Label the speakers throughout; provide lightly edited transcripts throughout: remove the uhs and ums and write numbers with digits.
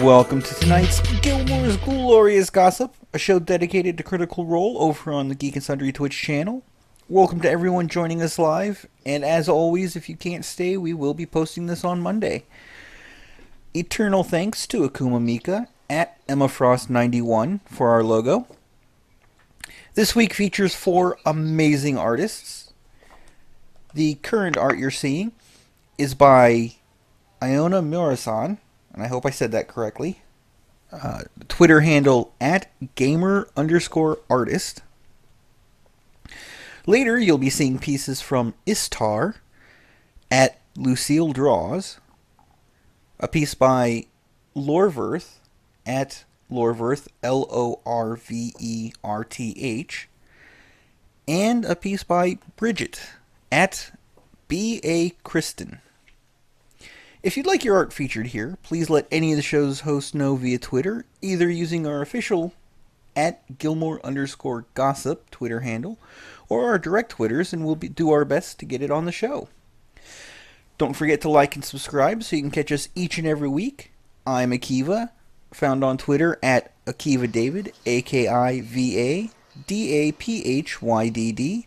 Speaker 1: Welcome to tonight's Gilmore's Glorious Gossip, a show dedicated to Critical Role over on the Geek and Sundry Twitch channel. Welcome to everyone joining us live, and as always, if you can't stay, we will be posting this on Monday. Eternal thanks to Akuma Mika at EmmaFrost91 for our logo. This week features 4 amazing artists. The current art you're seeing is by Iona Murasan, and I hope I said that correctly. Twitter handle at gamer_artist. Later, you'll be seeing pieces from Istar at Lucille Draws. A piece by Lorverth at Lorverth, Lorverth. And a piece by Bridget at B.A. Kristen. If you'd like your art featured here, please let any of the show's hosts know via Twitter, either using our official at Gilmore_gossip Twitter handle, or our direct Twitters, and we'll do our best to get it on the show. Don't forget to like and subscribe so you can catch us each and every week. I'm Akiva, found on Twitter at AkivaDavid, AKIVADAPHYDD.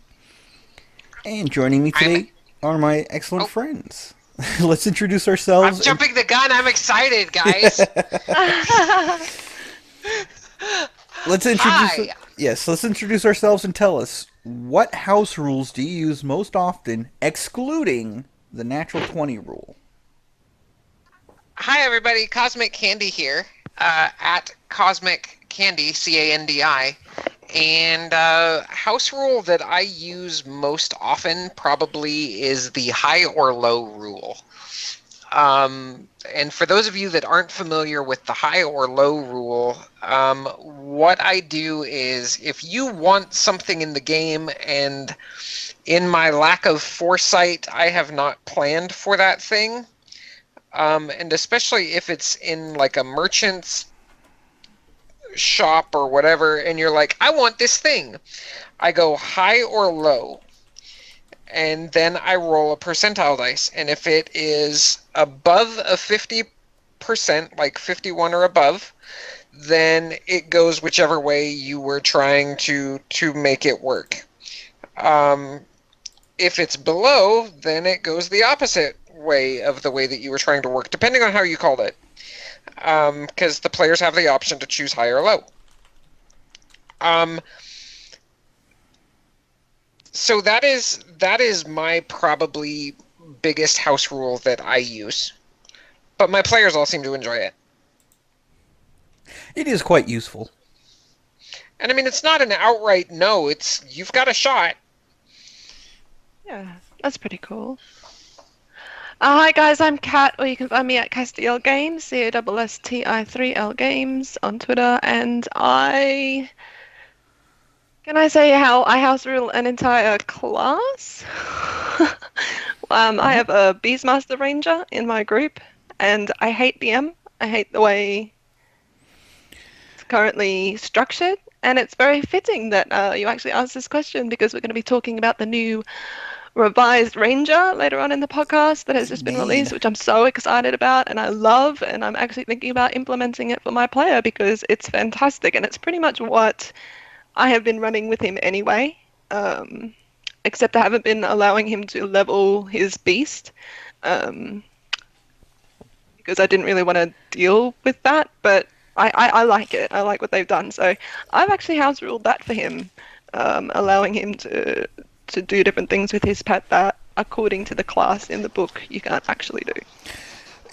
Speaker 1: And joining me today are my excellent friends. Let's introduce ourselves.
Speaker 2: I'm jumping the gun. I'm excited, guys.
Speaker 1: Let's introduce ourselves and tell us, what house rules do you use most often, excluding the natural 20 rule?
Speaker 2: Hi, everybody. Cosmic Candy here, at Cosmic Candy, Candi. And house rule that I use most often probably is the high or low rule. And for those of you that aren't familiar with the high or low rule, what I do is, if you want something in the game and in my lack of foresight, I have not planned for that thing, and especially if it's in like a merchant's shop or whatever, and you're like, I want this thing, I go high or low, and then I roll a percentile dice, and if it is above a 50%, like 51 or above, then it goes whichever way you were trying to make it work. If it's below, then it goes the opposite way of the way that you were trying to work, depending on how you called it. Because the players have the option to choose high or low. So that is my probably biggest house rule that I use. But my players all seem to enjoy it.
Speaker 1: It is quite useful.
Speaker 2: And I mean, it's not an outright no, it's you've got a shot.
Speaker 3: Yeah, that's pretty cool. Hi guys, I'm Kat, or you can find me at Castiel Games, CASSTI3L Games on Twitter, and can I say how I house rule an entire class? I have a Beastmaster Ranger in my group, and I hate DM. I hate the way it's currently structured, and it's very fitting that you actually asked this question, because we're going to be talking about the new revised Ranger later on in the podcast that has just been released, which I'm so excited about and I love, and I'm actually thinking about implementing it for my player because it's fantastic, and it's pretty much what I have been running with him anyway, except I haven't been allowing him to level his beast because I didn't really want to deal with that, but I like it. I like what they've done, so I've actually house ruled that for him, allowing him to do different things with his pet that, according to the class in the book, you can't actually do.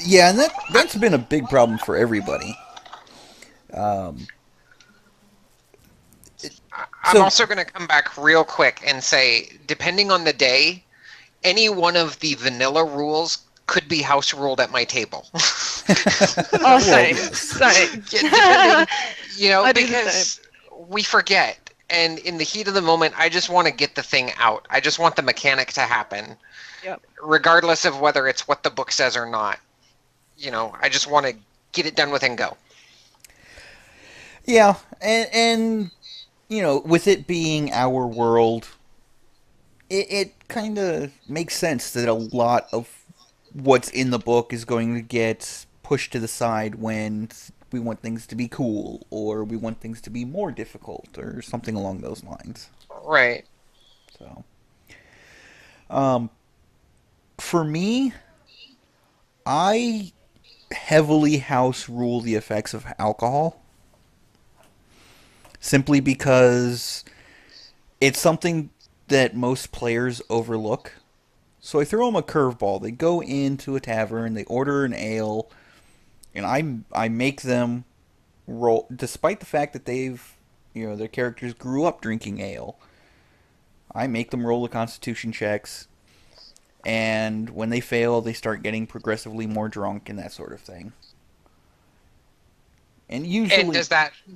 Speaker 1: Yeah, and that's been a big problem for everybody.
Speaker 2: I'm also going to come back real quick and say, depending on the day, any one of the vanilla rules could be house ruled at my table.
Speaker 3: Oh, same.
Speaker 2: Depending, because we forget. And in the heat of the moment, I just want to get the thing out. I just want the mechanic to happen.
Speaker 3: Yep.
Speaker 2: Regardless of whether it's what the book says or not. I just want to get it done with and go.
Speaker 1: Yeah, and with it being our world, it kind of makes sense that a lot of what's in the book is going to get pushed to the side when we want things to be cool, or we want things to be more difficult, or something along those lines.
Speaker 2: Right.
Speaker 1: So, for me, I heavily house rule the effects of alcohol, simply because it's something that most players overlook. So I throw them a curveball. They go into a tavern, they order an ale, and I make them roll, despite the fact that their characters grew up drinking ale. I make them roll the Constitution checks, and when they fail, they start getting progressively more drunk and that sort of thing. And usually,
Speaker 2: And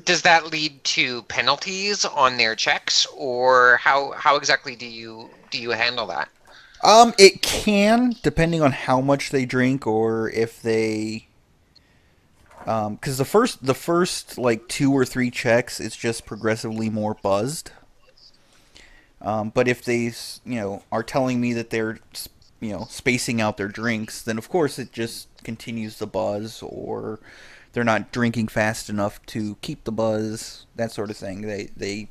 Speaker 2: does that lead to penalties on their checks, or how exactly do you handle that?
Speaker 1: it can, depending on how much they drink, or if they, because the first like 2 or 3 checks, it's just progressively more buzzed. But if they, are telling me that they're, spacing out their drinks, then of course it just continues the buzz, or they're not drinking fast enough to keep the buzz, that sort of thing. They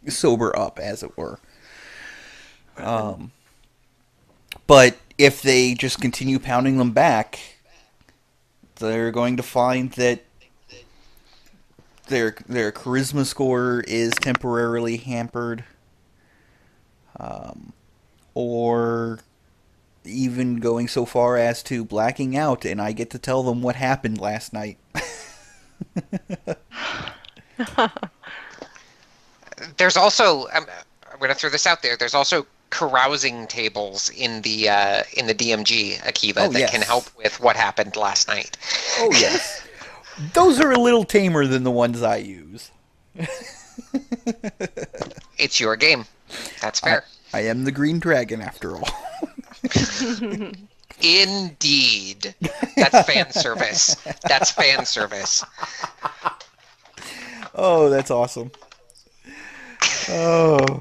Speaker 1: sober up, as it were. But if they just continue pounding them back, they're going to find that their charisma score is temporarily hampered, or even going so far as to blacking out, and I get to tell them what happened last night.
Speaker 2: There's also I'm going to throw this out there. There's also carousing tables in the DMG Akiva that can
Speaker 1: yes.
Speaker 2: help with what happened last night.
Speaker 1: Oh, yes. Those are a little tamer than the ones I use.
Speaker 2: It's your game. That's fair.
Speaker 1: I am the Green Dragon, after all.
Speaker 2: Indeed. That's fan service. That's fan service.
Speaker 1: Oh, that's awesome. Oh.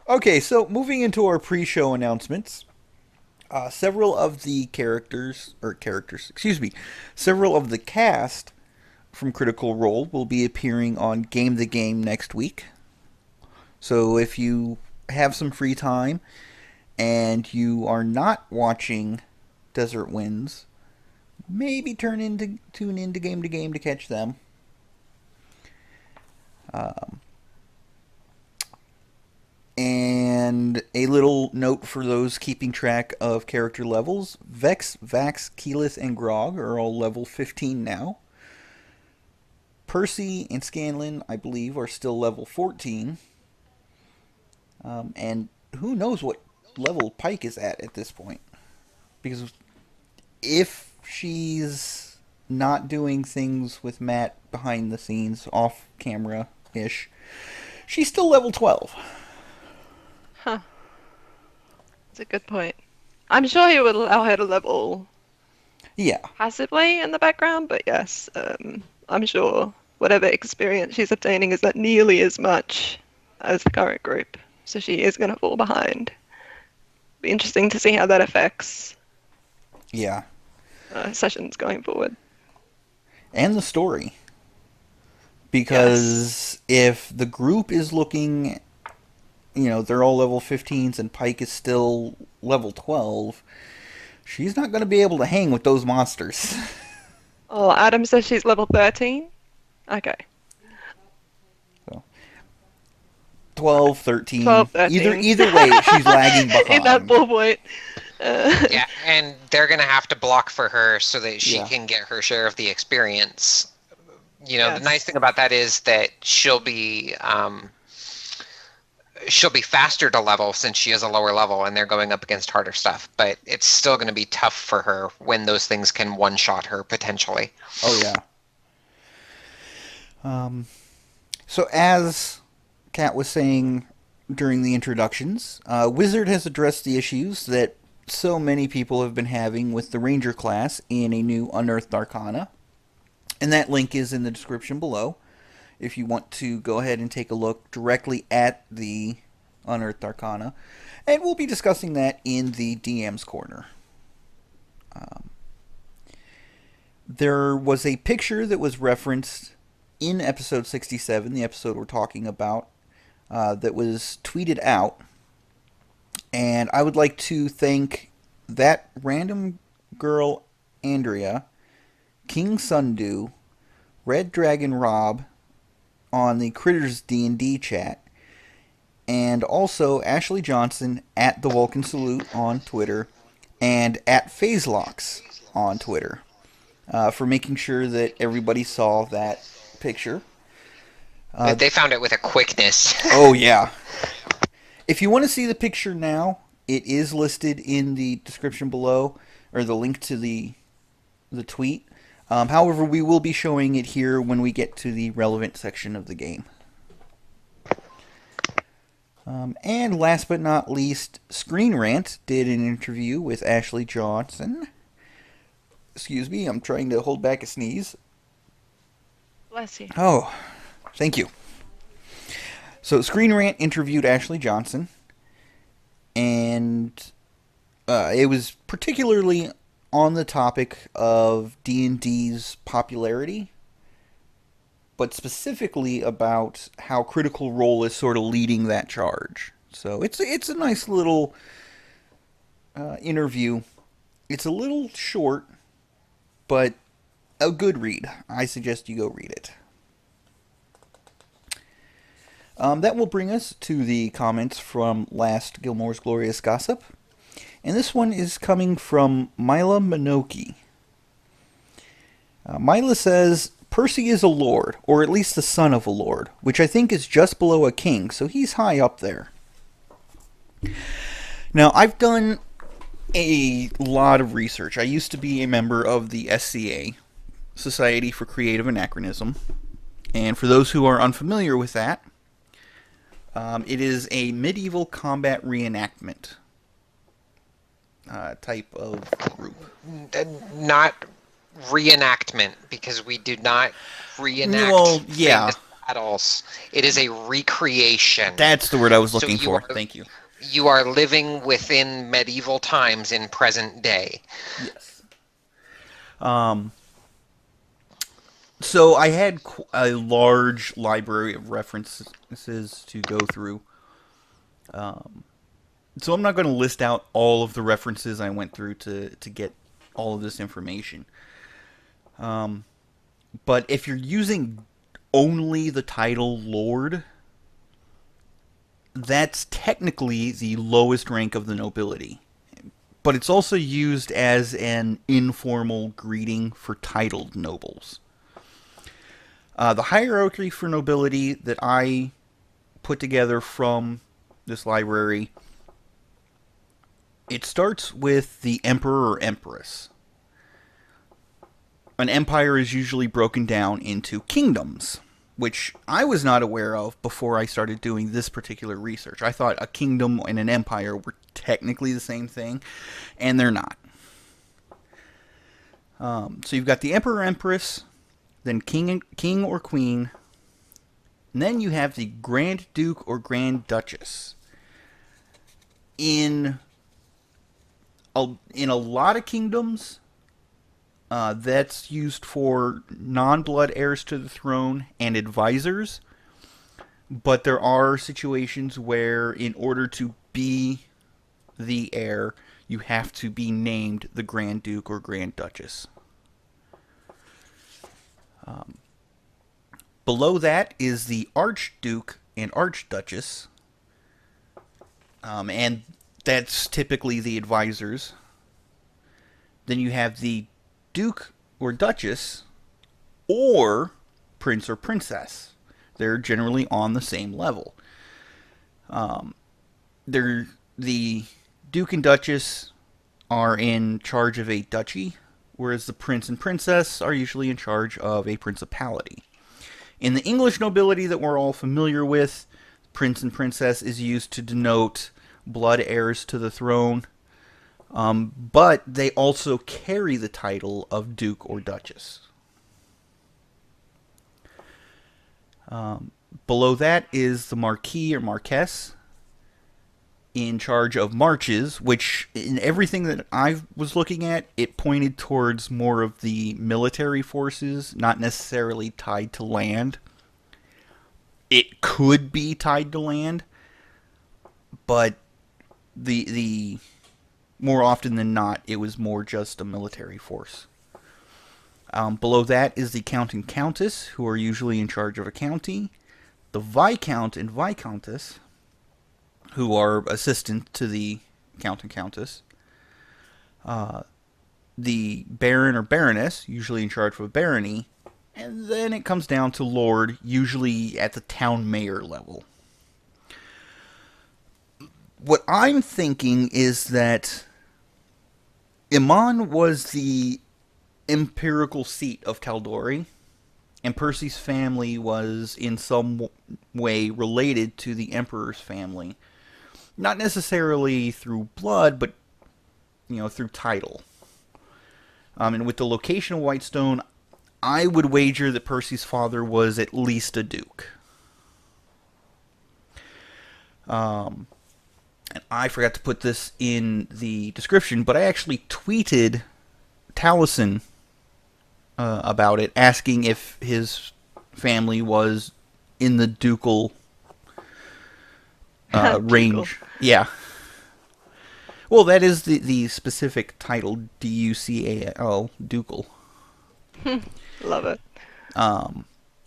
Speaker 1: Okay, so moving into our pre-show announcements. Several of the several of the cast from Critical Role will be appearing on Game the Game next week. So if you have some free time and you are not watching Desert Winds, maybe tune into Game to Game to catch them. And a little note for those keeping track of character levels: Vex, Vax, Keyleth, and Grog are all level 15 now. Percy and Scanlan, I believe, are still level 14. And who knows what level Pike is at this point. Because if she's not doing things with Matt behind the scenes, off camera-ish, she's still level 12.
Speaker 3: Huh. That's a good point. I'm sure he would allow her to level passively in the background, but yes, I'm sure whatever experience she's obtaining is not nearly as much as the current group, so she is going to fall behind. Be interesting to see how that affects sessions going forward.
Speaker 1: And the story. Because if the group is looking, they're all level 15s and Pike is still level 12, she's not going to be able to hang with those monsters.
Speaker 3: Oh, Adam says she's level 13? Okay.
Speaker 1: So, 12, 13.
Speaker 3: 12, 13.
Speaker 1: Either way, she's lagging behind.
Speaker 3: In that ballpoint.
Speaker 2: Yeah, and they're going to have to block for her so that she can get her share of the experience. The nice thing about that is that she'll be faster to level since she is a lower level and they're going up against harder stuff, but it's still going to be tough for her when those things can one-shot her potentially.
Speaker 1: Oh, yeah. So as Kat was saying during the introductions, Wizard has addressed the issues that so many people have been having with the Ranger class in a new Unearthed Arcana. And that link is in the description below if you want to go ahead and take a look directly at the Unearthed Arcana. And we'll be discussing that in the DM's Corner. There was a picture that was referenced in episode 67, the episode we're talking about, that was tweeted out. And I would like to thank that random girl, Andrea, King Sundu, Red Dragon Rob on the Critters D&D chat, and also Ashley Johnson at the Vulcan Salute on Twitter, and at Phaselocks on Twitter, for making sure that everybody saw that picture.
Speaker 2: They found it with a quickness.
Speaker 1: Oh, yeah. If you want to see the picture now, it is listed in the description below, or the link to the tweet. However, we will be showing it here when we get to the relevant section of the game. And last but not least, Screen Rant did an interview with Ashley Johnson. Excuse me, I'm trying to hold back a sneeze.
Speaker 3: Bless you.
Speaker 1: Oh, thank you. So Screen Rant interviewed Ashley Johnson, and it was particularly on the topic of D&D's popularity, but specifically about how Critical Role is sort of leading that charge. So it's a nice little interview. It's a little short, but a good read. I suggest you go read it. That will bring us to the comments from last Gilmore's Glorious Gossip. And this one is coming from Mila Minoki. Mila says, Percy is a lord, or at least the son of a lord, which I think is just below a king, so he's high up there. Now, I've done a lot of research. I used to be a member of the SCA, Society for Creative Anachronism. And for those who are unfamiliar with that, it is a medieval combat reenactment type of group.
Speaker 2: Not reenactment, because we do not reenact
Speaker 1: yeah.
Speaker 2: famous battles. It is a recreation.
Speaker 1: That's the word I was looking for. Thank you.
Speaker 2: You are living within medieval times in present day.
Speaker 1: Yes. So I had a large library of references to go through. So I'm not going to list out all of the references I went through to get all of this information. But if you're using only the title Lord, that's technically the lowest rank of the nobility. But it's also used as an informal greeting for titled nobles. The hierarchy for nobility that I put together from this library, it starts with the emperor or empress. An empire is usually broken down into kingdoms, which I was not aware of before I started doing this particular research. I thought a kingdom and an empire were technically the same thing, and they're not. So you've got the emperor, empress, then king or queen, and then you have the Grand Duke or Grand Duchess. In a lot of kingdoms, that's used for non-blood heirs to the throne and advisors. But there are situations where, in order to be the heir, you have to be named the Grand Duke or Grand Duchess. Below that is the Archduke and Archduchess. And that's typically the advisors. Then you have the Duke or Duchess, or Prince or Princess. They're generally on the same level. The Duke and Duchess are in charge of a duchy, whereas the Prince and Princess are usually in charge of a principality. In the English nobility that we're all familiar with, Prince and Princess is used to denote blood heirs to the throne. But they also carry the title of Duke or Duchess. Below that is the Marquis or Marquess. in charge of marches, which in everything that I was looking at, it pointed towards more of the military forces, not necessarily tied to land. It could be tied to land, but the more often than not, it was more just a military force. Below that is the Count and Countess, who are usually in charge of a county. The Viscount and Viscountess, who are assistant to the Count and Countess. The Baron or Baroness, usually in charge of a barony. And then it comes down to Lord, usually at the town mayor level. What I'm thinking is that Iman was the imperial seat of Tal'Dorei, and Percy's family was in some way related to the Emperor's family. Not necessarily through blood, but, through title. And with the location of Whitestone, I would wager that Percy's father was at least a duke. And I forgot to put this in the description, but I actually tweeted Taliesin about it, asking if his family was in the ducal range.
Speaker 3: Ducal.
Speaker 1: Yeah. Well, that is the specific title, D-U-C-A-L, ducal.
Speaker 3: Love it.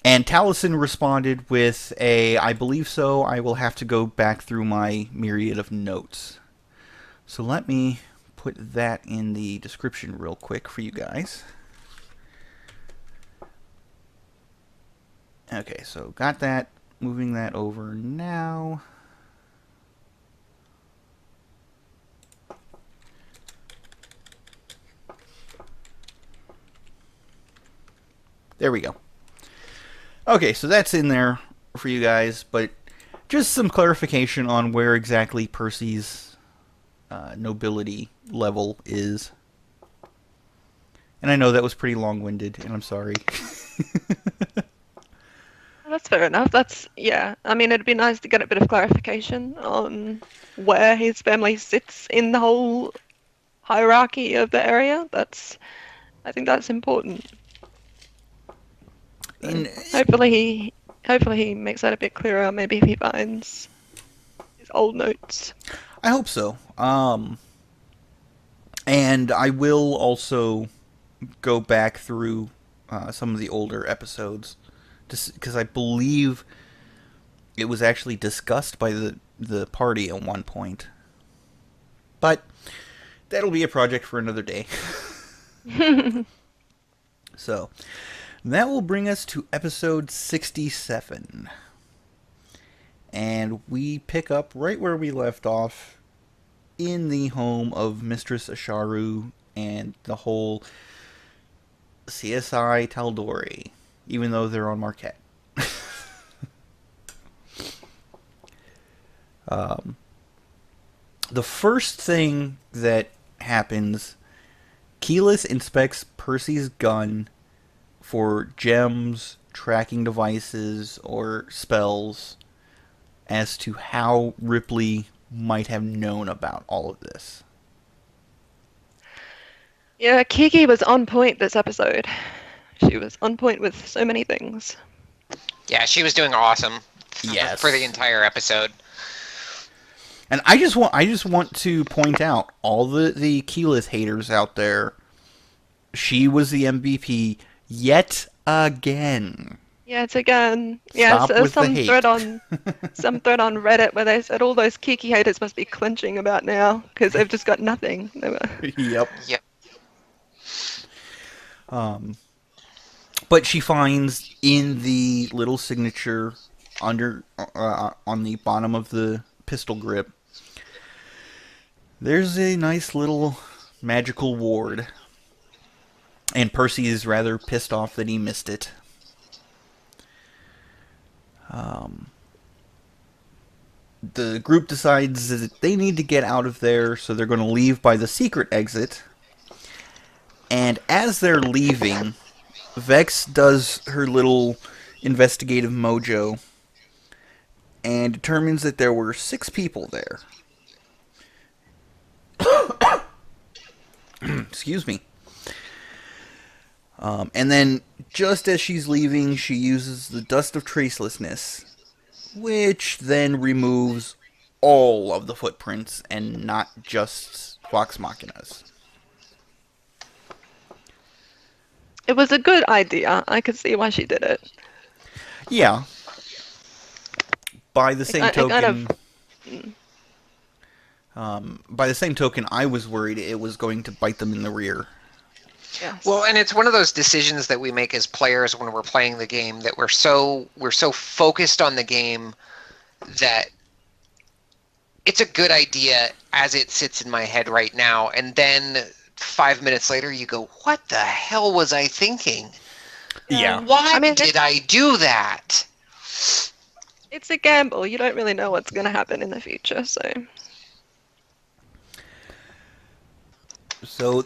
Speaker 1: And Taliesin responded with I believe so. I will have to go back through my myriad of notes. So let me put that in the description real quick for you guys. Okay, so got that. Moving that over now. There we go. Okay, so that's in there for you guys, but just some clarification on where exactly Percy's nobility level is. And I know that was pretty long-winded, and I'm sorry.
Speaker 3: That's fair enough. I mean, it'd be nice to get a bit of clarification on where his family sits in the whole hierarchy of the area. I think that's important. Hopefully he makes that a bit clearer. Maybe if he finds his old notes.
Speaker 1: I hope so. And I will also go back through some of the older episodes, because I believe it was actually discussed by the party at one point. But that'll be a project for another day. So that will bring us to episode 67. And we pick up right where we left off in the home of Mistress Asharu and the whole CSI Tal'Dorei, even though they're on Marquette. The first thing that happens, Keyleth inspects Percy's gun for gems, tracking devices, or spells as to how Ripley might have known about all of this.
Speaker 3: Yeah, Kiki was on point this episode. She was on point with so many things.
Speaker 2: Yeah, she was doing awesome.
Speaker 1: Yes.
Speaker 2: For the entire episode.
Speaker 1: And I just want to point out all the Keyleth haters out there. She was the MVP yet again.
Speaker 3: Yet again. Yeah,
Speaker 1: Stop
Speaker 3: so
Speaker 1: with the hate.
Speaker 3: some thread on Reddit where they said all those Kiki haters must be clenching about now because they've just got nothing.
Speaker 1: Yep.
Speaker 2: Yep.
Speaker 1: But she finds in the little signature under on the bottom of the pistol grip, there's a nice little magical ward. And Percy is rather pissed off that he missed it. The group decides that they need to get out of there, so they're going to leave by the secret exit. And as they're leaving, Vex does her little investigative mojo and determines that there were 6 people there. Excuse me. And then, just as she's leaving, she uses the Dust of Tracelessness, which then removes all of the footprints and not just Vox Machina's.
Speaker 3: It was a good idea. I could see why she did it.
Speaker 1: Yeah. By the same token, I was worried it was going to bite them in the rear.
Speaker 3: Yes.
Speaker 2: Well, and it's one of those decisions that we make as players when we're playing the game that we're so focused on the game that it's a good idea as it sits in my head right now, and then 5 minutes later you go, what the hell was I thinking?
Speaker 1: Yeah.
Speaker 2: Why did I do that?
Speaker 3: It's a gamble. You don't really know what's going to happen in the future, so...
Speaker 1: So,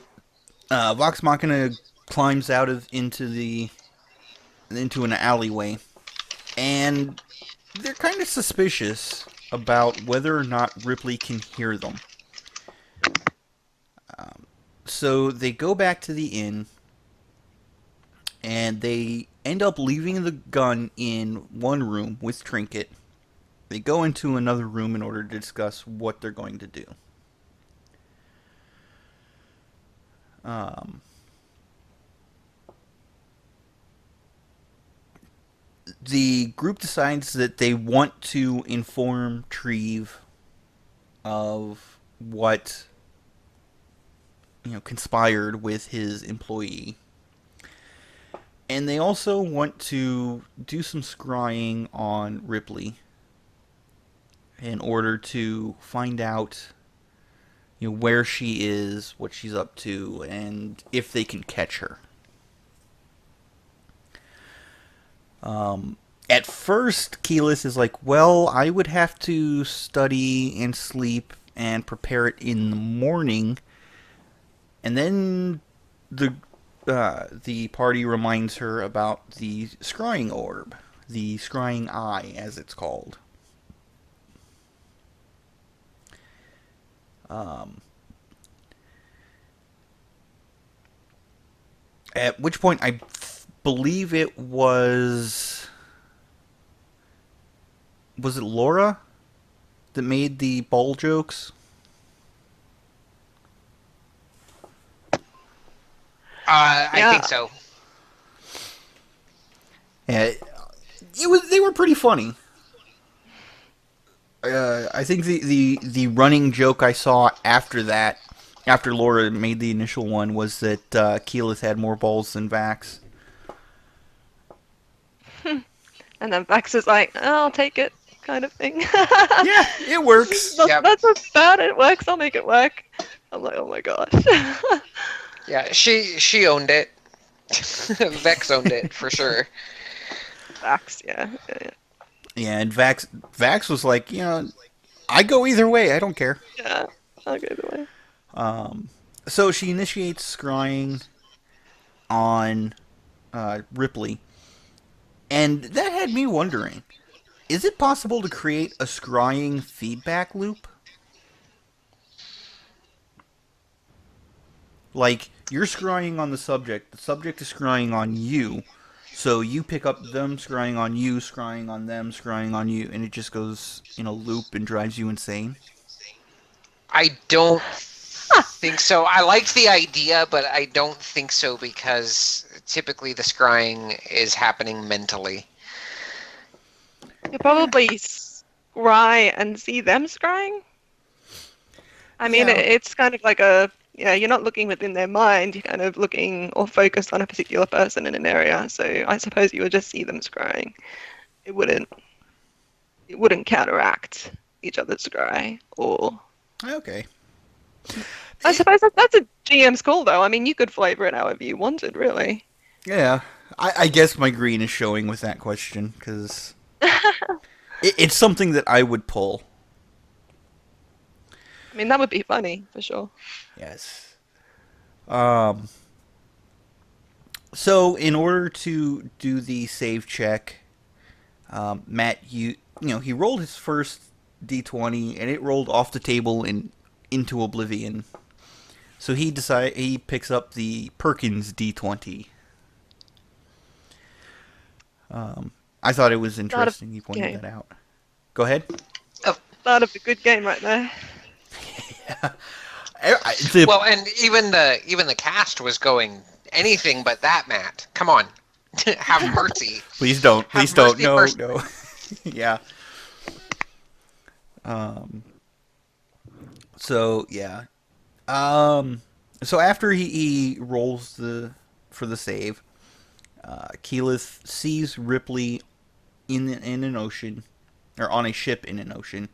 Speaker 1: Vox Machina climbs out into an alleyway, and they're kind of suspicious about whether or not Ripley can hear them. So they go back to the inn, and they end up leaving the gun in one room with Trinket. They go into another room in order to discuss what they're going to do. The group decides that they want to inform Treve of what conspired with his employee. And they also want to do some scrying on Ripley in order to find out where she is, what she's up to, and if they can catch her. At first, Keyless is like, well, I would have to study and sleep and prepare it in the morning. And then the party reminds her about the scrying orb, the scrying eye, as it's called. At which point, I believe it was it Laura that made the ball jokes?
Speaker 2: I think so.
Speaker 1: Yeah, they were pretty funny. I think the running joke I saw after that, after Laura made the initial one, was that Keyleth had more balls than Vax.
Speaker 3: And then Vax is like, oh, I'll take it, kind of thing.
Speaker 1: Yeah, it works.
Speaker 3: That's what's bad. It works. I'll make it work. I'm like, oh my gosh.
Speaker 2: Yeah, she owned it. Vex owned it for sure.
Speaker 3: Vax, yeah.
Speaker 1: Yeah, and Vax was like, I go either way. I don't care.
Speaker 3: Yeah, I'll go either way.
Speaker 1: So she initiates scrying on Ripley, and that had me wondering: is it possible to create a scrying feedback loop? Like, you're scrying on the subject is scrying on you, so you pick up them scrying on you, scrying on them, scrying on you, and it just goes in a loop and drives you insane?
Speaker 2: I don't think so. I liked the idea, but I don't think so because typically the scrying is happening mentally.
Speaker 3: You probably scry and see them scrying. I mean,
Speaker 1: Yeah.
Speaker 3: it's kind of like you're not looking within their mind, you're kind of looking or focused on a particular person in an area, so I suppose you would just see them scrying. It wouldn't counteract each other's scry, or...
Speaker 1: Okay.
Speaker 3: I suppose that's a GM's call, though. I mean, you could flavor it however you wanted, really.
Speaker 1: Yeah, I guess my green is showing with that question, because it's something that I would pull.
Speaker 3: I mean, that would be funny, for sure.
Speaker 1: Yes. So, in order to do the save check, Matt, he rolled his first D20, and it rolled off the table and into oblivion. So he picks up the Perkins D20. I thought it was
Speaker 3: Start of
Speaker 1: interesting you
Speaker 3: a
Speaker 1: pointed
Speaker 3: game.
Speaker 1: that out. Go ahead.
Speaker 3: Start of a good game right there.
Speaker 2: Well, and even the cast was going anything but that, Matt. Come on, have mercy.
Speaker 1: Please don't.
Speaker 2: Have
Speaker 1: Please don't.
Speaker 2: mercy,
Speaker 1: No,
Speaker 2: mercy.
Speaker 1: no. Yeah. So yeah. So after he rolls for the save, Keyleth sees Ripley in an ocean, or on a ship in an ocean,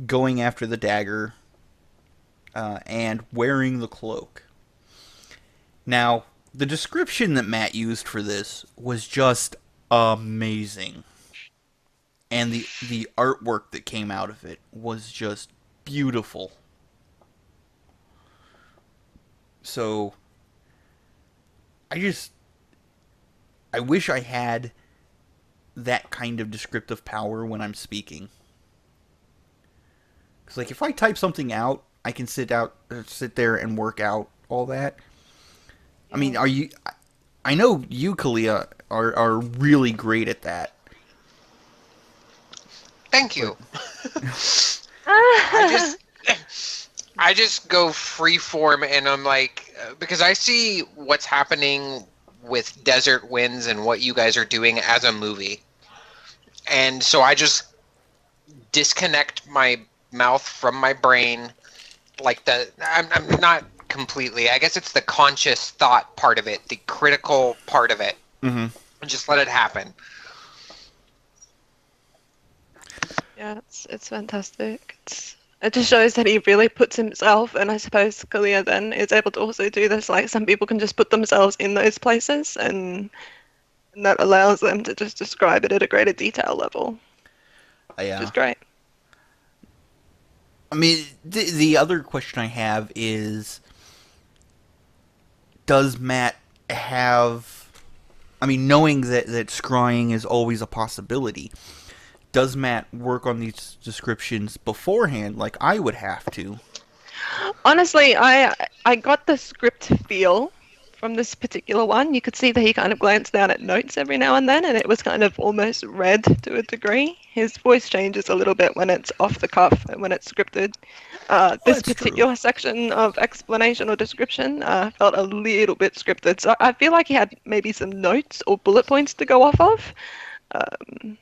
Speaker 1: going after the dagger, and wearing the cloak. Now, the description that Matt used for this was just amazing. And the artwork that came out of it was just beautiful. So, I wish I had that kind of descriptive power when I'm speaking. Because, like, if I type something out, I can sit there and work out all that. I mean, I know you, Kalia, are really great at that.
Speaker 2: Thank you.
Speaker 3: Ah.
Speaker 2: I just go freeform, and I'm like, because I see what's happening with Desert Winds and what you guys are doing as a movie, and so I just disconnect my mouth from my brain, like I'm not completely. I guess it's the conscious thought part of it, the critical part of it,
Speaker 1: Mm-hmm.
Speaker 2: and just let it happen.
Speaker 3: Yeah, it's fantastic. It just shows that he really puts himself, and I suppose Kalia then is able to also do this. Like some people can just put themselves in those places, and that allows them to just describe it at a greater detail level, which
Speaker 1: Yeah.
Speaker 3: is great.
Speaker 1: I mean, the other question I have is, does Matt have? I mean, knowing that scrying is always a possibility, does Matt work on these descriptions beforehand, like I would have to?
Speaker 3: Honestly, I got the script feel from this particular one. You could see that he kind of glanced down at notes every now and then, and it was kind of almost read to a degree. His voice changes a little bit when it's off the cuff and when it's scripted. This
Speaker 1: That's true.
Speaker 3: particular section of explanation or description felt a little bit scripted, so I feel like he had maybe some notes or bullet points to go off of. Um,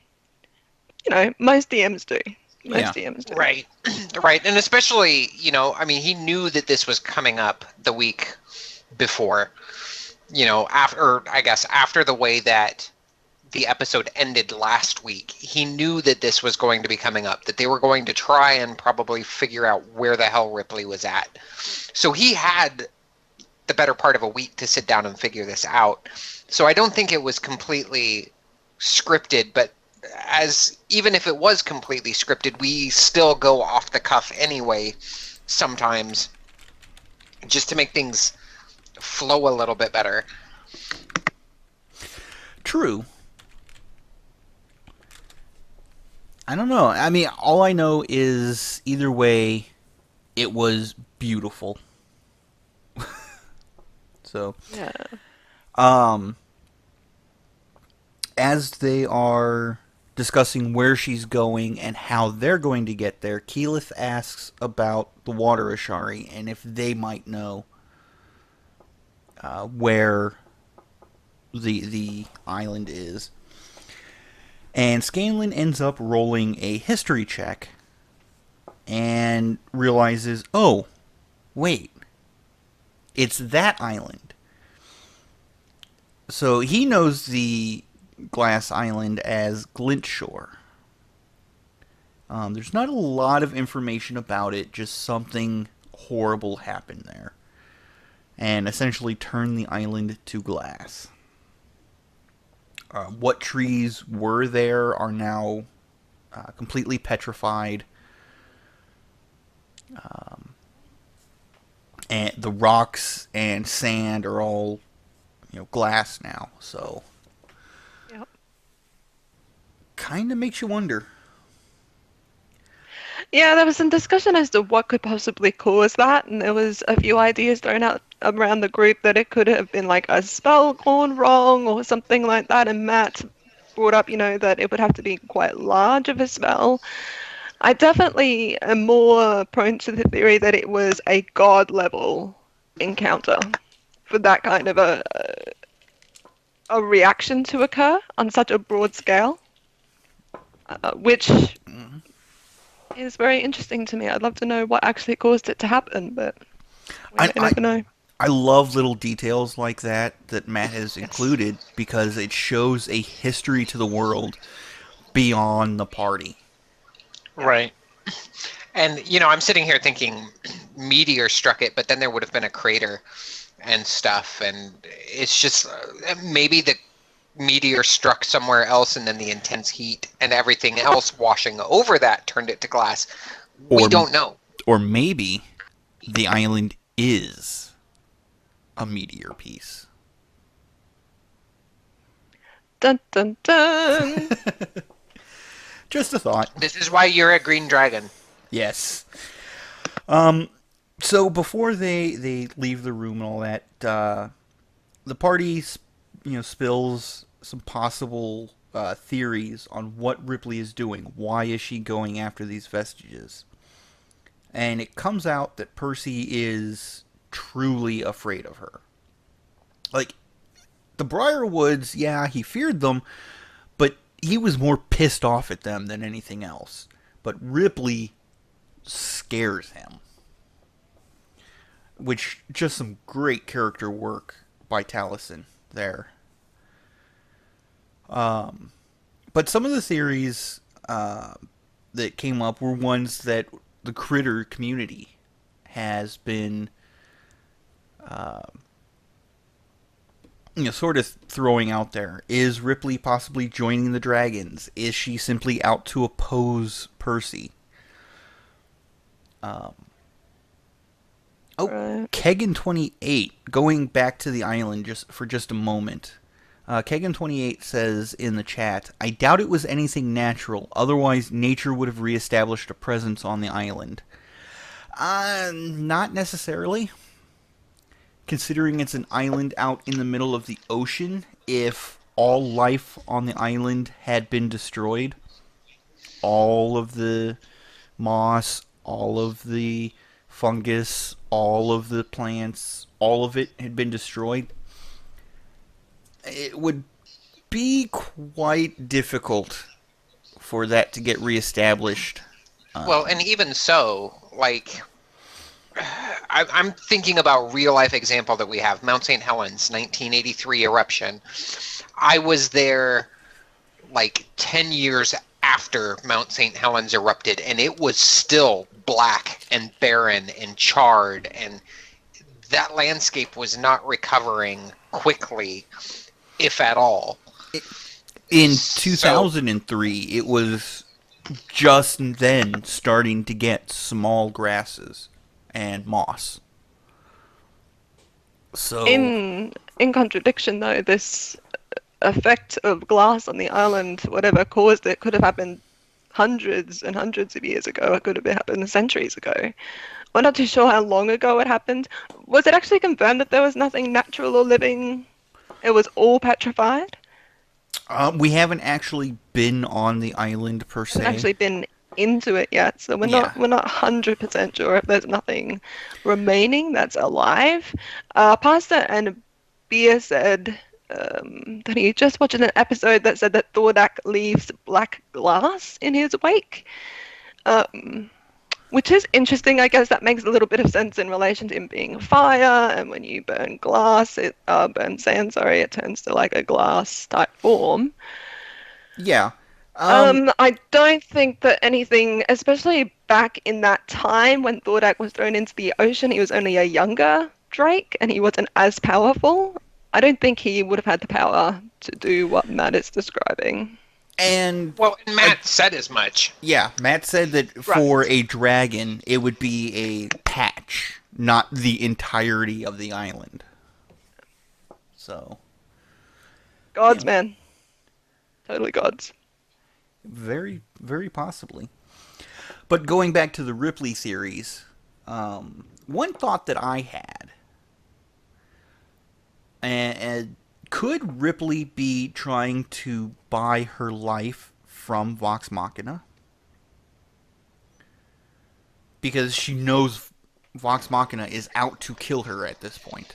Speaker 3: most DMs do.
Speaker 1: Yeah.
Speaker 2: Right. Right. And especially, I mean, he knew that this was coming up the week before, after the way that the episode ended last week. He knew that this was going to be coming up, that they were going to try and probably figure out where the hell Ripley was at. So he had the better part of a week to sit down and figure this out. So I don't think it was completely scripted, but even if it was completely scripted, we still go off the cuff anyway sometimes, just to make things flow a little bit better.
Speaker 1: True. I don't know. I mean, all I know is either way, it was beautiful. So,
Speaker 3: Yeah.
Speaker 1: as they are discussing where she's going and how they're going to get there, Keyleth asks about the Water Ashari and if they might know where the island is. And Scanlan ends up rolling a history check and realizes, oh, wait, it's that island. So he knows the glass island as Glint Shore. There's not a lot of information about it, just something horrible happened there. And essentially turned the island to glass. What trees were there are now completely petrified. And the rocks and sand are all, glass now. So,
Speaker 3: Yep.
Speaker 1: kind of makes you wonder.
Speaker 3: Yeah, there was some discussion as to what could possibly cause that, and there was a few ideas thrown out around the group that it could have been like a spell gone wrong or something like that, and Matt brought up, that it would have to be quite large of a spell. I definitely am more prone to the theory that it was a god level encounter for that kind of a reaction to occur on such a broad scale, which is very interesting to me. I'd love to know what actually caused it to happen, but we
Speaker 1: I,
Speaker 3: may
Speaker 1: I
Speaker 3: never know.
Speaker 1: I love little details like that Matt has
Speaker 3: Yes.
Speaker 1: included because it shows a history to the world beyond the party.
Speaker 2: Right. And, I'm sitting here thinking meteor struck it, but then there would have been a crater and stuff. And it's just maybe the meteor struck somewhere else and then the intense heat and everything else washing over that turned it to glass. We
Speaker 1: Or
Speaker 2: don't know.
Speaker 1: or maybe the island is a meteor piece.
Speaker 3: Dun dun dun.
Speaker 1: Just a thought.
Speaker 2: This is why you're a green dragon.
Speaker 1: Yes. So before they leave the room and all that, the party spills some possible theories on what Ripley is doing. Why is she going after these vestiges? And it comes out that Percy is truly afraid of her. Like, the Briarwoods, yeah, he feared them, but he was more pissed off at them than anything else. But Ripley scares him. Which, just some great character work by Taliesin there. But some of the theories that came up were ones that the critter community has been sort of throwing out there. Is Ripley possibly joining the dragons? Is she simply out to oppose Percy?
Speaker 3: Right.
Speaker 1: Kegan28, going back to the island for just a moment. Kegan28 says in the chat, I doubt it was anything natural, otherwise nature would have reestablished a presence on the island. Not necessarily. Considering it's an island out in the middle of the ocean, if all life on the island had been destroyed, all of the moss, all of the fungus, all of the plants, all of it had been destroyed, it would be quite difficult for that to get reestablished.
Speaker 2: Well, and even so, like, I'm thinking about real life example that we have, Mount St. Helens, 1983 eruption. I was there like 10 years after Mount St. Helens erupted, and it was still black and barren and charred, and that landscape was not recovering quickly, if at all.
Speaker 1: In 2003, it was just then starting to get small grasses and moss. So
Speaker 3: In contradiction, though, this effect of glass on the island, whatever caused it, could have happened hundreds and hundreds of years ago. It could have happened centuries ago. We're not too sure how long ago it happened. Was it actually confirmed that there was nothing natural or living? It was all petrified?
Speaker 1: we haven't actually been on the island per se.
Speaker 3: Haven't actually been into it yet, so we're
Speaker 1: Yeah.
Speaker 3: not 100% sure if there's nothing remaining that's alive. Pasta and Beer said that he just watched an episode that said that Thordak leaves black glass in his wake, which is interesting. I guess that makes a little bit of sense in relation to him being fire, and when you burn glass, burn sand, sorry, it turns to like a glass type form.
Speaker 1: Yeah.
Speaker 3: I don't think that anything, especially back in that time when Thordak was thrown into the ocean, he was only a younger Drake and he wasn't as powerful. I don't think he would have had the power to do what Matt is describing.
Speaker 1: And
Speaker 2: Well, and Matt said as much.
Speaker 1: yeah, Matt said that for a dragon, it would be a patch, not the entirety of the island. So,
Speaker 3: Gods,
Speaker 1: Yeah.
Speaker 3: man. Totally gods.
Speaker 1: very, very possibly. But going back to the Ripley series, one thought that I had, and could Ripley be trying to buy her life from Vox Machina? Because she knows Vox Machina is out to kill her at this point.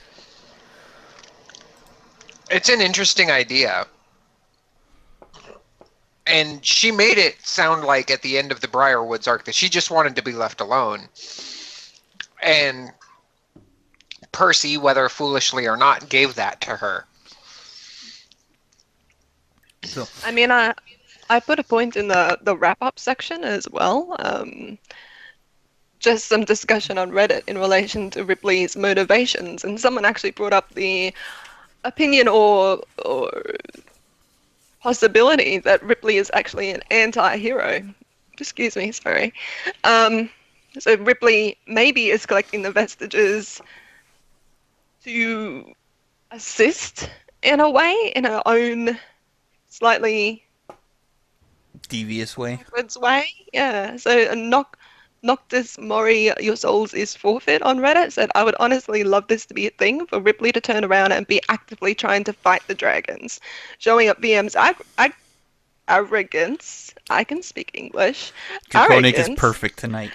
Speaker 2: It's an interesting idea. And she made it sound like at the end of the Briarwoods arc that she just wanted to be left alone. And Percy, whether foolishly or not, gave that to her.
Speaker 1: So,
Speaker 3: I mean, I put a point in the wrap-up section as well. Just some discussion on Reddit in relation to Ripley's motivations, and someone actually brought up the opinion or possibility that Ripley is actually an anti-hero. Excuse me, sorry. So Ripley maybe is collecting the vestiges to assist in a way, in her own slightly
Speaker 1: devious way.
Speaker 3: backwards way. Yeah. So Noctis Mori, your souls is forfeit on Reddit said, I would honestly love this to be a thing for Ripley to turn around and be actively trying to fight the dragons, showing up VM's arrogance. I can speak English.
Speaker 1: Draconic is
Speaker 3: Arrogance.
Speaker 1: perfect tonight.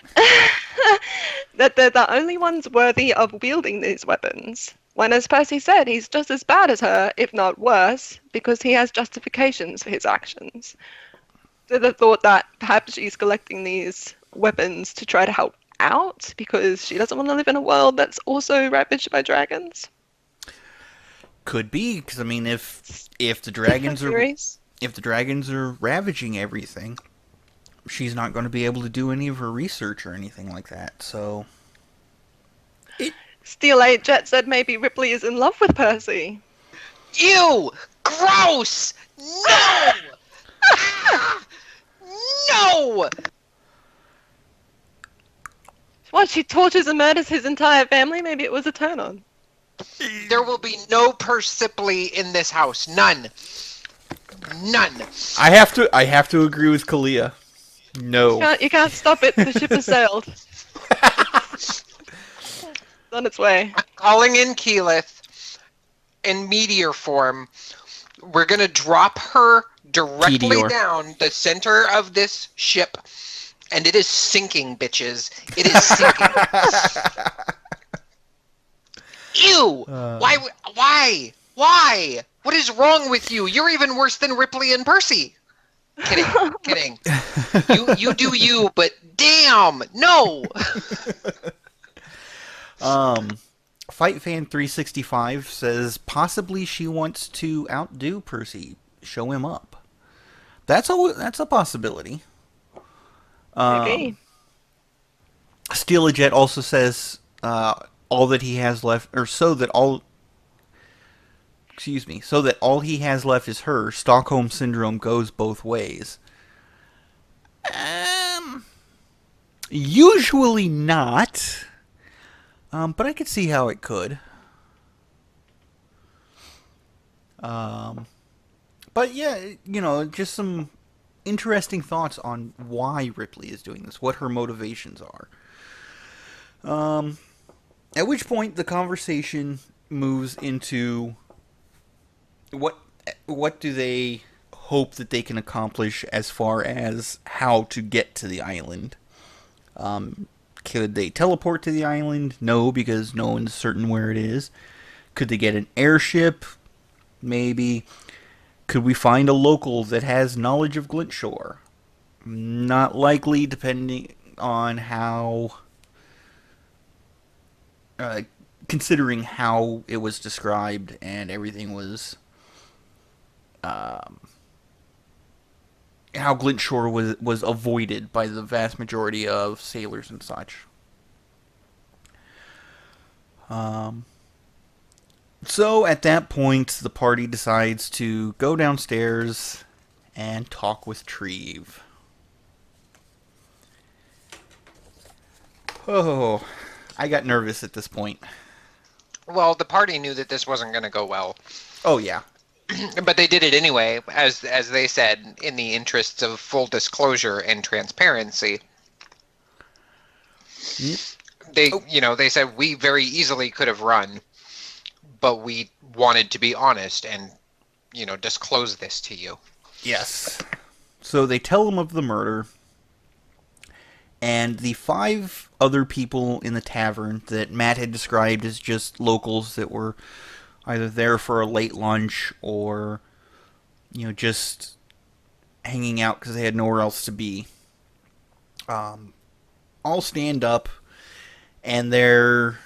Speaker 3: That they're the only ones worthy of wielding these weapons. When, as Percy said, he's just as bad as her, if not worse, because he has justifications for his actions. So the thought that perhaps she's collecting these weapons to try to help out because she doesn't want to live in a world that's also ravaged by dragons.
Speaker 1: Could be, because I mean, if the dragons are
Speaker 3: Theories.
Speaker 1: if the dragons are ravaging everything, she's not going to be able to do any of her research or anything like that. So,
Speaker 3: Steel 8 Jet said maybe Ripley is in love with Percy.
Speaker 2: Ew! Gross! No! Ah! No!
Speaker 3: What, she tortures and murders his entire family? Maybe it was a turn-on.
Speaker 2: There will be no Persepolis in this house. None. None.
Speaker 1: I have to agree with Kalia. No.
Speaker 3: You can't stop it. The ship has sailed. It's on its way.
Speaker 2: I'm calling in Keyleth in meteor form. We're gonna drop her directly
Speaker 1: Meteor.
Speaker 2: down the center of this ship, and it is sinking, bitches. It is sinking. Ew! Why? Why? What is wrong with you? You're even worse than Ripley and Percy. Kidding. You do you, but damn, no.
Speaker 1: Fight Fan 365 says possibly she wants to outdo Percy, show him up. That's a possibility.
Speaker 3: Maybe.
Speaker 1: Steelajet also says all that he has left, or so that all he has left is her. Stockholm Syndrome goes both ways. Usually not. But I could see how it could. But yeah, just some interesting thoughts on why Ripley is doing this, what her motivations are. At which point the conversation moves into what do they hope that they can accomplish as far as how to get to the island. Could they teleport to the island? No, because no one's certain where it is. Could they get an airship? Maybe. Could we find a local that has knowledge of Glintshore? Not likely, depending on how... considering how it was described and everything was... how Glintshore was avoided by the vast majority of sailors and such. So at that point, the party decides to go downstairs and talk with Treve. Oh, I got nervous at this point.
Speaker 2: Well, the party knew that this wasn't going to go well.
Speaker 1: Oh, yeah.
Speaker 2: But they did it anyway, as they said, in the interests of full disclosure and transparency.
Speaker 1: Yep.
Speaker 2: They said we very easily could have run, but we wanted to be honest and, disclose this to you.
Speaker 1: Yes. So they tell him of the murder, and the 5 other people in the tavern that Matt had described as just locals that were either there for a late lunch or, just hanging out because they had nowhere else to be, all stand up, and they're,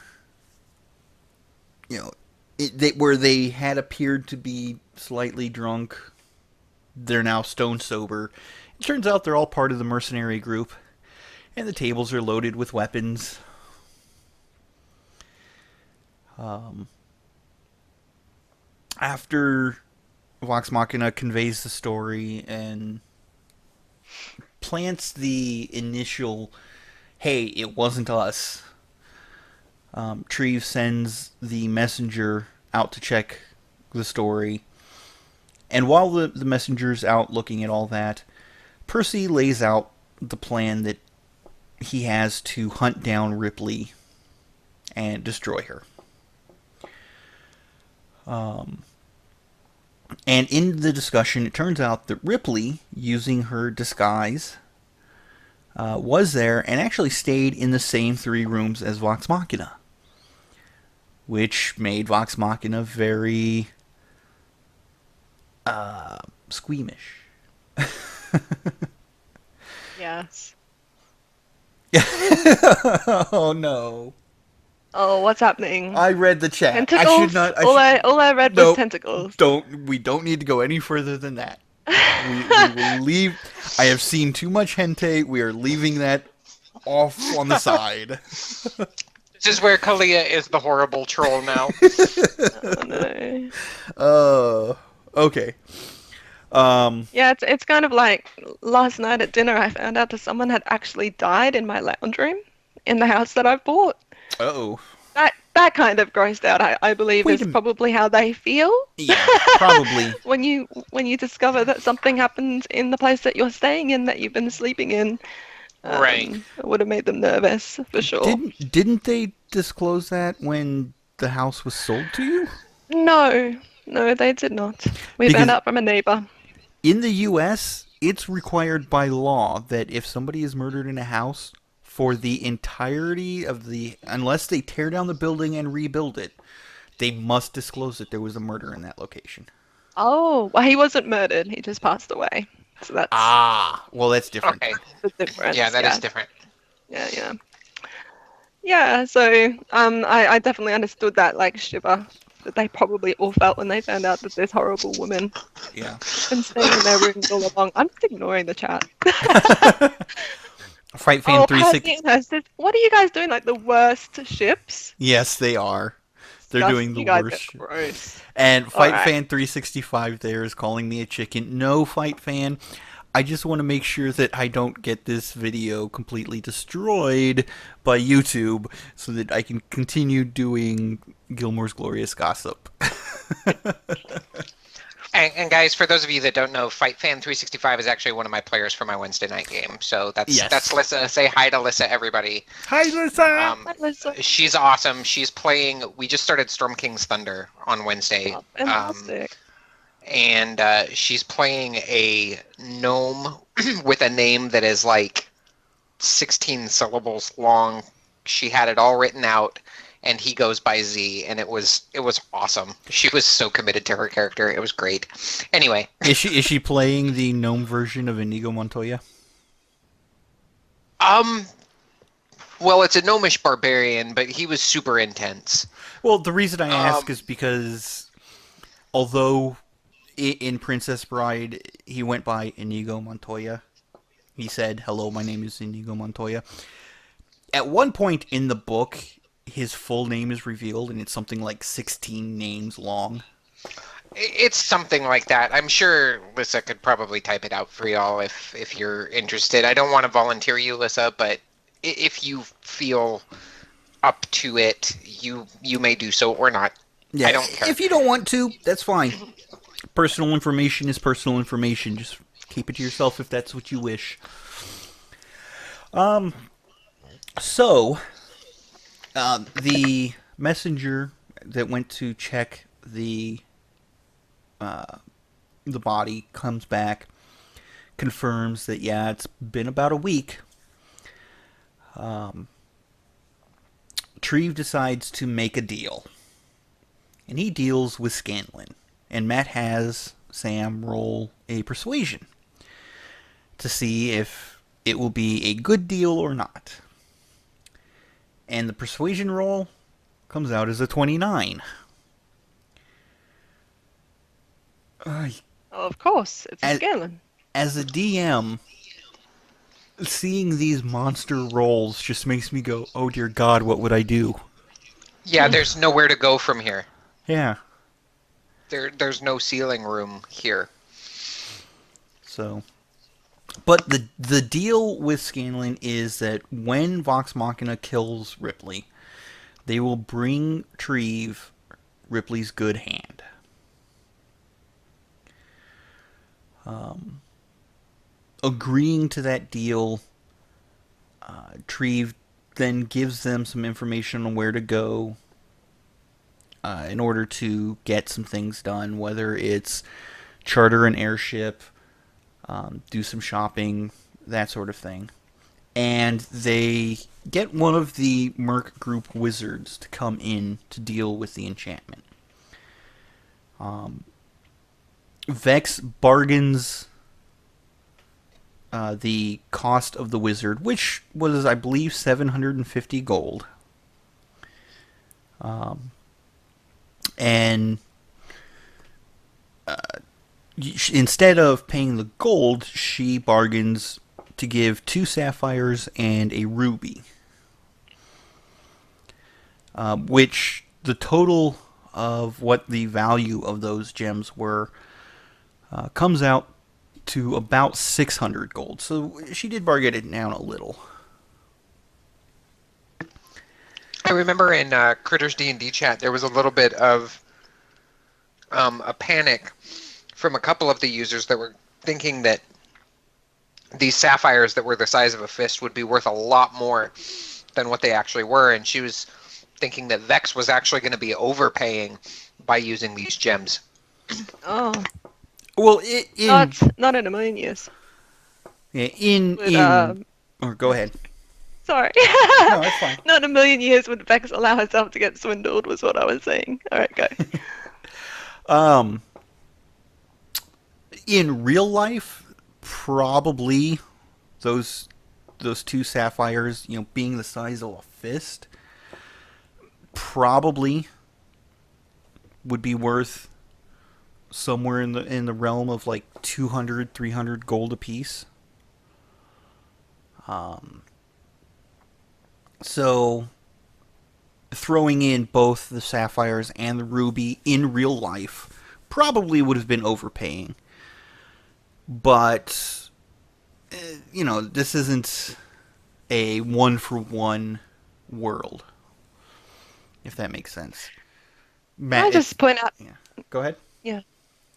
Speaker 1: where they had appeared to be slightly drunk, they're now stone sober. It turns out they're all part of the mercenary group, and the tables are loaded with weapons. After Vox Machina conveys the story and plants the initial, hey, it wasn't us, Treve sends the messenger out to check the story. And while the messenger's out looking at all that, Percy lays out the plan that he has to hunt down Ripley and destroy her. And in the discussion, it turns out that Ripley, using her disguise, was there and actually stayed in the same 3 rooms as Vox Machina, which made Vox Machina very squeamish.
Speaker 3: Yes.
Speaker 1: Oh no.
Speaker 3: Oh, what's happening?
Speaker 1: I read the chat.
Speaker 3: Tentacles?
Speaker 1: I should not.
Speaker 3: All I read was
Speaker 1: Nope.
Speaker 3: tentacles.
Speaker 1: We don't need to go any further than that. We will leave. I have seen too much hentai. We are leaving that off on the side.
Speaker 2: This is where Kalia is the horrible troll now.
Speaker 3: Oh no.
Speaker 1: Okay.
Speaker 3: Yeah, it's kind of like last night at dinner I found out that someone had actually died in my lounge room in the house that I've bought.
Speaker 1: Uh-oh.
Speaker 3: That kind of grossed out, I believe,
Speaker 1: Wait
Speaker 3: is probably how they feel.
Speaker 1: Yeah, probably.
Speaker 3: when you discover that something happened in the place that you're staying in that you've been sleeping in.
Speaker 2: Right.
Speaker 3: It would have made them nervous, for sure.
Speaker 1: Didn't they disclose that when the house was sold to you?
Speaker 3: No, they did not. We
Speaker 1: Because
Speaker 3: found out from a neighbor.
Speaker 1: in the U.S., it's required by law that if somebody is murdered in a house, for the entirety of unless they tear down the building and rebuild it, they must disclose that there was a murder in that location.
Speaker 3: Oh, well, he wasn't murdered. He just passed away. So that's
Speaker 1: well, that's different.
Speaker 2: Okay.
Speaker 3: the difference.
Speaker 2: Yeah, that is different.
Speaker 3: Yeah. Yeah, so I definitely understood that, like, shiver that they probably all felt when they found out that this horrible woman
Speaker 1: Yeah.
Speaker 3: been staying in their rooms all along. I'm just ignoring the chat.
Speaker 1: Fight Fan 360.
Speaker 3: Says, what are you guys doing? Like the worst ships?
Speaker 1: Yes, they are. They're doing the
Speaker 3: You guys
Speaker 1: worst.
Speaker 3: are gross.
Speaker 1: And Fight
Speaker 3: Alright.
Speaker 1: Fan 365 there is calling me a chicken. No, Fight Fan. I just want to make sure that I don't get this video completely destroyed by YouTube so that I can continue doing Gilmore's Glorious Gossip.
Speaker 2: And guys, for those of you that don't know, Fight Fan 365 is actually one of my players for my Wednesday night game. So that's Lissa. Say hi to Lissa, everybody.
Speaker 1: Hi, Lisa!
Speaker 3: Hi, Lisa.
Speaker 2: She's awesome. She's playing. We just started Storm King's Thunder on Wednesday.
Speaker 3: Oh, fantastic.
Speaker 2: And she's playing a gnome with a name that is like 16 syllables long. She had it all written out, and he goes by Z, and it was awesome. She was so committed to her character. It was great. Anyway.
Speaker 1: Is she playing the gnome version of Inigo Montoya?
Speaker 2: Well, it's a gnomish barbarian, but he was super intense.
Speaker 1: Well, the reason I ask is because although in Princess Bride he went by Inigo Montoya, he said, "Hello, my name is Inigo Montoya." At one point in the book, his full name is revealed, and it's something like 16 names long.
Speaker 2: It's something like that. I'm sure Lissa could probably type it out for y'all if you're interested. I don't want to volunteer you, Lissa, but if you feel up to it, you may do so or not.
Speaker 1: Yeah,
Speaker 2: I don't care.
Speaker 1: If you don't want to, that's fine. Personal information is personal information. Just keep it to yourself if that's what you wish. So, the messenger that went to check the body comes back, confirms that yeah, it's been about a week. Treve decides to make a deal, and he deals with Scanlan. And Matt has Sam roll a persuasion to see if it will be a good deal or not. And the persuasion roll comes out as a 29.
Speaker 3: Of course, it's a Scanlan.
Speaker 1: As a DM, seeing these monster rolls just makes me go, oh dear God, what would I do?
Speaker 2: Yeah, there's nowhere to go from here.
Speaker 1: Yeah.
Speaker 2: There's no ceiling room here.
Speaker 1: So, but the deal with Scanlan is that when Vox Machina kills Ripley, they will bring Treve Ripley's good hand. Agreeing to that deal, Treve then gives them some information on where to go in order to get some things done, whether it's charter an airship, do some shopping, that sort of thing. And they get one of the Merc Group wizards to come in to deal with the enchantment. Vex bargains the cost of the wizard, which was, I believe, 750 gold. And instead of paying the gold, she bargains to give 2 sapphires and a ruby. Which the total of what the value of those gems were comes out to about 600 gold. So she did bargain it down a little.
Speaker 2: I remember in Critters D&D chat, there was a little bit of a panic from a couple of the users that were thinking that these sapphires that were the size of a fist would be worth a lot more than what they actually were, and she was thinking that Vex was actually going to be overpaying by using these gems.
Speaker 3: Oh.
Speaker 1: Well,
Speaker 3: Not in a million years.
Speaker 1: Yeah, or go ahead.
Speaker 3: Sorry.
Speaker 1: No, that's fine.
Speaker 3: Not in a million years would Vex allow herself to get swindled, was what I was saying. Alright, go.
Speaker 1: In real life, probably those 2 sapphires, being the size of a fist, probably would be worth somewhere in the realm of like 200, 300 gold apiece. So throwing in both the sapphires and the ruby in real life probably would have been overpaying. But this isn't a 1-for-1 world, if that makes sense. Matt,
Speaker 3: Can I just point out?
Speaker 1: Yeah. Go ahead.
Speaker 3: Yeah.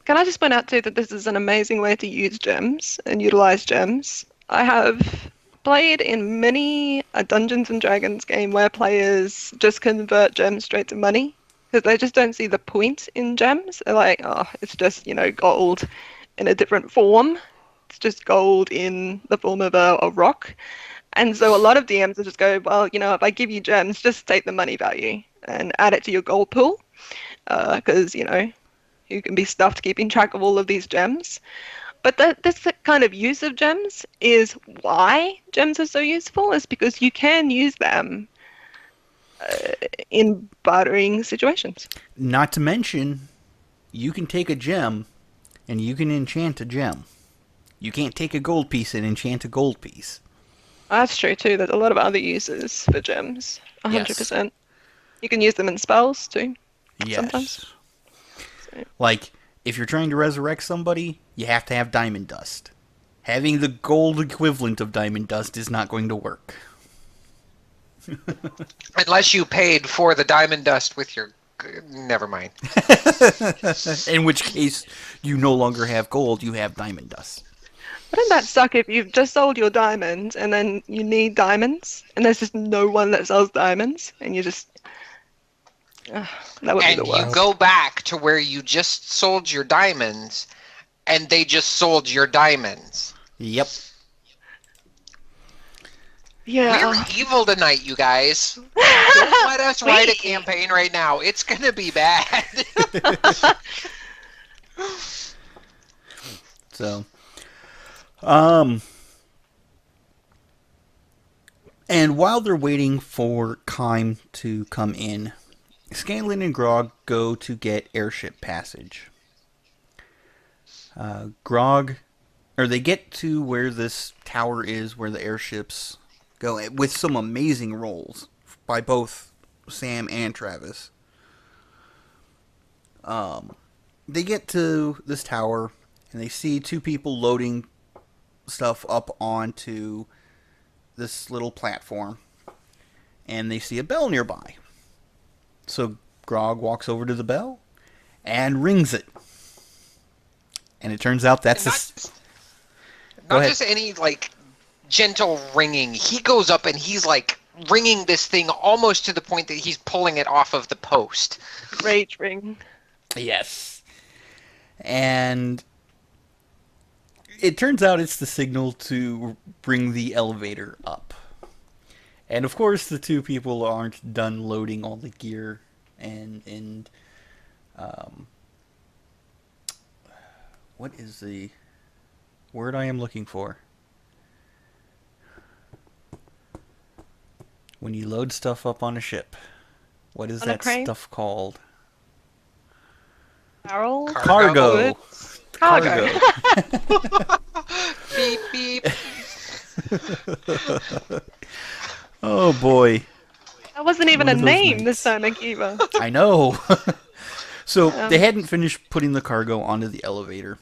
Speaker 3: Can I just point out too that this is an amazing way to use gems and utilize gems? I have played in many a Dungeons and Dragons game where players just convert gems straight to money because they just don't see the point in gems. They're like, oh, it's just gold in a different form. It's just gold in the form of a rock. And so a lot of DMs will just go, well, if I give you gems, just take the money value and add it to your gold pool. Because, you can be stuffed keeping track of all of these gems. But this kind of use of gems is why gems are so useful, is because you can use them in bartering situations.
Speaker 1: Not to mention, you can take a gem and you can enchant a gem. You can't take a gold piece and enchant a gold piece.
Speaker 3: That's true too. There's a lot of other uses for gems. 100%.
Speaker 1: Yes.
Speaker 3: You can use them in spells too.
Speaker 1: Yes.
Speaker 3: Sometimes. So.
Speaker 1: Like, if you're trying to resurrect somebody, you have to have diamond dust. Having the gold equivalent of diamond dust is not going to work.
Speaker 2: Unless you paid for the diamond dust with your... Never mind.
Speaker 1: In which case, you no longer have gold, you have diamond dust.
Speaker 3: Wouldn't that suck if you've just sold your diamond and then you need diamonds and there's just no one that sells diamonds and you just... Ugh, that would be the
Speaker 2: And you
Speaker 3: worst.
Speaker 2: go back to where you just sold your diamonds, and they just sold your diamonds.
Speaker 1: Yep.
Speaker 3: Yeah.
Speaker 2: We're evil tonight, you guys. Don't let us write a campaign right now. It's gonna be bad.
Speaker 1: So, and while they're waiting for Kime to come in, Scanlan and Grog go to get airship passage. They get to where this tower is, where the airships go, with some amazing rolls by both Sam and Travis. They get to this tower, and they see two people loading stuff up onto this little platform, and they see a bell nearby. So Grog walks over to the bell and rings it. And it turns out that's
Speaker 2: not just any like gentle ringing. He goes up and he's like ringing this thing almost to the point that he's pulling it off of the post.
Speaker 3: Rage ring.
Speaker 1: Yes. And it turns out it's the signal to bring the elevator up. And of course the two people aren't done loading all the gear and what is the word I am looking for? When you load stuff up on a ship. What is
Speaker 3: On a
Speaker 1: that
Speaker 3: crane?
Speaker 1: stuff called?
Speaker 3: Barrel?
Speaker 1: Cargo.
Speaker 3: Cargo.
Speaker 2: Beep beep.
Speaker 1: Oh boy.
Speaker 3: That wasn't even
Speaker 1: One
Speaker 3: a
Speaker 1: of those
Speaker 3: name
Speaker 1: nights.
Speaker 3: this time, Akiva.
Speaker 1: I know. So they hadn't finished putting the cargo onto the elevator.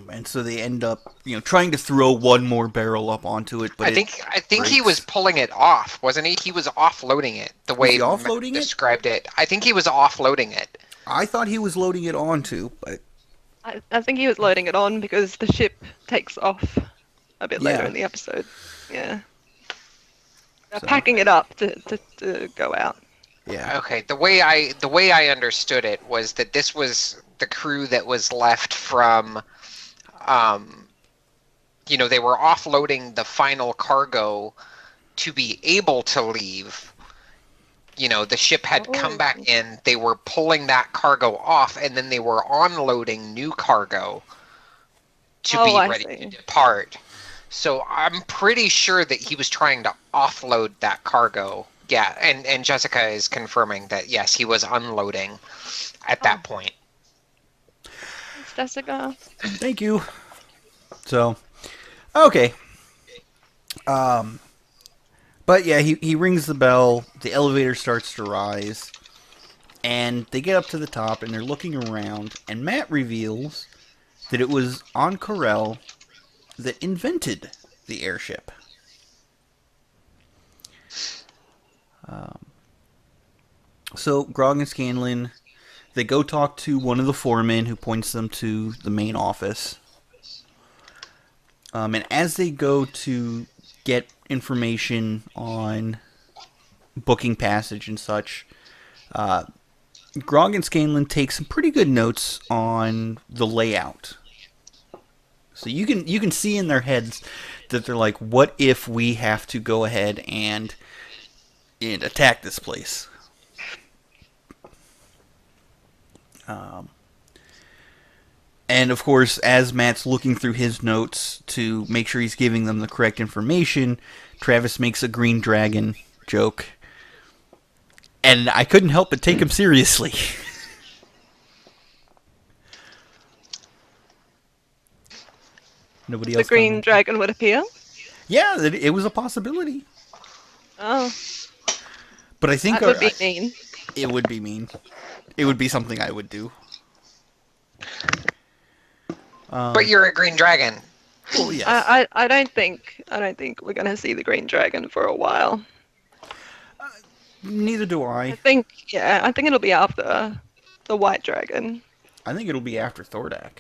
Speaker 1: And so they end up, trying to throw one more barrel up onto it, but
Speaker 2: I think he was pulling it off, wasn't he? He was offloading it the way
Speaker 1: he offloading it?
Speaker 2: described it. I think he was offloading it.
Speaker 1: I thought he was loading it onto, but
Speaker 3: I think he was loading it on because the ship takes off a bit later
Speaker 1: Yeah.
Speaker 3: in the episode. Yeah. They're
Speaker 1: So-
Speaker 3: packing it up to go out.
Speaker 1: yeah.
Speaker 2: Okay, the way I understood it was that this was the crew that was left from, they were offloading the final cargo to be able to leave. The ship had come back in, they were pulling that cargo off, and then they were onloading new cargo to be
Speaker 3: I
Speaker 2: ready
Speaker 3: see.
Speaker 2: to depart. So I'm pretty sure that he was trying to offload that cargo. Yeah, and Jessica is confirming that, yes, he was unloading at that point.
Speaker 3: Thanks, Jessica.
Speaker 1: Thank you. So, okay. But yeah, he rings the bell, the elevator starts to rise, and they get up to the top and they're looking around, and Matt reveals that it was Ahn'Korel that invented the airship. So Grog and Scanlan, they go talk to one of the foremen who points them to the main office. And as they go to get information on booking passage and such, Grog and Scanlan take some pretty good notes on the layout. So you can see in their heads that they're like, what if we have to go ahead and attack this place? And of course, as Matt's looking through his notes to make sure he's giving them the correct information, Travis makes a green dragon joke. And I couldn't help but take him seriously. Nobody
Speaker 3: The
Speaker 1: else
Speaker 3: green
Speaker 1: commented?
Speaker 3: dragon would appear.
Speaker 1: Yeah, it was a possibility.
Speaker 3: Oh,
Speaker 1: But I think
Speaker 3: that would be mean.
Speaker 1: it would be mean. It would be something I would do.
Speaker 2: But you're a green dragon.
Speaker 1: Oh yes.
Speaker 3: I don't think we're gonna see the green dragon for a while.
Speaker 1: Neither do
Speaker 3: I
Speaker 1: I.
Speaker 3: think it'll be after the white dragon.
Speaker 1: I think it'll be after Thordak.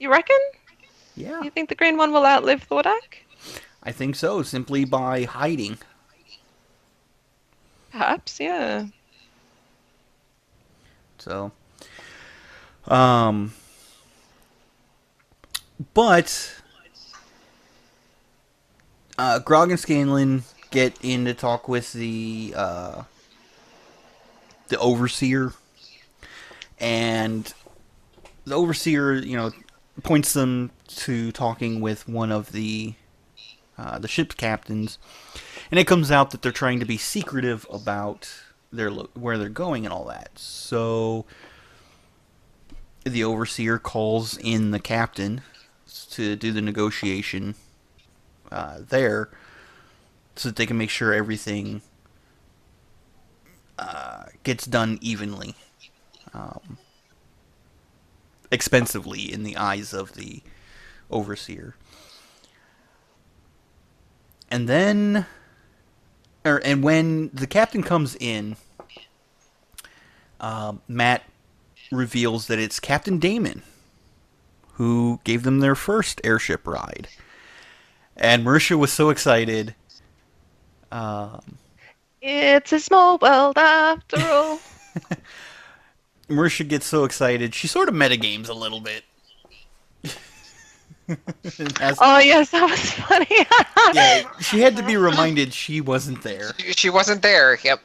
Speaker 3: You reckon?
Speaker 1: Yeah,
Speaker 3: You think the green one will outlive Thordak?
Speaker 1: I think so, simply by hiding.
Speaker 3: Perhaps, yeah.
Speaker 1: So, but Grog and Scanlan get in to talk with the overseer, and the overseer, points them to talking with one of the ship's captains, and it comes out that they're trying to be secretive about where they're going and all that. So the overseer calls in the captain to do the negotiation there, so that they can make sure everything gets done evenly, expensively in the eyes of the overseer. And then, and when the captain comes in, Matt reveals that it's Captain Damon who gave them their first airship ride. And Marisha was so excited.
Speaker 3: It's a small world after all.
Speaker 1: Marisha gets so excited, she sort of metagames a little bit.
Speaker 3: Oh, yes, that was funny.
Speaker 1: Yeah, she had to be reminded she wasn't there.
Speaker 2: She wasn't there. Yep.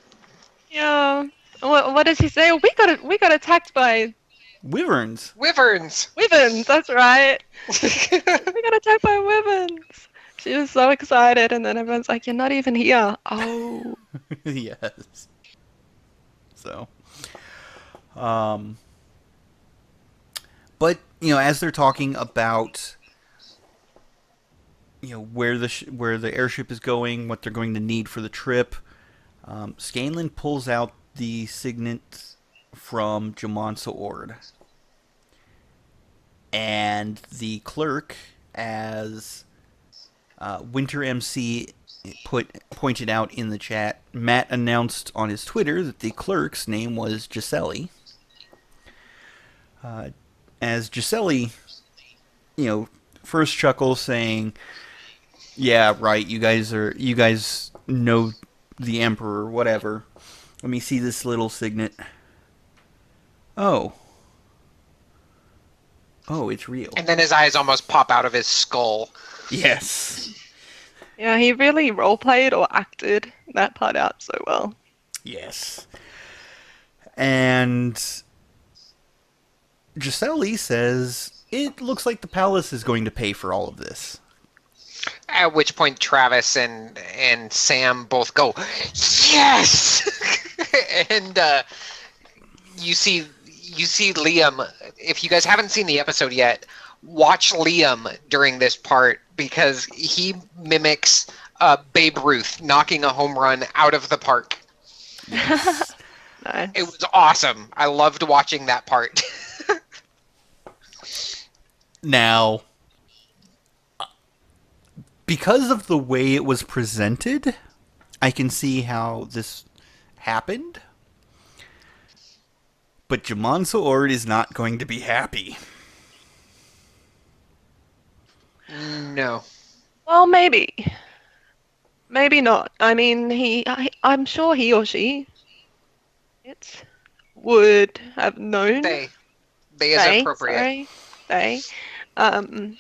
Speaker 3: Yeah. What did she say? We got attacked by
Speaker 1: Wyverns.
Speaker 2: Wyverns.
Speaker 3: wyverns. That's right. We got attacked by wyverns. She was so excited, and then everyone's like, "You're not even here." Oh.
Speaker 1: Yes. So, but as they're talking about where the airship is going, what they're going to need for the trip, Scanlan pulls out the signet from Jamonsa Ord, and the clerk, as Winter MC pointed out in the chat, Matt announced on his Twitter that the clerk's name was Giselle. As Giselle, first chuckles, saying, "Yeah, right. You guys know the Emperor, whatever. Let me see this little signet. Oh, it's real."
Speaker 2: And then his eyes almost pop out of his skull.
Speaker 1: Yes.
Speaker 3: Yeah, he really roleplayed or acted that part out so well.
Speaker 1: Yes. And Giselle says it looks like the palace is going to pay for all of this.
Speaker 2: At which point Travis and Sam both go, "Yes!" And you see Liam. If you guys haven't seen the episode yet, watch Liam during this part, because he mimics Babe Ruth knocking a home run out of the park.
Speaker 1: Yes.
Speaker 3: Nice.
Speaker 2: It was awesome. I loved watching that part.
Speaker 1: Now, because of the way it was presented, I can see how this happened. But Jamonsa Ord is not going to be happy.
Speaker 2: No.
Speaker 3: Well, maybe. Maybe not. I mean, I'm sure he or she would have known.
Speaker 2: They is appropriate.
Speaker 3: Sorry, they. I'm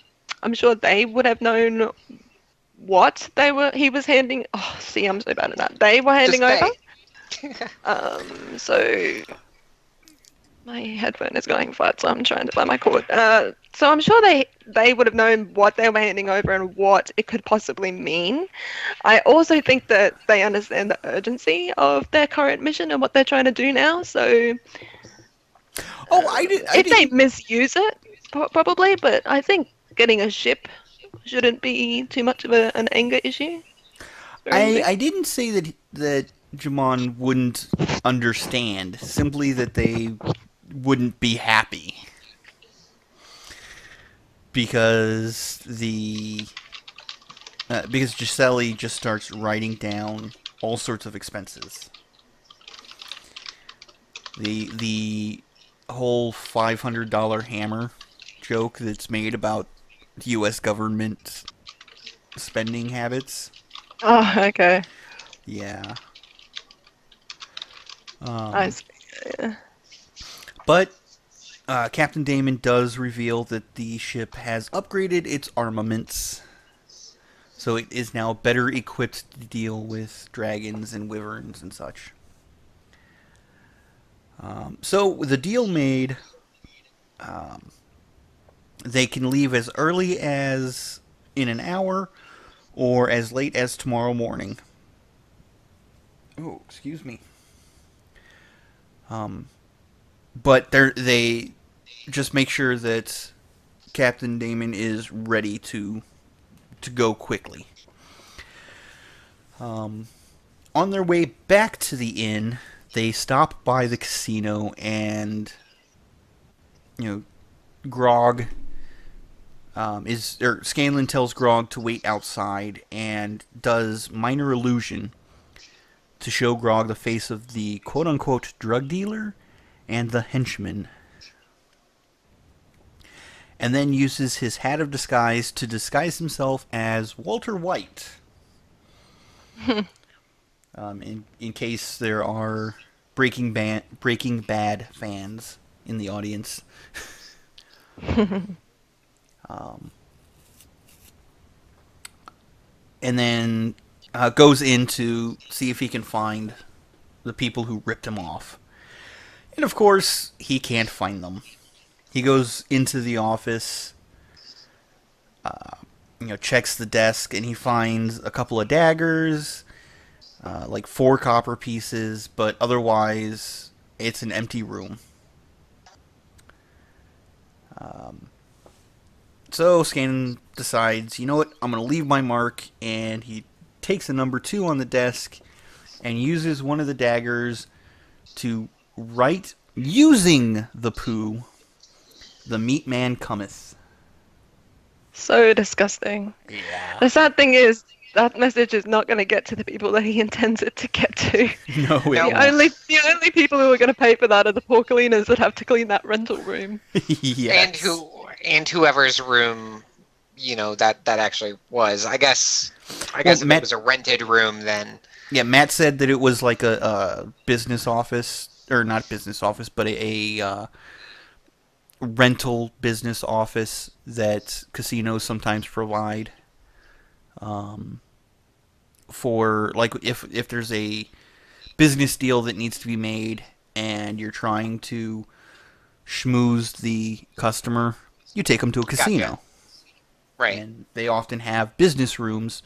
Speaker 3: sure they would have known what he was handing. Oh, see, I'm so bad at that. They were handing over. So my headphone is going flat, so I'm trying to find my cord. So I'm sure they would have known what they were handing over and what it could possibly mean. I also think that they understand the urgency of their current mission and what they're trying to do now. So, if they misuse it, probably. But I think getting a ship shouldn't be too much of an anger issue.
Speaker 1: I didn't say that Jamon wouldn't understand, simply that they wouldn't be happy. Because Giselle just starts writing down all sorts of expenses. The whole $500 hammer joke that's made about U.S. government spending habits.
Speaker 3: Oh, okay.
Speaker 1: Yeah.
Speaker 3: I see. Yeah.
Speaker 1: But Captain Damon does reveal that the ship has upgraded its armaments, so it is now better equipped to deal with dragons and wyverns and such. So with the deal made, they can leave as early as in an hour or as late as tomorrow morning. Oh, excuse me. But they just make sure that Captain Damon is ready to go quickly. On their way back to the inn, they stop by the casino and Grog Scanlan tells Grog to wait outside and does minor illusion to show Grog the face of the quote-unquote drug dealer and the henchman. And then uses his hat of disguise to disguise himself as Walter White. In case there are Breaking Bad fans in the audience. And then goes in to see if he can find the people who ripped him off. And of course, he can't find them. He goes into the office, checks the desk, and he finds a couple of daggers, like 4 copper pieces, but otherwise, it's an empty room. So Scanlan decides, you know what, I'm going to leave my mark, and he takes a number 2 on the desk and uses one of the daggers to write, using the poo, "The meat man cometh."
Speaker 3: So disgusting.
Speaker 1: Yeah.
Speaker 3: The sad thing is, that message is not going to get to the people that he intends it to get to.
Speaker 1: No, it won't.
Speaker 3: The only people who are going to pay for that are the poor cleaners that have to clean that rental room.
Speaker 1: Yes.
Speaker 2: And whoever's room, that actually was. I guess if
Speaker 1: Matt,
Speaker 2: it was a rented room, then.
Speaker 1: Yeah, Matt said that it was like a business office, or not business office, but a rental business office that casinos sometimes provide. For like if there's a business deal that needs to be made and you're trying to schmooze the customer, you take them to a casino.
Speaker 2: Gotcha. Right.
Speaker 1: And they often have business rooms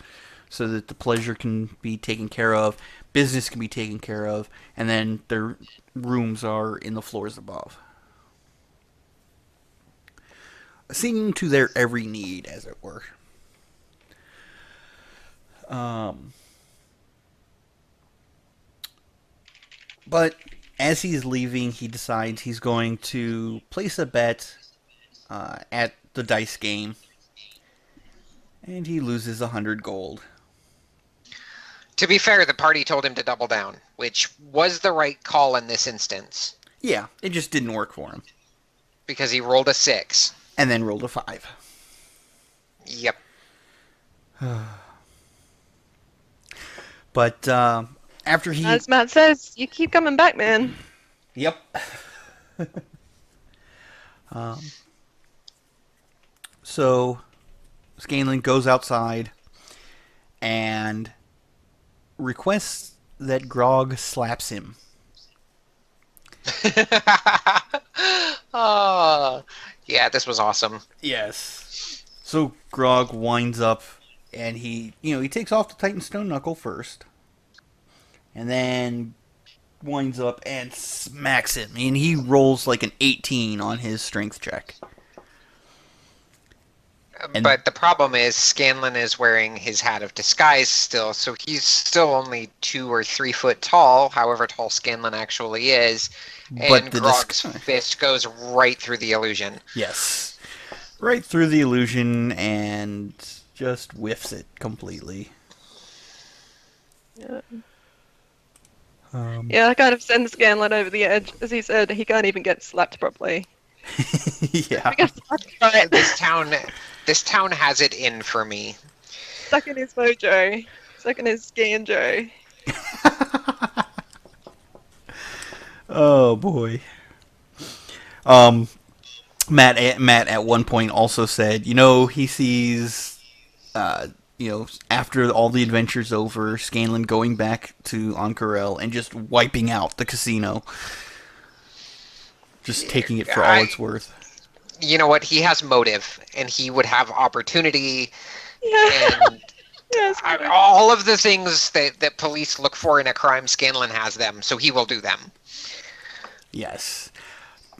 Speaker 1: so that the pleasure can be taken care of, business can be taken care of, and then their rooms are in the floors above. Seeing to their every need, as it were. But as he's leaving, he decides he's going to place a bet at the dice game, and he loses 100 gold.
Speaker 2: To be fair, the party told him to double down, which was the right call in this instance.
Speaker 1: Yeah, it just didn't work for him.
Speaker 2: Because he rolled a 6.
Speaker 1: And then rolled a 5.
Speaker 2: Yep.
Speaker 1: But after he...
Speaker 3: As Matt says, you keep coming back, man.
Speaker 1: Yep. So Scanlan goes outside and requests that Grog slaps him.
Speaker 2: Oh, yeah, this was awesome.
Speaker 1: Yes. So Grog winds up and he takes off the Titan Stone Knuckle first. And then winds up and smacks him. And he rolls like an 18 on his strength check.
Speaker 2: But the problem is Scanlan is wearing his hat of disguise still, so he's still only 2 or 3 foot tall, however tall Scanlan actually is. And Grog's fist goes right through the illusion.
Speaker 1: Yes. Right through the illusion and just whiffs it completely.
Speaker 3: Yeah. Yeah, that kind of sends Scanlan over the edge. As he said, he can't even get slapped properly.
Speaker 1: Yeah.
Speaker 3: Because that's right.
Speaker 2: This town has it in for me.
Speaker 3: Stuck in his mojo. Stuck in his scanjo.
Speaker 1: Oh boy. Um, Matt at one point also said, he sees, uh, after all the adventures over, Scanlan going back to Ahn'Korel and just wiping out the casino, just taking it for all it's worth.
Speaker 2: You know what? He has motive, and he would have opportunity,
Speaker 3: Yeah.
Speaker 2: and
Speaker 3: Yes.
Speaker 2: all of the things that police look for in a crime, Scanlan has them, so he will do them.
Speaker 1: Yes.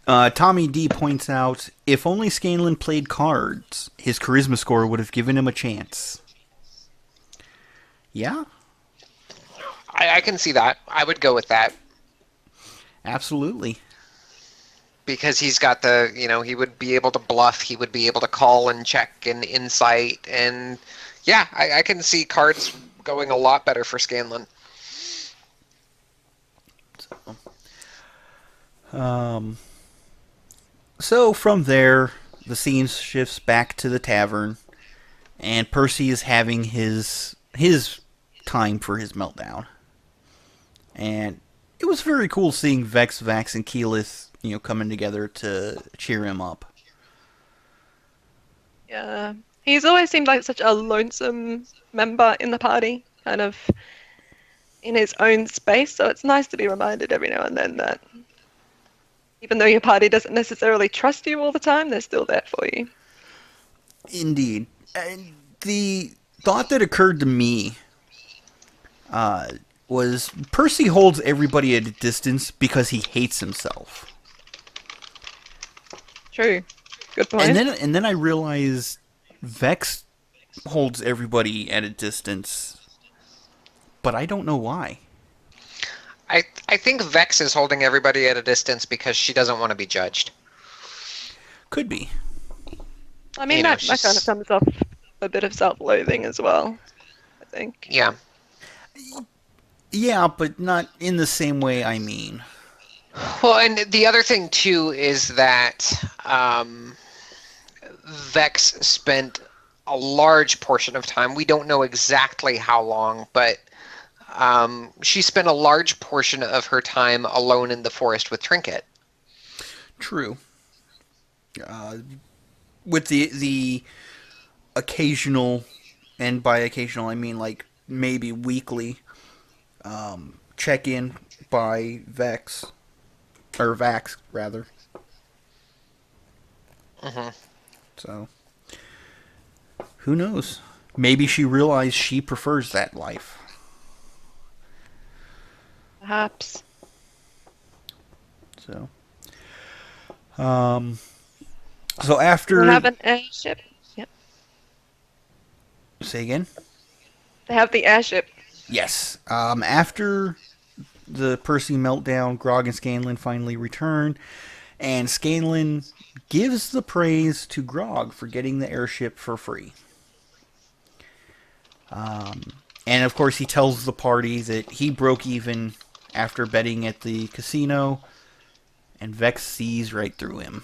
Speaker 1: Tommy D points out, if only Scanlan played cards, his charisma score would have given him a chance. Yeah,
Speaker 2: I can see that. I would go with that.
Speaker 1: absolutely.
Speaker 2: Because he's got he would be able to bluff, he would be able to call and check and insight, and yeah, I can see cards going a lot better for Scanlan.
Speaker 1: So from there, the scene shifts back to the tavern, and Percy is having his time for his meltdown. And it was very cool seeing Vex, Vax, and Keyleth, coming together to cheer him up.
Speaker 3: Yeah. He's always seemed like such a lonesome member in the party, kind of in his own space, so it's nice to be reminded every now and then that even though your party doesn't necessarily trust you all the time, they're still there for you.
Speaker 1: Indeed. And the thought that occurred to me was Percy holds everybody at a distance because he hates himself.
Speaker 3: True. Good point.
Speaker 1: And then I realized Vex holds everybody at a distance, but I don't know why.
Speaker 2: I think Vex is holding everybody at a distance because she doesn't want to be judged.
Speaker 1: Could be.
Speaker 3: I mean, that kind of comes off a bit of self-loathing as well, I think.
Speaker 2: Yeah.
Speaker 1: Yeah, but not in the same way I mean.
Speaker 2: Well, and the other thing, too, is that Vex spent a large portion of time, we don't know exactly how long, but she spent a large portion of her time alone in the forest with Trinket.
Speaker 1: True. With the occasional, and by occasional I mean like maybe weekly, check-in by Vex, or Vax rather.
Speaker 2: Mm-hmm.
Speaker 1: So, who knows? Maybe she realized she prefers that life.
Speaker 3: Perhaps.
Speaker 1: So, so after
Speaker 3: We have an airship. Yep.
Speaker 1: say again.
Speaker 3: They have the airship.
Speaker 1: Yes. After the Percy meltdown, Grog and Scanlan finally return, and Scanlan gives the praise to Grog for getting the airship for free. And of course, he tells the party that he broke even after betting at the casino, and Vex sees right through him.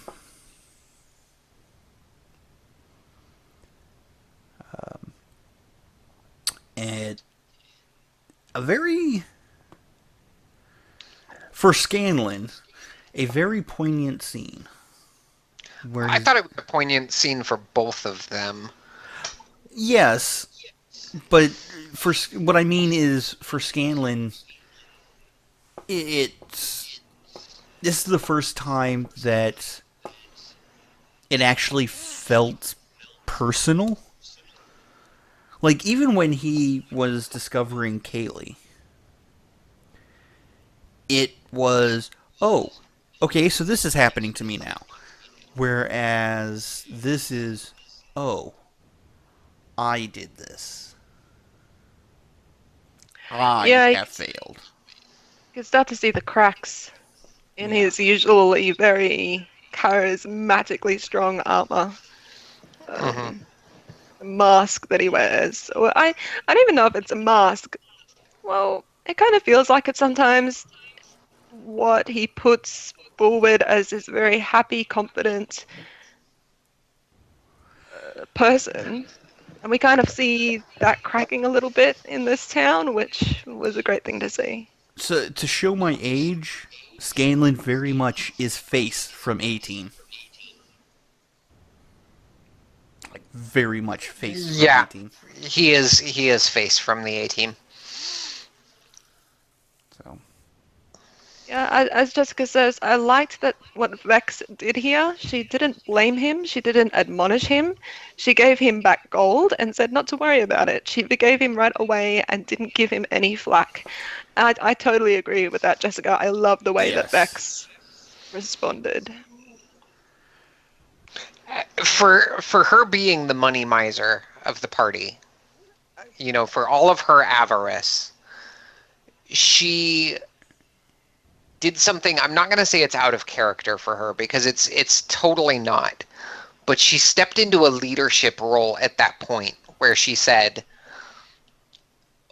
Speaker 1: And for Scanlan, a very poignant scene. Where
Speaker 2: I thought it was a poignant scene for both of them.
Speaker 1: Yes, but for what I mean is for Scanlan, this is the first time that it actually felt personal. Like, even when he was discovering Kaylee, it was, oh, okay, so this is happening to me now. Whereas this is, oh, I did this. I have failed.
Speaker 3: You can start to see the cracks in his usually very charismatically strong armor. Mask that he wears. Or I don't even know if it's a mask. Well, it kind of feels like it sometimes. what he puts forward as this very happy, confident person. And we kind of see that cracking a little bit in this town, which was a great thing to see.
Speaker 1: So, to show my age, Scanlan very much is Face from A-Team. Like, very much Face from
Speaker 2: Yeah.
Speaker 1: A-Team.
Speaker 2: He is Face from the A-Team.
Speaker 1: So,
Speaker 3: Yeah, as Jessica says, I liked that what Vex did here. She didn't blame him. She didn't admonish him. She gave him back gold and said not to worry about it. She forgave him right away and didn't give him any flack. I totally agree with that, Jessica. I love the way that Vex responded.
Speaker 2: For her being the money miser of the party, you know, for all of her avarice, she did something. I'm not going to say it's out of character for her, because it's totally not. But she stepped into a leadership role at that point where she said,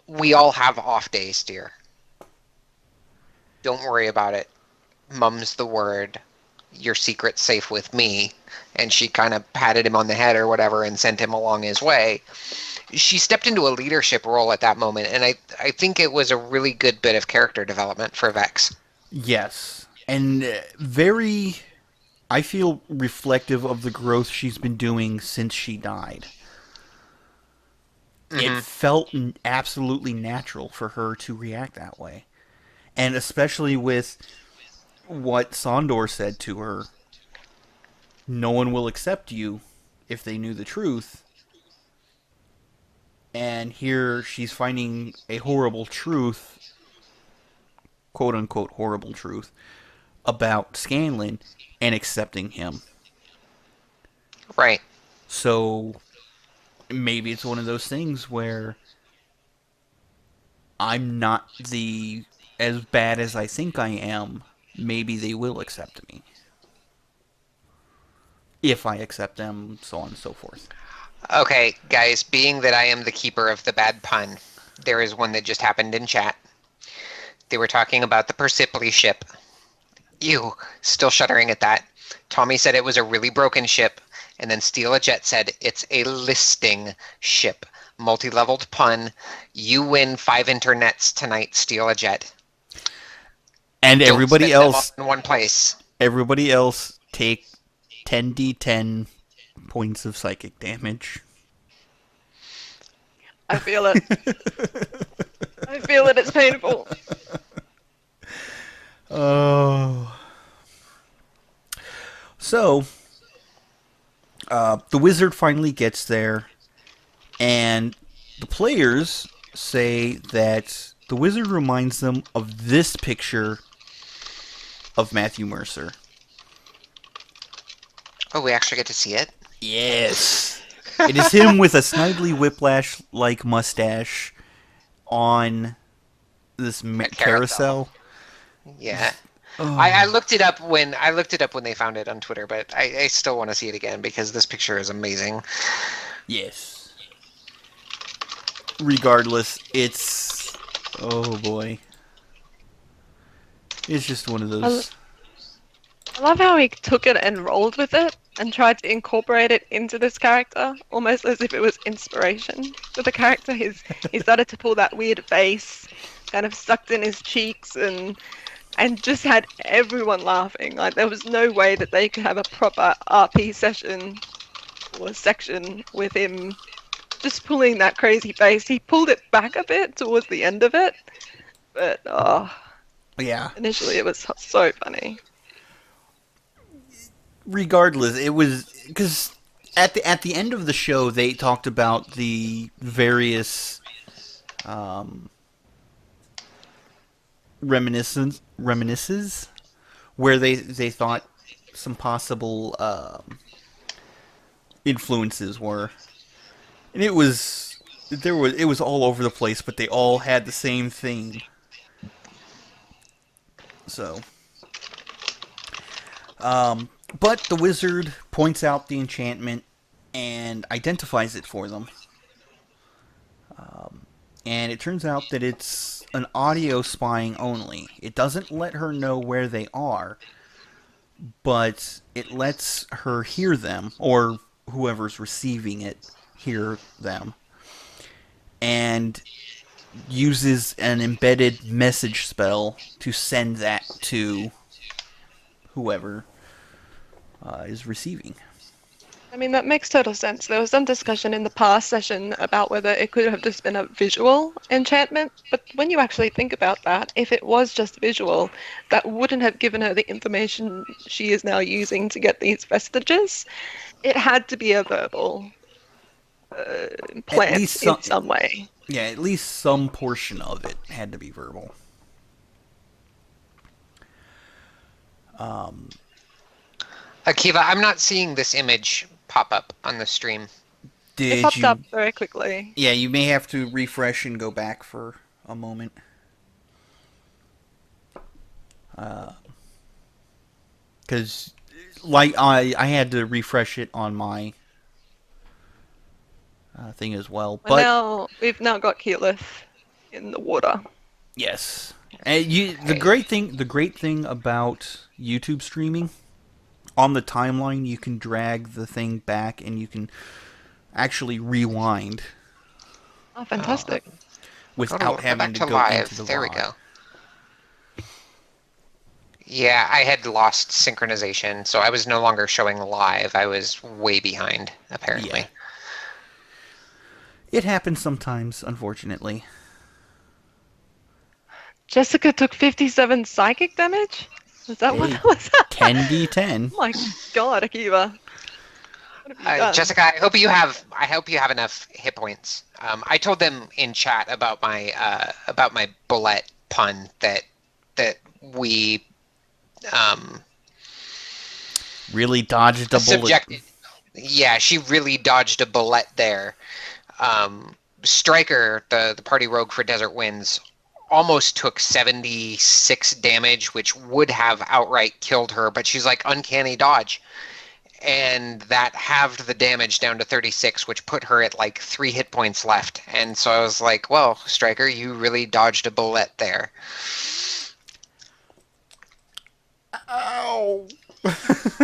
Speaker 2: "We all have off days, dear. Don't worry about it. Mum's the word. Your secret's safe with me." And she kind of patted him on the head or whatever and sent him along his way. She stepped into a leadership role at that moment, and I think it was a really good bit of character development for Vex.
Speaker 1: yes. And very, I feel, reflective of the growth she's been doing since she died. It felt absolutely natural for her to react that way. And especially with what Sondor said to her, no one will accept you if they knew the truth. And here she's finding a horrible truth, quote unquote horrible truth, about Scanlan and accepting him.
Speaker 2: Right.
Speaker 1: So maybe it's one of those things where I'm not as bad as I think I am. Maybe they will accept me. If I accept them, so on and so forth.
Speaker 2: Okay, guys, being that I am the keeper of the bad pun, there is one that just happened in chat. They were talking about the Persipoli ship. Ew, still shuddering at that. Tommy said it was a really broken ship, and then Steal a Jet said it's a listing ship. Multi-leveled pun. You win 5 internets tonight, Steal a Jet.
Speaker 1: And
Speaker 2: Don't
Speaker 1: everybody
Speaker 2: spend them
Speaker 1: else,
Speaker 2: all in one place.
Speaker 1: everybody else, take 10d10 points of psychic damage.
Speaker 3: I feel it. I feel it. It's painful.
Speaker 1: Oh. So, the wizard finally gets there, and the players say that the wizard reminds them of this picture of Matthew Mercer.
Speaker 2: Oh, we actually get to see it?
Speaker 1: Yes. It is him with a Snidely Whiplash-like mustache on this carousel.
Speaker 2: Yeah.
Speaker 1: Oh.
Speaker 2: I looked it up when they found it on Twitter, but I still want to see it again because this picture is amazing.
Speaker 1: Yes. Regardless, it's... oh boy. It's just one of those...
Speaker 3: I love how he took it and rolled with it and tried to incorporate it into this character, almost as if it was inspiration for the character. He started to pull that weird face, kind of sucked in his cheeks, and just had everyone laughing. Like, there was no way that they could have a proper RP session or section with him just pulling that crazy face. He pulled it back a bit towards the end of it, but
Speaker 1: yeah.
Speaker 3: Initially it was so funny.
Speaker 1: Regardless, it was because at the end of the show they talked about the various reminiscences where they thought some possible influences were, and it was all over the place, but they all had the same theme. So, but the wizard points out the enchantment and identifies it for them. And it turns out that it's an audio spying only. It doesn't let her know where they are, but it lets her hear them, or whoever's receiving it hear them, and uses an embedded message spell to send that to whoever is receiving.
Speaker 3: I mean, that makes total sense. There was some discussion in the past session about whether it could have just been a visual enchantment, but when you actually think about that, if it was just visual, that wouldn't have given her the information she is now using to get these vestiges. It had to be a verbal plant in some way.
Speaker 1: Yeah, at least some portion of it had to be verbal.
Speaker 2: Akiva, I'm not seeing this image pop up on the stream.
Speaker 3: It popped up very quickly.
Speaker 1: Yeah, you may have to refresh and go back for a moment. Because, like, I had to refresh it on my thing as well.
Speaker 3: We've now got Keyleth in the water.
Speaker 1: Yes, and the great thing about YouTube streaming, on the timeline you can drag the thing back and you can actually rewind.
Speaker 3: Oh, fantastic!
Speaker 1: Without having to go
Speaker 2: live.
Speaker 1: Into the
Speaker 2: there
Speaker 1: log.
Speaker 2: We go. Yeah, I had lost synchronization, so I was no longer showing live. I was way behind, apparently.
Speaker 1: Yeah. It happens sometimes, unfortunately.
Speaker 3: Jessica took 57 psychic damage? Was that what that was?
Speaker 1: 10d10.
Speaker 3: Oh my god, Akiva. What have you done?
Speaker 2: Jessica, I hope you have enough hit points. I told them in chat about my bullet pun that we
Speaker 1: really dodged a bullet.
Speaker 2: Yeah, she really dodged a bullet there. Striker, the party rogue for Desert Winds, almost took 76 damage, which would have outright killed her, but she's like, uncanny dodge. And that halved the damage down to 36, which put her at like 3 hit points left. And so I was like, well, Striker, you really dodged a bullet there.
Speaker 1: Ow!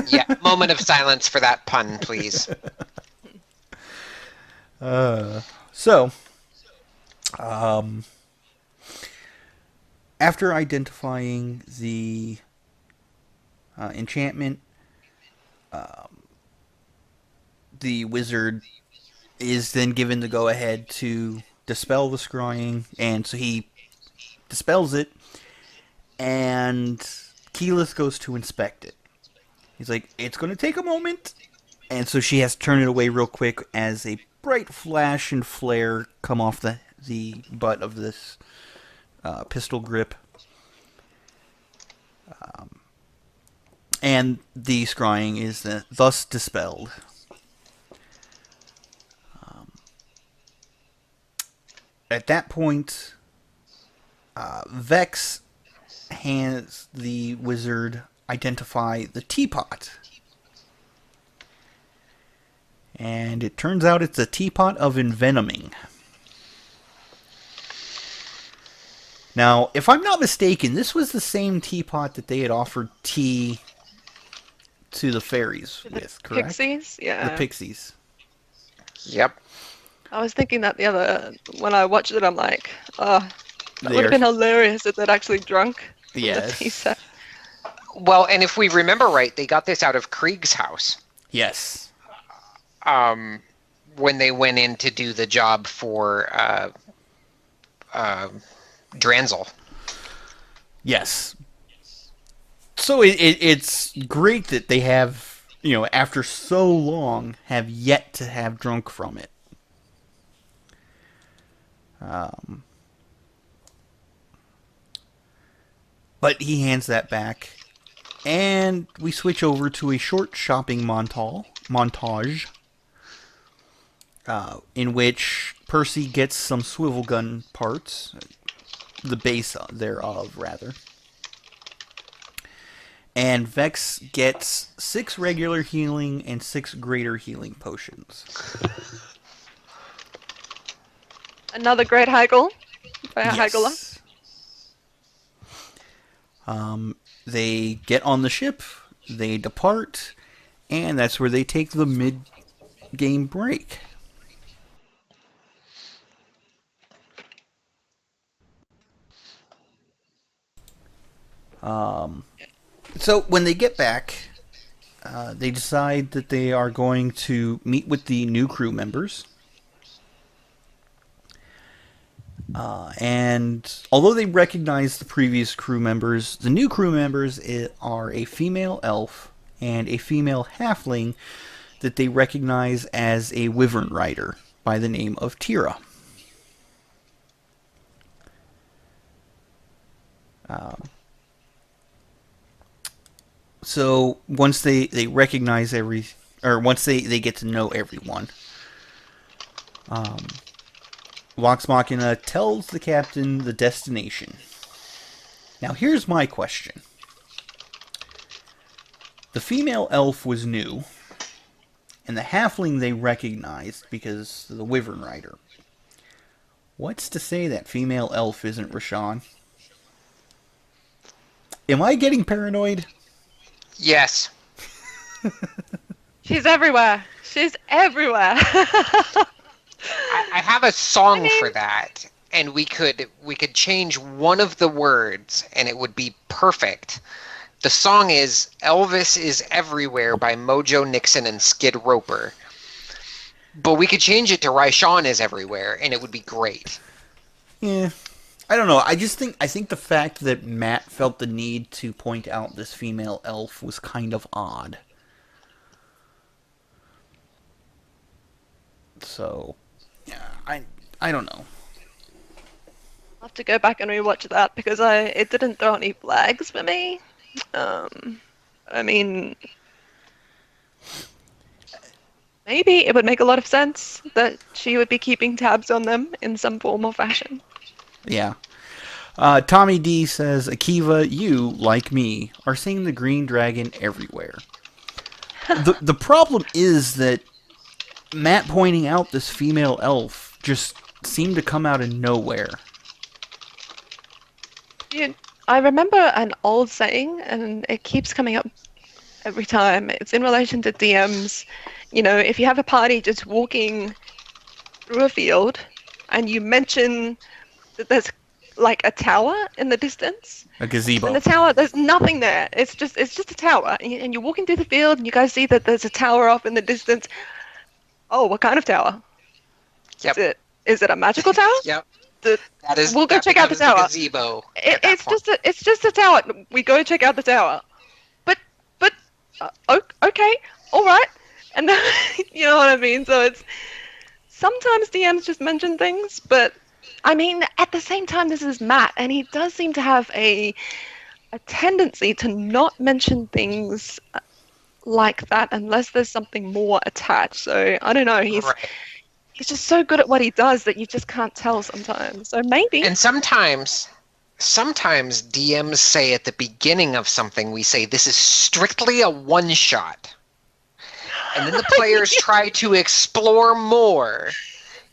Speaker 2: Yeah, moment of silence for that pun, please.
Speaker 1: After identifying the enchantment, the wizard is then given the go-ahead to dispel the scrying, and so he dispels it, and Keyleth goes to inspect it. He's like, it's going to take a moment, and so she has to turn it away real quick as a bright flash and flare come off the butt of this pistol grip. And the scrying is thus dispelled. At that point, Vex has the wizard identify the teapot. And it turns out it's a teapot of envenoming. Now, if I'm not mistaken, this was the same teapot that they had offered tea to the fairies with, correct?
Speaker 3: Pixies? Yeah.
Speaker 1: The pixies.
Speaker 2: Yep.
Speaker 3: I was thinking that when I watched it, I'm like, oh, that would have been hilarious if they'd actually drunk from the tea set.
Speaker 2: Well, and if we remember right, they got this out of Krieg's house.
Speaker 1: Yes.
Speaker 2: When they went in to do the job for Dranzel.
Speaker 1: Yes. So it's great that they have, after so long, have yet to have drunk from it. But he hands that back, and we switch over to a short shopping montage, in which Percy gets some swivel gun parts, the base thereof, rather. And Vex gets 6 regular healing and 6 greater healing potions.
Speaker 3: Another great haggle by a haggler.
Speaker 1: They get on the ship, they depart, and that's where they take the mid-game break. So when they get back, they decide that they are going to meet with the new crew members. And although they recognize the previous crew members, the new crew members are a female elf and a female halfling that they recognize as a wyvern rider by the name of Tira. So once they recognize once they get to know everyone, Vox Machina tells the captain the destination. Now here's my question. The female elf was new, and the halfling they recognized because of the wyvern rider. What's to say that female elf isn't Rashawn? Am I getting paranoid?
Speaker 2: Yes.
Speaker 3: She's everywhere. She's everywhere.
Speaker 2: I have a song for that, and we could change one of the words, and it would be perfect. The song is "Elvis is Everywhere" by Mojo Nixon and Skid Roper. But we could change it to "Raishawn is Everywhere," and it would be great.
Speaker 1: Yeah. I don't know. I think the fact that Matt felt the need to point out this female elf was kind of odd. So, yeah, I don't know.
Speaker 3: I'll have to go back and rewatch that because it didn't throw any flags for me. I mean, maybe it would make a lot of sense that she would be keeping tabs on them in some form or fashion.
Speaker 1: Yeah. Tommy D says, Akiva, you, like me, are seeing the green dragon everywhere. The problem is that Matt pointing out this female elf just seemed to come out of nowhere.
Speaker 3: Dude, I remember an old saying, and it keeps coming up every time. It's in relation to DMs. You know, if you have a party just walking through a field, and you mention that there's like a tower in the distance.
Speaker 1: A gazebo.
Speaker 3: And the tower, there's nothing there. It's just a tower. And you're walking through the field and you guys see that there's a tower off in the distance. Oh, what kind of tower?
Speaker 2: Yep.
Speaker 3: Is it a magical tower?
Speaker 2: Yep.
Speaker 3: We'll go check out the tower.
Speaker 2: Gazebo
Speaker 3: It's just a tower. We go check out the tower. But okay, all right. And then, you know what I mean? So it's sometimes DMs just mention things, but I mean, at the same time, this is Matt, and he does seem to have a tendency to not mention things like that unless there's something more attached. So I don't know. He's just so good at what he does that you just can't tell sometimes. So maybe.
Speaker 2: And sometimes DMs say at the beginning of something, we say this is strictly a one shot, and then the players try to explore more.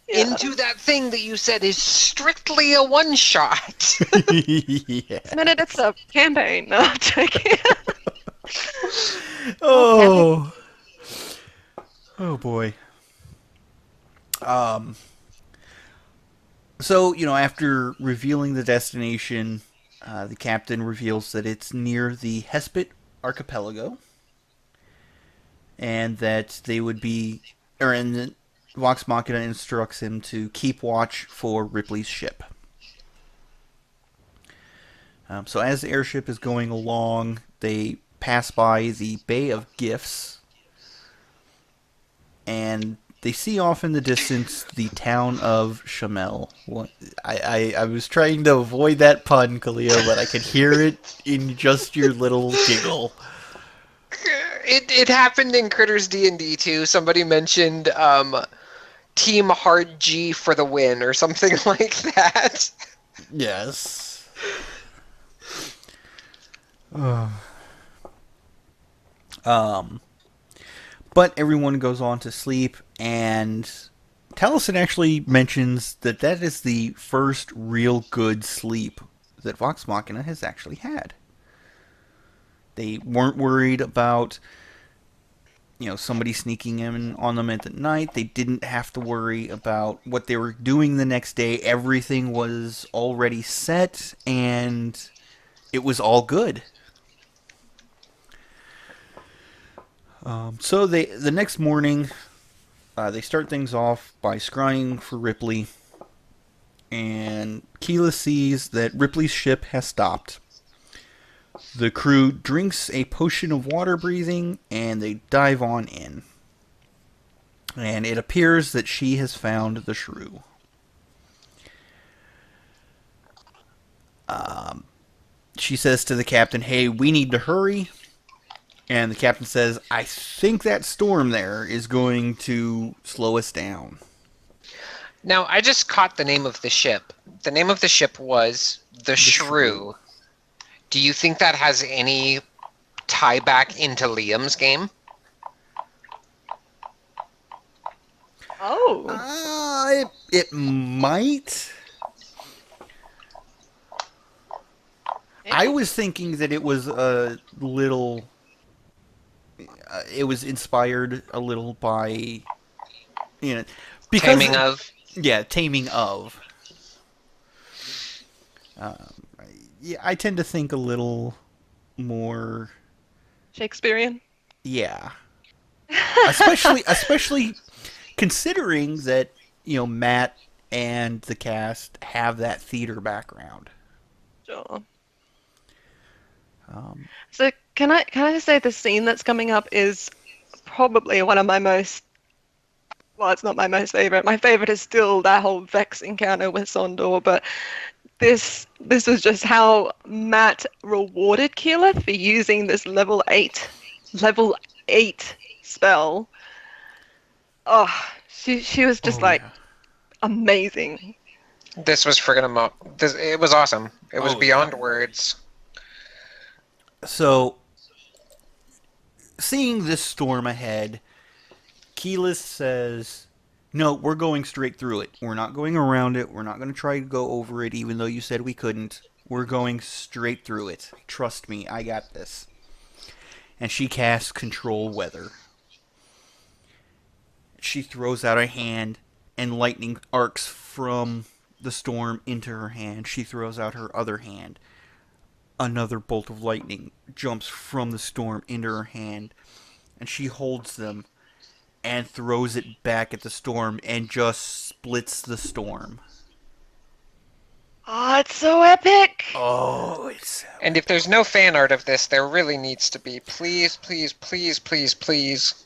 Speaker 2: Yeah. Into that thing that you said is strictly a one-shot.
Speaker 1: Yeah.
Speaker 3: A minute, it's a campaign. No, I'm joking.
Speaker 1: Oh boy. So, you know, after revealing the destination, the captain reveals that it's near the Hespit archipelago, and that they would be, Vox Machina instructs him to keep watch for Ripley's ship. So as the airship is going along, they pass by the Bay of Gifts, and they see off in the distance the town of Shamel. I was trying to avoid that pun, Kalia, but I could hear it in just your little giggle.
Speaker 2: It happened in Critters D&D too. Somebody mentioned Team Hard G for the win or something like that.
Speaker 1: Yes. But everyone goes on to sleep, and Taliesin actually mentions that is the first real good sleep that Vox Machina has actually had. They weren't worried about somebody sneaking in on them at the night. They didn't have to worry about what they were doing the next day. Everything was already set, and it was all good. So the next morning, they start things off by scrying for Ripley, and Keela sees that Ripley's ship has stopped. The crew drinks a potion of water breathing, and they dive on in. And it appears that she has found the shrew. She says to the captain, "Hey, we need to hurry." And the captain says, "I think that storm there is going to slow us down."
Speaker 2: Now, I just caught the name of the ship. The name of the ship was the Shrew. Do you think that has any tie back into Liam's game?
Speaker 3: Oh.
Speaker 1: It might. I was thinking that it was a little... it was inspired a little by... because
Speaker 2: Taming of?
Speaker 1: Yeah, Taming of. Yeah, I tend to think a little more...
Speaker 3: Shakespearean?
Speaker 1: Yeah. Especially considering that, Matt and the cast have that theater background.
Speaker 3: Sure. So can I just say the scene that's coming up is probably one of my most... Well, it's not my most favorite. My favorite is still that whole Vex encounter with Sondor, but this was just how Matt rewarded Keela for using this level 8 spell. Oh, she was just amazing.
Speaker 2: This was friggin' it was awesome. It was beyond words.
Speaker 1: So, seeing this storm ahead, Keyless says, "No, we're going straight through it. We're not going around it. We're not going to try to go over it, even though you said we couldn't. We're going straight through it. Trust me, I got this." And she casts Control Weather. She throws out a hand, and lightning arcs from the storm into her hand. She throws out her other hand. Another bolt of lightning jumps from the storm into her hand, and she holds them and throws it back at the storm and just splits the storm.
Speaker 3: Oh, it's so epic!
Speaker 1: Oh, it's...
Speaker 2: And if there's no fan art of this, there really needs to be. Please, please, please, please, please.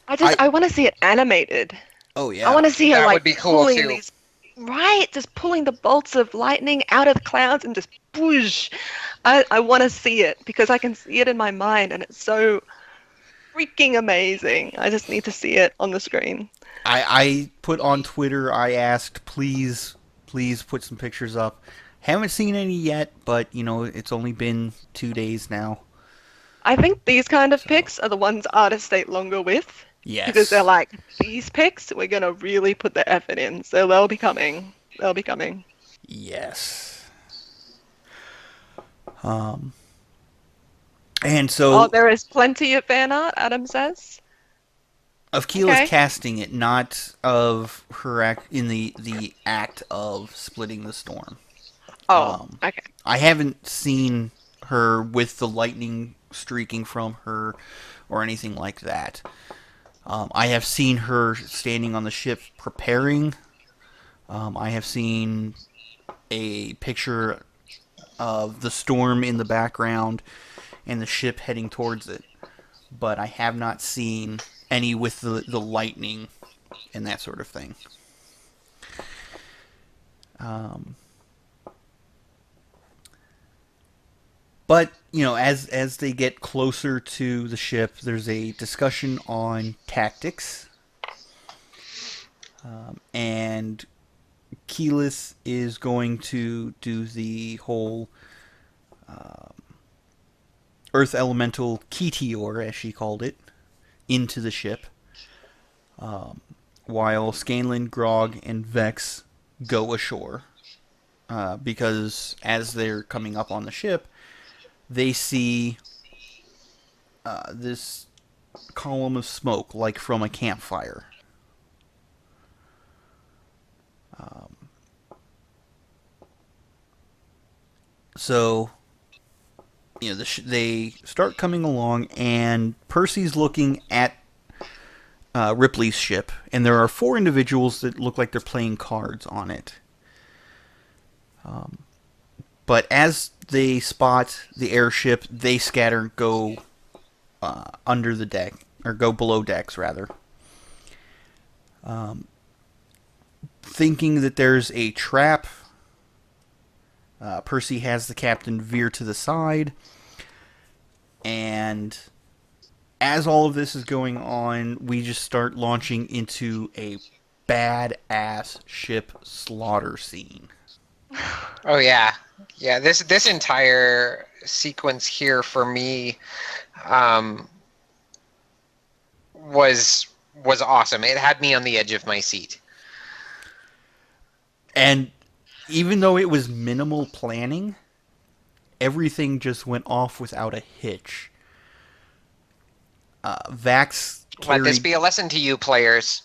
Speaker 3: I want to see it animated.
Speaker 1: Oh, yeah.
Speaker 3: I want to see her
Speaker 2: That
Speaker 3: like
Speaker 2: would be cool,
Speaker 3: pulling
Speaker 2: too.
Speaker 3: these... Right, just pulling the bolts of lightning out of the clouds and just whoosh. I want to see it because I can see it in my mind and it's so freaking amazing. I just need to see it on the screen.
Speaker 1: I put on Twitter, I asked, please put some pictures up. Haven't seen any yet, but, it's only been 2 days now.
Speaker 3: I think these kind of pics are the ones artists stay longer with.
Speaker 1: Yes.
Speaker 3: Because they're like, these pics, we're going to really put the effort in. So they'll be coming.
Speaker 1: Yes. And so...
Speaker 3: Oh, there is plenty of fan art, Adam says.
Speaker 1: Of Keela's casting it, not of her in the act of splitting the storm.
Speaker 3: Oh, okay.
Speaker 1: I haven't seen her with the lightning streaking from her or anything like that. I have seen her standing on the ship preparing. I have seen a picture of the storm in the background and the ship heading towards it. But I have not seen any with the lightning and that sort of thing. But, as they get closer to the ship, there's a discussion on tactics. And Keyless is going to do the whole Earth Elemental Meteor, as she called it, into the ship. While Scanlan, Grog, and Vex go ashore. Because as they're coming up on the ship, they see this column of smoke, like from a campfire. So, they start coming along, and Percy's looking at Ripley's ship, and there are 4 individuals that look like they're playing cards on it. But as they spot the airship, they scatter, go under the deck, or go below decks, rather. Thinking that there's a trap, Percy has the captain veer to the side, and as all of this is going on, we just start launching into a badass ship slaughter scene.
Speaker 2: Oh yeah, yeah. This entire sequence here for me was awesome. It had me on the edge of my seat.
Speaker 1: And even though it was minimal planning, everything just went off without a hitch. Vax
Speaker 2: Let this be a lesson to you, players.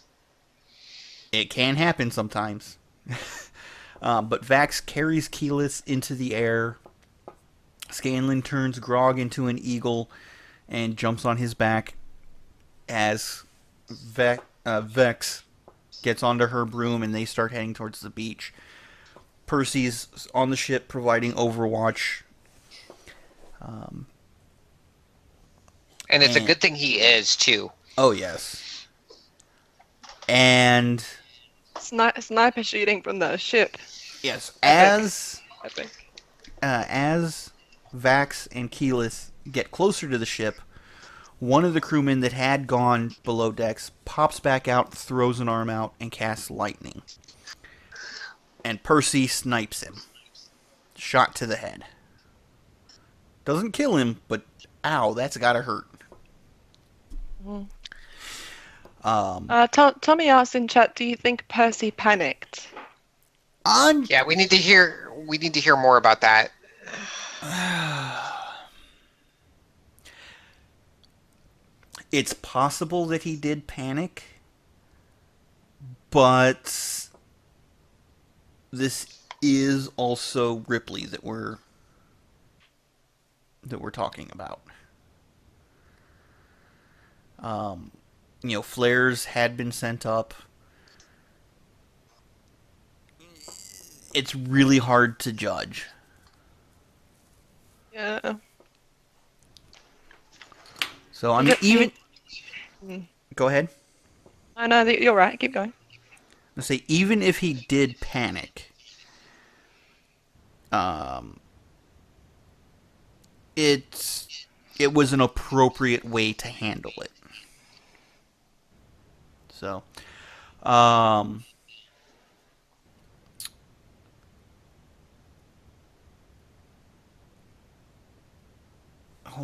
Speaker 1: It can happen sometimes. But Vax carries Keyleth into the air. Scanlan turns Grog into an eagle and jumps on his back as Vex gets onto her broom, and they start heading towards the beach. Percy's on the ship providing overwatch.
Speaker 2: And it's a good thing he is, too.
Speaker 1: Oh, yes. And
Speaker 3: Sniper shooting from the ship.
Speaker 1: yes,
Speaker 3: Epic.
Speaker 1: as Vax and Keyleth get closer to the ship, one of the crewmen that had gone below decks pops back out, throws an arm out, and casts lightning. And Percy snipes him. Shot to the head. Doesn't kill him, but ow, that's gotta hurt.
Speaker 3: Tommy asked in chat, do you think Percy panicked?
Speaker 2: Yeah, we need to hear more about that.
Speaker 1: It's possible that he did panic, but this is also Ripley that we're talking about. Flares had been sent up. It's really hard to judge.
Speaker 3: Yeah.
Speaker 1: So I mean, even go ahead.
Speaker 3: I know that you're right. Keep going.
Speaker 1: Let's say even if he did panic, it was an appropriate way to handle it. So, hold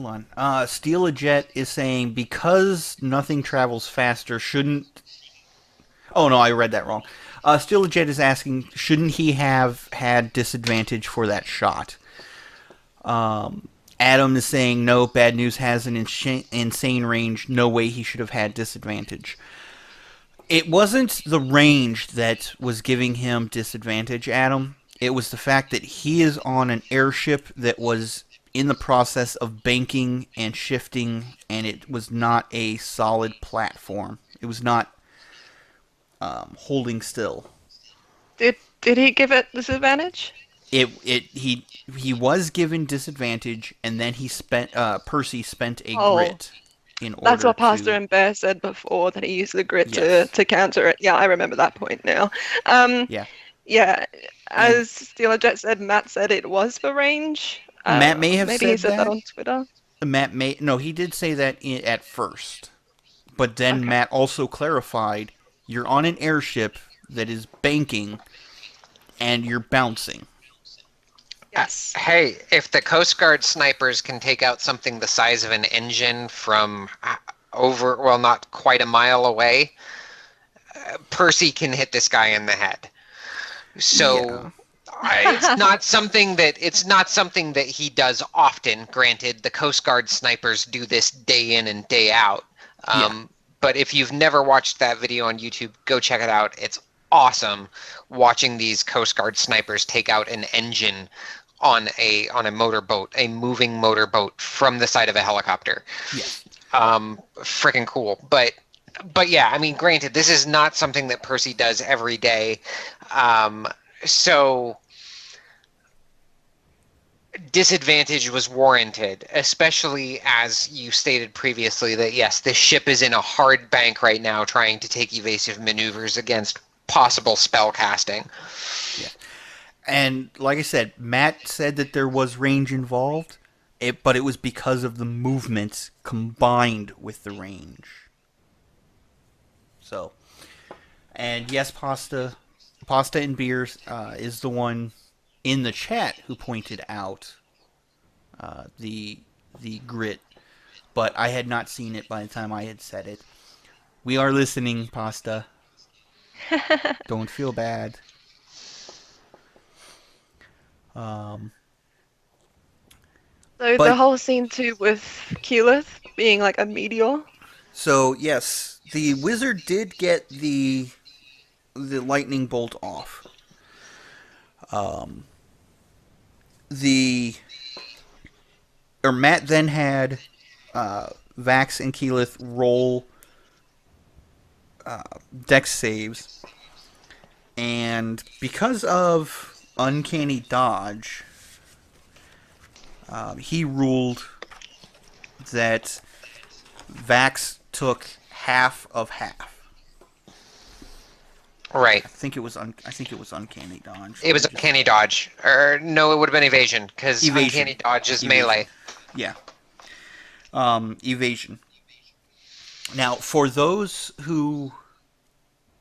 Speaker 1: on. Steal a Jet is saying because nothing travels faster, shouldn't. Oh no, I read that wrong. Steal a Jet is asking, shouldn't he have had disadvantage for that shot? Adam is saying no. Bad News has an insane range. No way he should have had disadvantage. It wasn't the range that was giving him disadvantage, Adam. It was the fact that he is on an airship that was in the process of banking and shifting, and it was not a solid platform. It was not holding still.
Speaker 3: Did he give it disadvantage?
Speaker 1: He was given disadvantage, and then Percy spent a grit.
Speaker 3: That's what Pastor and Bear said before, that he used the grit to counter it. Yeah, I remember that point now. Yeah. As Steeler Jet said, Matt said it was for range.
Speaker 1: Matt may have
Speaker 3: maybe he said that on Twitter.
Speaker 1: He did say that at first, but then Matt also clarified: you're on an airship that is banking, and you're bouncing.
Speaker 3: Yes.
Speaker 2: Hey, if the Coast Guard snipers can take out something the size of an engine from not quite a mile away, Percy can hit this guy in the head. So It's not something that he does often. Granted, the Coast Guard snipers do this day in and day out. But if you've never watched that video on YouTube, go check it out. It's awesome watching these Coast Guard snipers take out an engine on a motorboat, a moving motorboat from the side of a helicopter.
Speaker 1: Yes.
Speaker 2: Freaking cool. But yeah, I mean, granted, this is not something that Percy does every day. So disadvantage was warranted, especially as you stated previously that yes, this ship is in a hard bank right now trying to take evasive maneuvers against possible spell casting.
Speaker 1: Yeah. And like I said, Matt said that there was range involved, but it was because of the movements combined with the range. So, and yes, Pasta and Beers is the one in the chat who pointed out the grit, but I had not seen it by the time I had said it. We are listening, Pasta. Don't feel bad.
Speaker 3: So the whole scene too with Keyleth being like a meteor.
Speaker 1: So yes, the wizard did get the lightning bolt off. Matt then had Vax and Keyleth roll dex saves, and because of uncanny dodge, he ruled that Vax took half of half.
Speaker 2: Right.
Speaker 1: I think it was uncanny dodge.
Speaker 2: It was uncanny dodge, or no, it would have been evasion because uncanny dodge is melee.
Speaker 1: Yeah. Evasion. Now, for those who,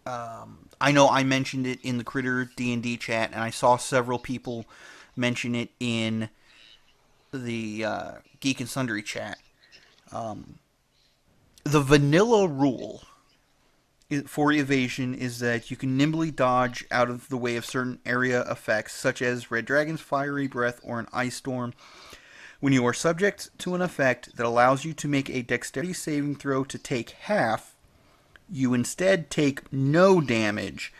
Speaker 1: I know I mentioned it in the Critter D&D chat, and I saw several people mention it in the Geek and Sundry chat. The vanilla rule for evasion is that you can nimbly dodge out of the way of certain area effects, such as Red Dragon's fiery breath or an ice storm. When you are subject to an effect that allows you to make a dexterity saving throw to take half, you instead take no damage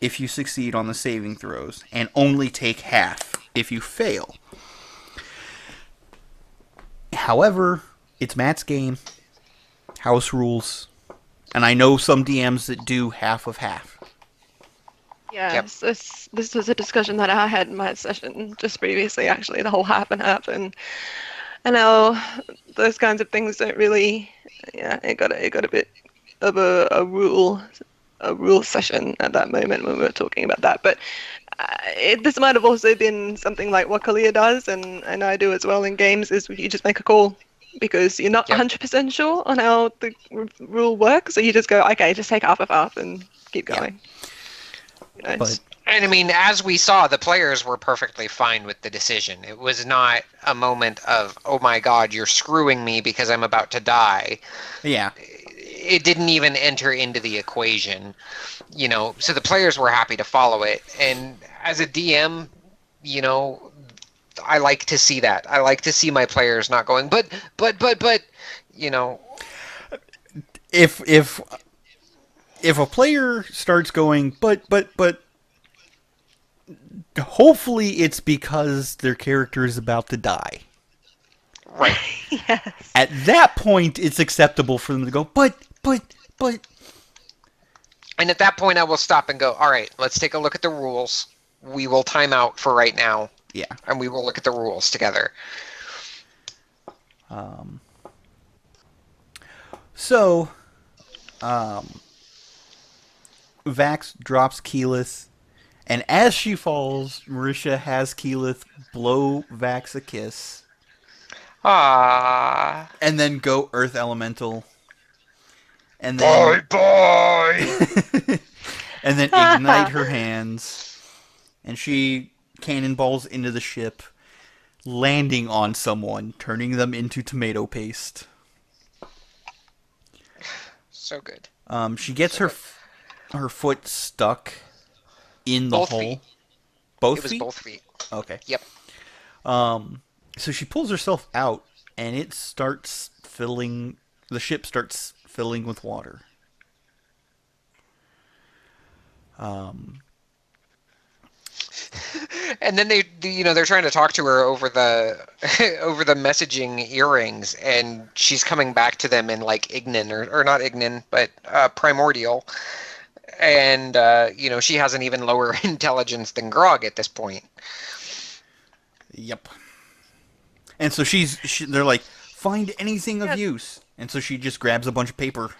Speaker 1: if you succeed on the saving throws, and only take half if you fail. However, it's Matt's game, house rules, and I know some DMs that do half of half.
Speaker 3: Yes, this was a discussion that I had in my session just previously, actually, the whole half and half, and I know those kinds of things don't really, it got a bit of a rule session at that moment when we were talking about that, but this might have also been something like what Kalia does, and I do as well in games, is you just make a call because you're not 100% sure on how the rule works, so you just go, okay, just take half of half and keep going. You know,
Speaker 2: and I mean, as we saw, the players were perfectly fine with the decision. It was not a moment of, oh my god, you're screwing me because I'm about to die.
Speaker 1: Yeah.
Speaker 2: It didn't even enter into the equation, you know, so the players were happy to follow it. And as a DM, you know, I like to see that. I like to see my players not going, but, you know.
Speaker 1: If a player starts going, but, hopefully it's because their character is about to die.
Speaker 2: Right.
Speaker 3: Yes.
Speaker 1: At that point, it's acceptable for them to go, but.
Speaker 2: And at that point, I will stop and go, all right, let's take a look at the rules. We will time out for right now.
Speaker 1: Yeah.
Speaker 2: And we will look at the rules together.
Speaker 1: So, Vax drops Keyleth, and as she falls, Marisha has Keyleth blow Vax a kiss.
Speaker 2: Ah.
Speaker 1: And then go Earth Elemental. And then
Speaker 2: Bye.
Speaker 1: and then ignite her hands. And she cannonballs into the ship, landing on someone, turning them into tomato paste.
Speaker 2: So good.
Speaker 1: She gets her foot stuck in the
Speaker 2: Both
Speaker 1: hole.
Speaker 2: feet.
Speaker 1: Both
Speaker 2: It was
Speaker 1: feet?
Speaker 2: both feet.
Speaker 1: Okay.
Speaker 2: Yep.
Speaker 1: So she pulls herself out, and it starts filling. The ship starts filling with water.
Speaker 2: And then they're trying to talk to her over the over the messaging earrings, and she's coming back to them in like Ignan or not Ignan, but Primordial, and she has an even lower intelligence than Grog at this point.
Speaker 1: Yep. And so they're like, find anything of use. And so she just grabs a bunch of paper.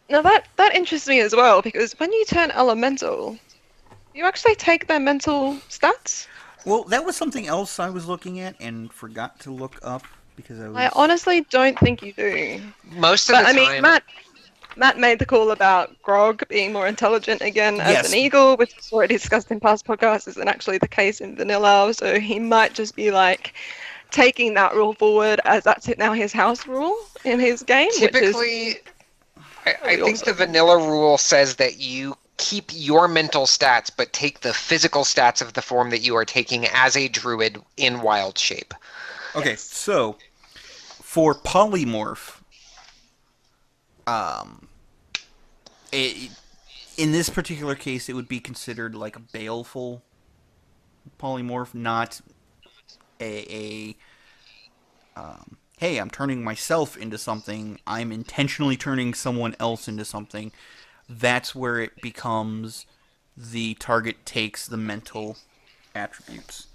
Speaker 3: Now that interests me as well, because when you turn elemental, you actually take their mental stats.
Speaker 1: Well, that was something else I was looking at and forgot to look up because
Speaker 3: I honestly don't think you do.
Speaker 2: Most of the time.
Speaker 3: I mean, Matt made the call about Grog being more intelligent again as an eagle, which was already discussed in past podcasts, isn't actually the case in vanilla, so he might just be like taking that rule forward as that's now his house rule in his game.
Speaker 2: Typically, I think the vanilla rule says that you keep your mental stats, but take the physical stats of the form that you are taking as a druid in wild shape.
Speaker 1: Okay, so for polymorph, in this particular case, it would be considered like a baleful polymorph, not a hey, I'm turning myself into something. I'm intentionally turning someone else into something. That's where it becomes the target takes the mental attributes.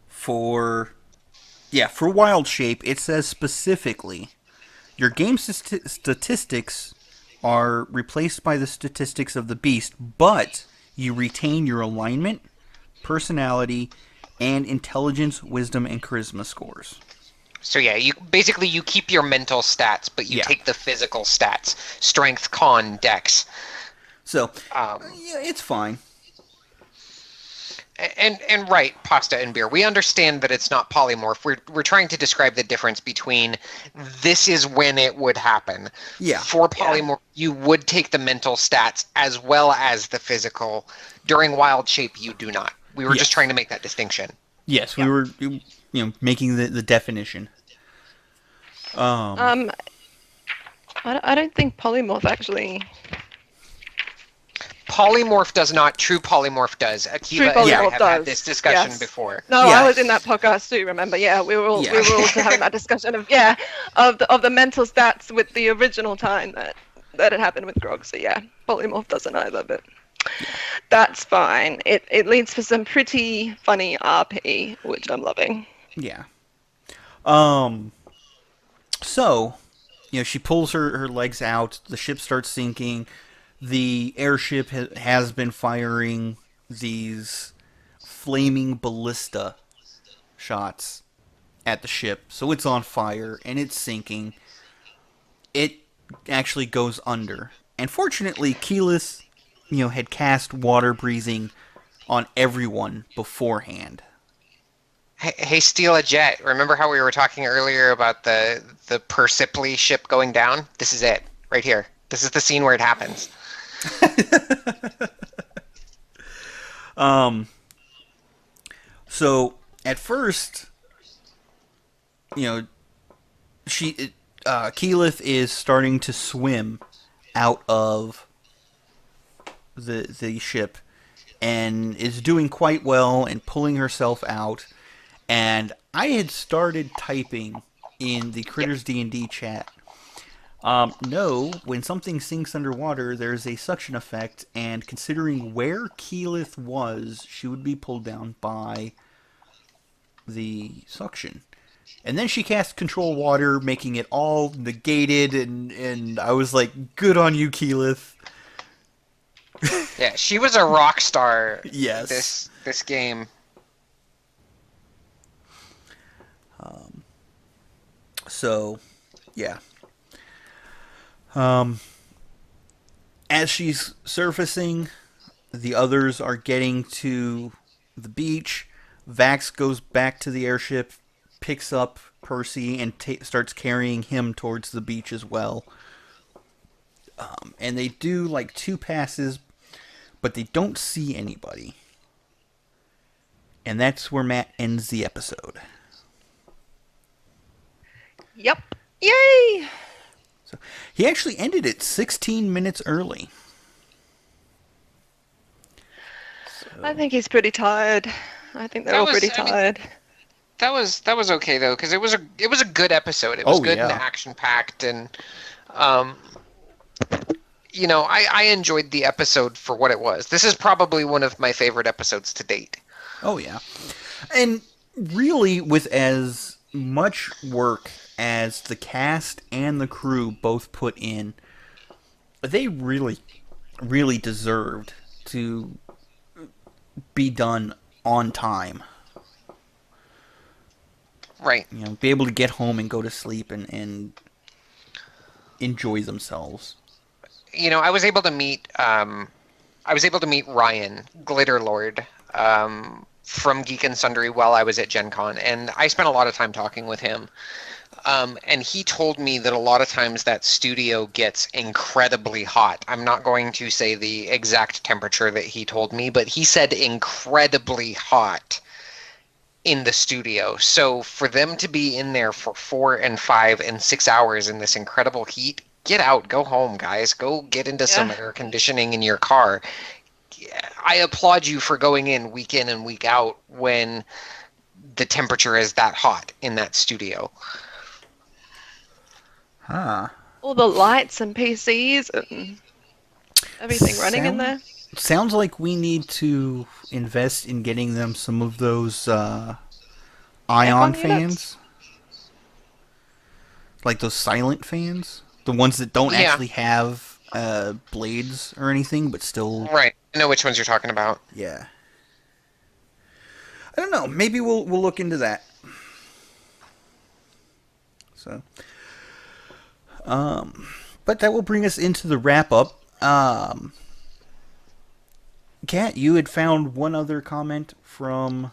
Speaker 1: For wild shape, it says specifically, your game statistics are replaced by the statistics of the beast, but you retain your alignment, personality, and intelligence, wisdom, and charisma scores.
Speaker 2: So yeah, you keep your mental stats, but you take the physical stats: strength, con, dex.
Speaker 1: So it's fine.
Speaker 2: And right, pasta and beer. We understand that it's not polymorph. We're trying to describe the difference between this is when it would happen.
Speaker 1: Yeah.
Speaker 2: For polymorph, you would take the mental stats as well as the physical. During wild shape, you do not. We were just trying to make that distinction.
Speaker 1: Yes, we were making the definition.
Speaker 3: I don't think polymorph actually.
Speaker 2: Polymorph does not. True polymorph does. Akiva and I have had this discussion before.
Speaker 3: No, I was in that podcast too. Remember? Yeah, we were all having that discussion of the mental stats with the original time that it happened with Grog. So yeah, polymorph doesn't either, but that's fine. It leads for some pretty funny RP, which I'm loving.
Speaker 1: Yeah. So, she pulls her legs out. The ship starts sinking. The airship has been firing these flaming ballista shots at the ship. So it's on fire and it's sinking. It actually goes under. And fortunately, Keyleth, had cast water breathing on everyone beforehand.
Speaker 2: Hey, steal a jet. Remember how we were talking earlier about the Persipli ship going down? This is it, right here. This is the scene where it happens.
Speaker 1: So at first, Keyleth is starting to swim out of the ship and is doing quite well and pulling herself out. And I had started typing in the Critters D&D chat. No, when something sinks underwater, there's a suction effect, and considering where Keyleth was, she would be pulled down by the suction. And then she cast Control Water, making it all negated, and I was like, good on you, Keyleth.
Speaker 2: Yeah, she was a rock star.
Speaker 1: Yes.
Speaker 2: This game.
Speaker 1: So, yeah. As she's surfacing, the others are getting to the beach. Vax goes back to the airship, picks up Percy, and starts carrying him towards the beach as well. And they do like 2 passes, but they don't see anybody. And that's where Matt ends the episode.
Speaker 3: Yep. Yay!
Speaker 1: So he actually ended it 16 minutes early. So,
Speaker 3: I think he's pretty tired. I think they're all pretty tired.
Speaker 2: That was okay though, because it was a good episode. It was good and action packed, and I enjoyed the episode for what it was. This is probably one of my favorite episodes to date.
Speaker 1: Oh yeah, and really with as much work as the cast and the crew both put in, they really, really deserved to be done on time.
Speaker 2: Right.
Speaker 1: Be able to get home and go to sleep and enjoy themselves.
Speaker 2: I was able to meet Ryan Glitterlord from Geek and Sundry while I was at Gen Con, and I spent a lot of time talking with him. And he told me that a lot of times that studio gets incredibly hot. I'm not going to say the exact temperature that he told me, but he said incredibly hot in the studio. So for them to be in there for 4 and 5 and 6 hours in this incredible heat, get out, go home, guys. Go get into some air conditioning in your car. I applaud you for going in and week out when the temperature is that hot in that studio.
Speaker 1: Huh.
Speaker 3: All the lights and PCs and everything running in there.
Speaker 1: Sounds like we need to invest in getting them some of those ion fans. Like those silent fans. The ones that don't actually have blades or anything, but still...
Speaker 2: Right. I know which ones you're talking about.
Speaker 1: Yeah. I don't know. Maybe we'll look into that. So... but that will bring us into the wrap-up. Kat, you had found one other comment from...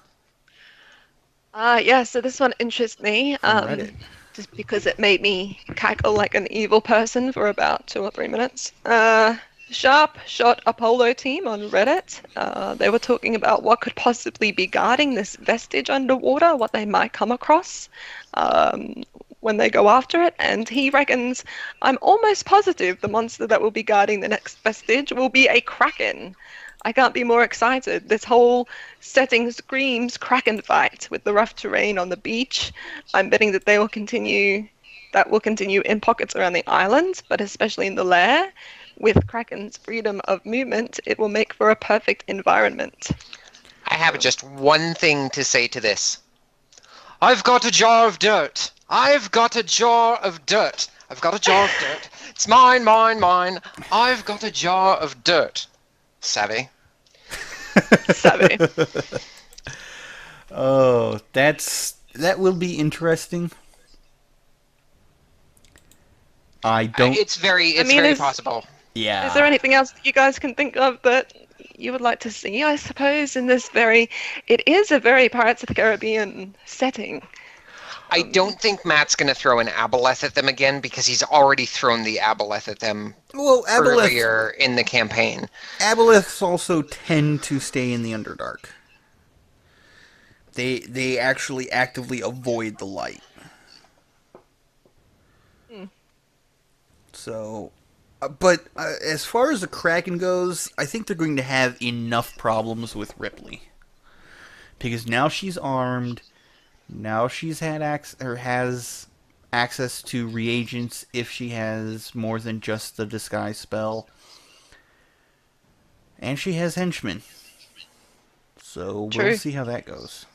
Speaker 3: Yeah, so this one interests me.
Speaker 1: Reddit.
Speaker 3: Just because it made me cackle like an evil person for about 2 or 3 minutes. Sharp shot Apollo team on Reddit. They were talking about what could possibly be guarding this vestige underwater, what they might come across when they go after it. And he reckons, I'm almost positive the monster that will be guarding the next vestige will be a kraken. I can't be more excited. This whole setting screams kraken fight with the rough terrain on the beach. I'm betting that will continue in pockets around the island, but especially in the lair. With kraken's freedom of movement, it will make for a perfect environment.
Speaker 2: I have just one thing to say to this. I've got a jar of dirt. I've got a jar of dirt. I've got a jar of dirt. It's mine, mine, mine. I've got a jar of dirt. Savvy.
Speaker 3: Savvy.
Speaker 1: Oh, that will be interesting.
Speaker 2: It's very possible.
Speaker 1: Yeah.
Speaker 3: Is there anything else that you guys can think of that you would like to see, I suppose, in this it is a very Pirates of the Caribbean setting.
Speaker 2: I don't think Matt's going to throw an aboleth at them again because he's already thrown the aboleth at them earlier in the campaign.
Speaker 1: Aboleths also tend to stay in the Underdark. They actually actively avoid the light. So, but as far as the Kraken goes, I think they're going to have enough problems with Ripley. Because now she's armed, now she's has access to reagents if she has more than just the disguise spell. And she has henchmen. So we'll see how that goes.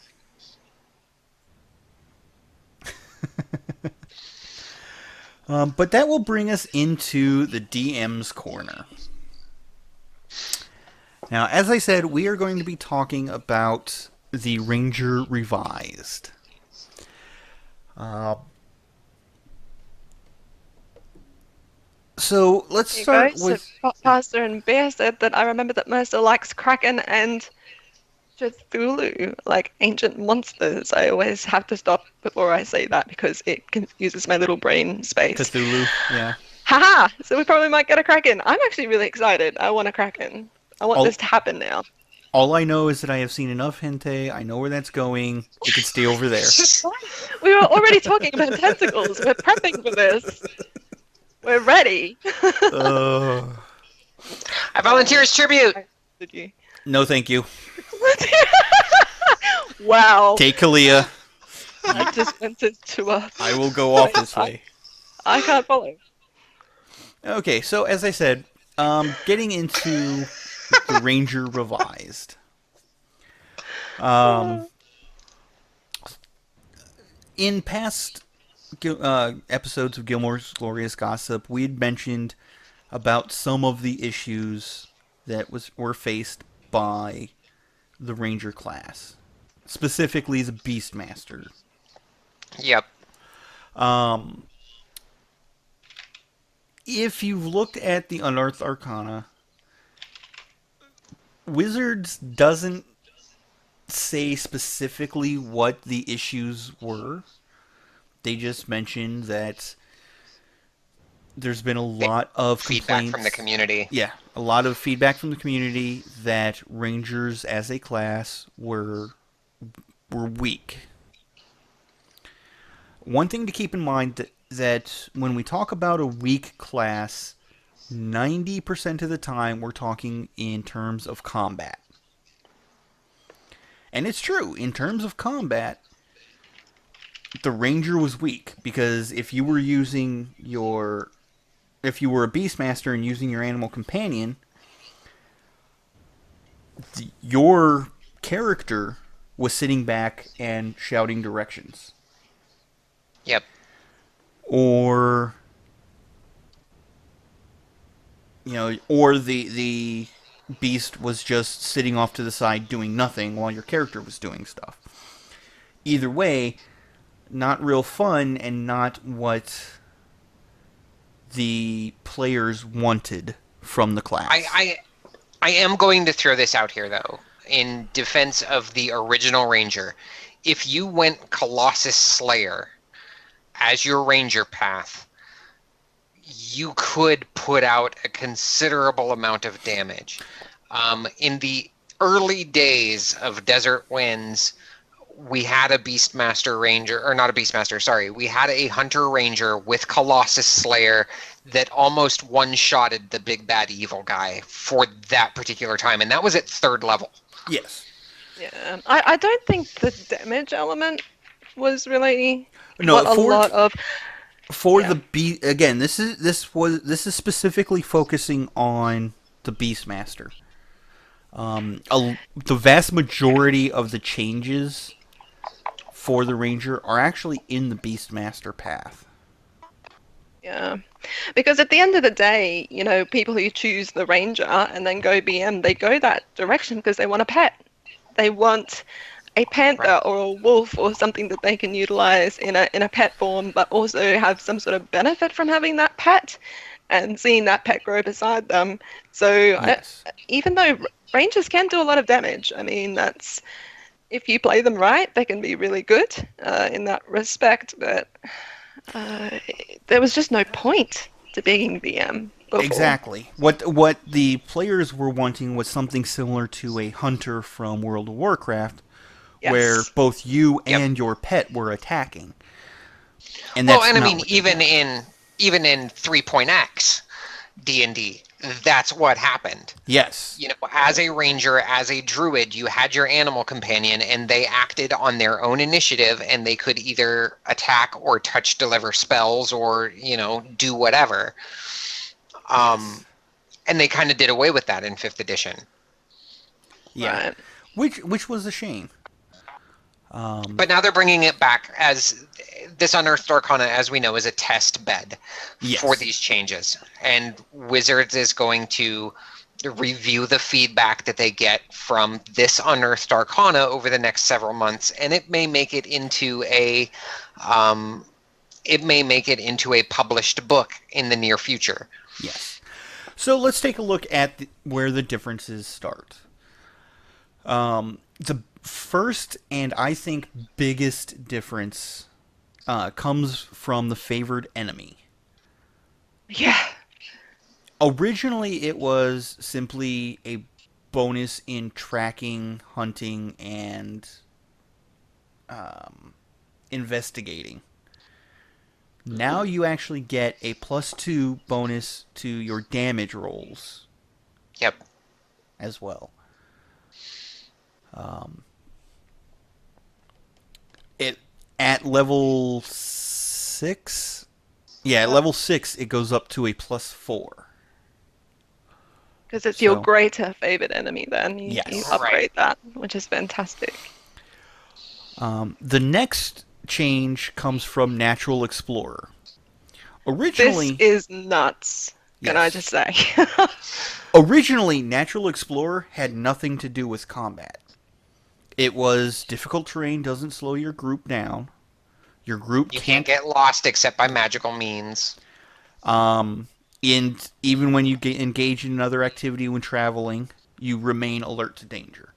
Speaker 1: But that will bring us into the DM's Corner. Now, as I said, we are going to be talking about the Ranger Revised. So let's start with...
Speaker 3: So Pastor and Bear said that I remember that Mercer likes Kraken and Cthulhu, like ancient monsters. I always have to stop before I say that because it confuses my little brain space.
Speaker 1: Cthulhu, yeah.
Speaker 3: Haha! So we probably might get a Kraken. I'm actually really excited. I want a Kraken. I want
Speaker 1: All,
Speaker 3: this to happen now.
Speaker 1: all I know is that I have seen enough hentai. I know where that's going. It can stay over there.
Speaker 3: We were already talking about tentacles. We're prepping for this. We're ready.
Speaker 1: Uh,
Speaker 2: I volunteer as tribute.
Speaker 3: Did you?
Speaker 1: no, thank you.
Speaker 3: Wow.
Speaker 1: Take Kalia.
Speaker 3: I just entered to a...
Speaker 1: I will go off this way.
Speaker 3: I can't follow.
Speaker 1: Okay, so as I said, getting into the Ranger Revised. In past episodes of Gilmore's Glorious Gossip, we had mentioned about some of the issues that were faced by the Ranger class, specifically the Beastmaster.
Speaker 2: Yep.
Speaker 1: If you've looked at the Unearthed Arcana, Wizards doesn't say specifically what the issues were. They just mentioned that there's been a lot of
Speaker 2: Feedback
Speaker 1: complaints
Speaker 2: from the community.
Speaker 1: Yeah, a lot of feedback from the community that Rangers as a class were weak. One thing to keep in mind that when we talk about a weak class, 90% of the time we're talking in terms of combat. And it's true, in terms of combat, the Ranger was weak, because if you were a Beastmaster and using your animal companion, your character was sitting back and shouting directions.
Speaker 2: Yep.
Speaker 1: Or the beast was just sitting off to the side doing nothing while your character was doing stuff. Either way, not real fun and not what the players wanted from the class.
Speaker 2: I am going to throw this out here, though, in defense of the original Ranger. If you went Colossus Slayer as your Ranger path, you could put out a considerable amount of damage. In the early days of Desert Winds, we had a Beastmaster Ranger, or not a Beastmaster, sorry, we had a Hunter Ranger with Colossus Slayer that almost one-shotted the big bad evil guy for that particular time, and that was at 3rd level.
Speaker 1: Yes.
Speaker 3: Yeah, I don't think the damage element was really
Speaker 1: No,
Speaker 3: what a lot of.
Speaker 1: For
Speaker 3: Yeah.
Speaker 1: the again, this is specifically focusing on the Beastmaster. The vast majority of the changes for the Ranger are actually in the Beastmaster path.
Speaker 3: Yeah, because at the end of the day, people who choose the Ranger and then go BM, they go that direction because they want a pet. They want a panther or a wolf or something that they can utilize in a pet form, but also have some sort of benefit from having that pet and seeing that pet grow beside them. So
Speaker 1: Yes.
Speaker 3: even though Rangers can do a lot of damage, I mean, if you play them right, they can be really good in that respect, but there was just no point to being BM before.
Speaker 1: Exactly. What the players were wanting was something similar to a hunter from World of Warcraft,
Speaker 3: Yes.
Speaker 1: where both you
Speaker 2: Yep.
Speaker 1: and your pet were attacking. And that's
Speaker 2: Well, and I
Speaker 1: not
Speaker 2: mean,
Speaker 1: what they
Speaker 2: even
Speaker 1: did.
Speaker 2: in 3.x D&D, that's what happened.
Speaker 1: Yes.
Speaker 2: As a ranger, as a druid, you had your animal companion, and they acted on their own initiative, and they could either attack or touch deliver spells or, do whatever. And they kind of did away with that in 5th edition.
Speaker 1: Yeah.
Speaker 3: Right.
Speaker 1: Which was a shame.
Speaker 2: But now they're bringing it back as this Unearthed Arcana, as we know, is a test bed
Speaker 1: Yes.
Speaker 2: for these changes. And Wizards is going to review the feedback that they get from this Unearthed Arcana over the next several months, and it may make it into a published book in the near future.
Speaker 1: Yes. So let's take a look at where the differences start. The first and I think biggest difference comes from the favored enemy.
Speaker 3: Yeah.
Speaker 1: Originally, it was simply a bonus in tracking, hunting, and investigating. Now you actually get a +2 bonus to your damage rolls
Speaker 2: Yep.
Speaker 1: as well. It at level 6. Yeah, at level 6 it goes up to a +4.
Speaker 3: Because it's your
Speaker 1: So-
Speaker 3: greater favorite enemy then. You
Speaker 1: Yes.
Speaker 3: upgrade
Speaker 2: Right.
Speaker 3: that, which is fantastic.
Speaker 1: The next change comes from Natural Explorer.
Speaker 3: This
Speaker 1: Originally,
Speaker 3: is nuts. Can I
Speaker 1: Yes.
Speaker 3: just say?
Speaker 1: originally Natural Explorer had nothing to do with combat. It was difficult terrain doesn't slow your group down. Your group
Speaker 2: You can't get lost except by magical means.
Speaker 1: And even when you engage in another activity when traveling, you remain alert to danger.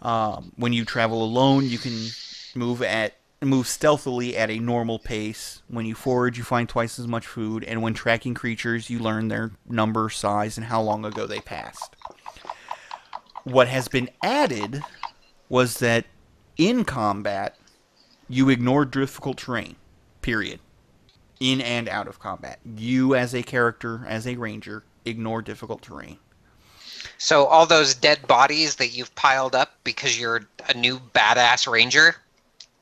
Speaker 1: When you travel alone, you can move stealthily at a normal pace. When you forage, you find twice as much food, and when tracking creatures, you learn their number, size, and how long ago they passed. What has been added was that in combat, you ignore difficult terrain. Period. In and out of combat. You, as a character, as a ranger, ignore difficult terrain.
Speaker 2: So all those dead bodies that you've piled up because you're a new badass ranger,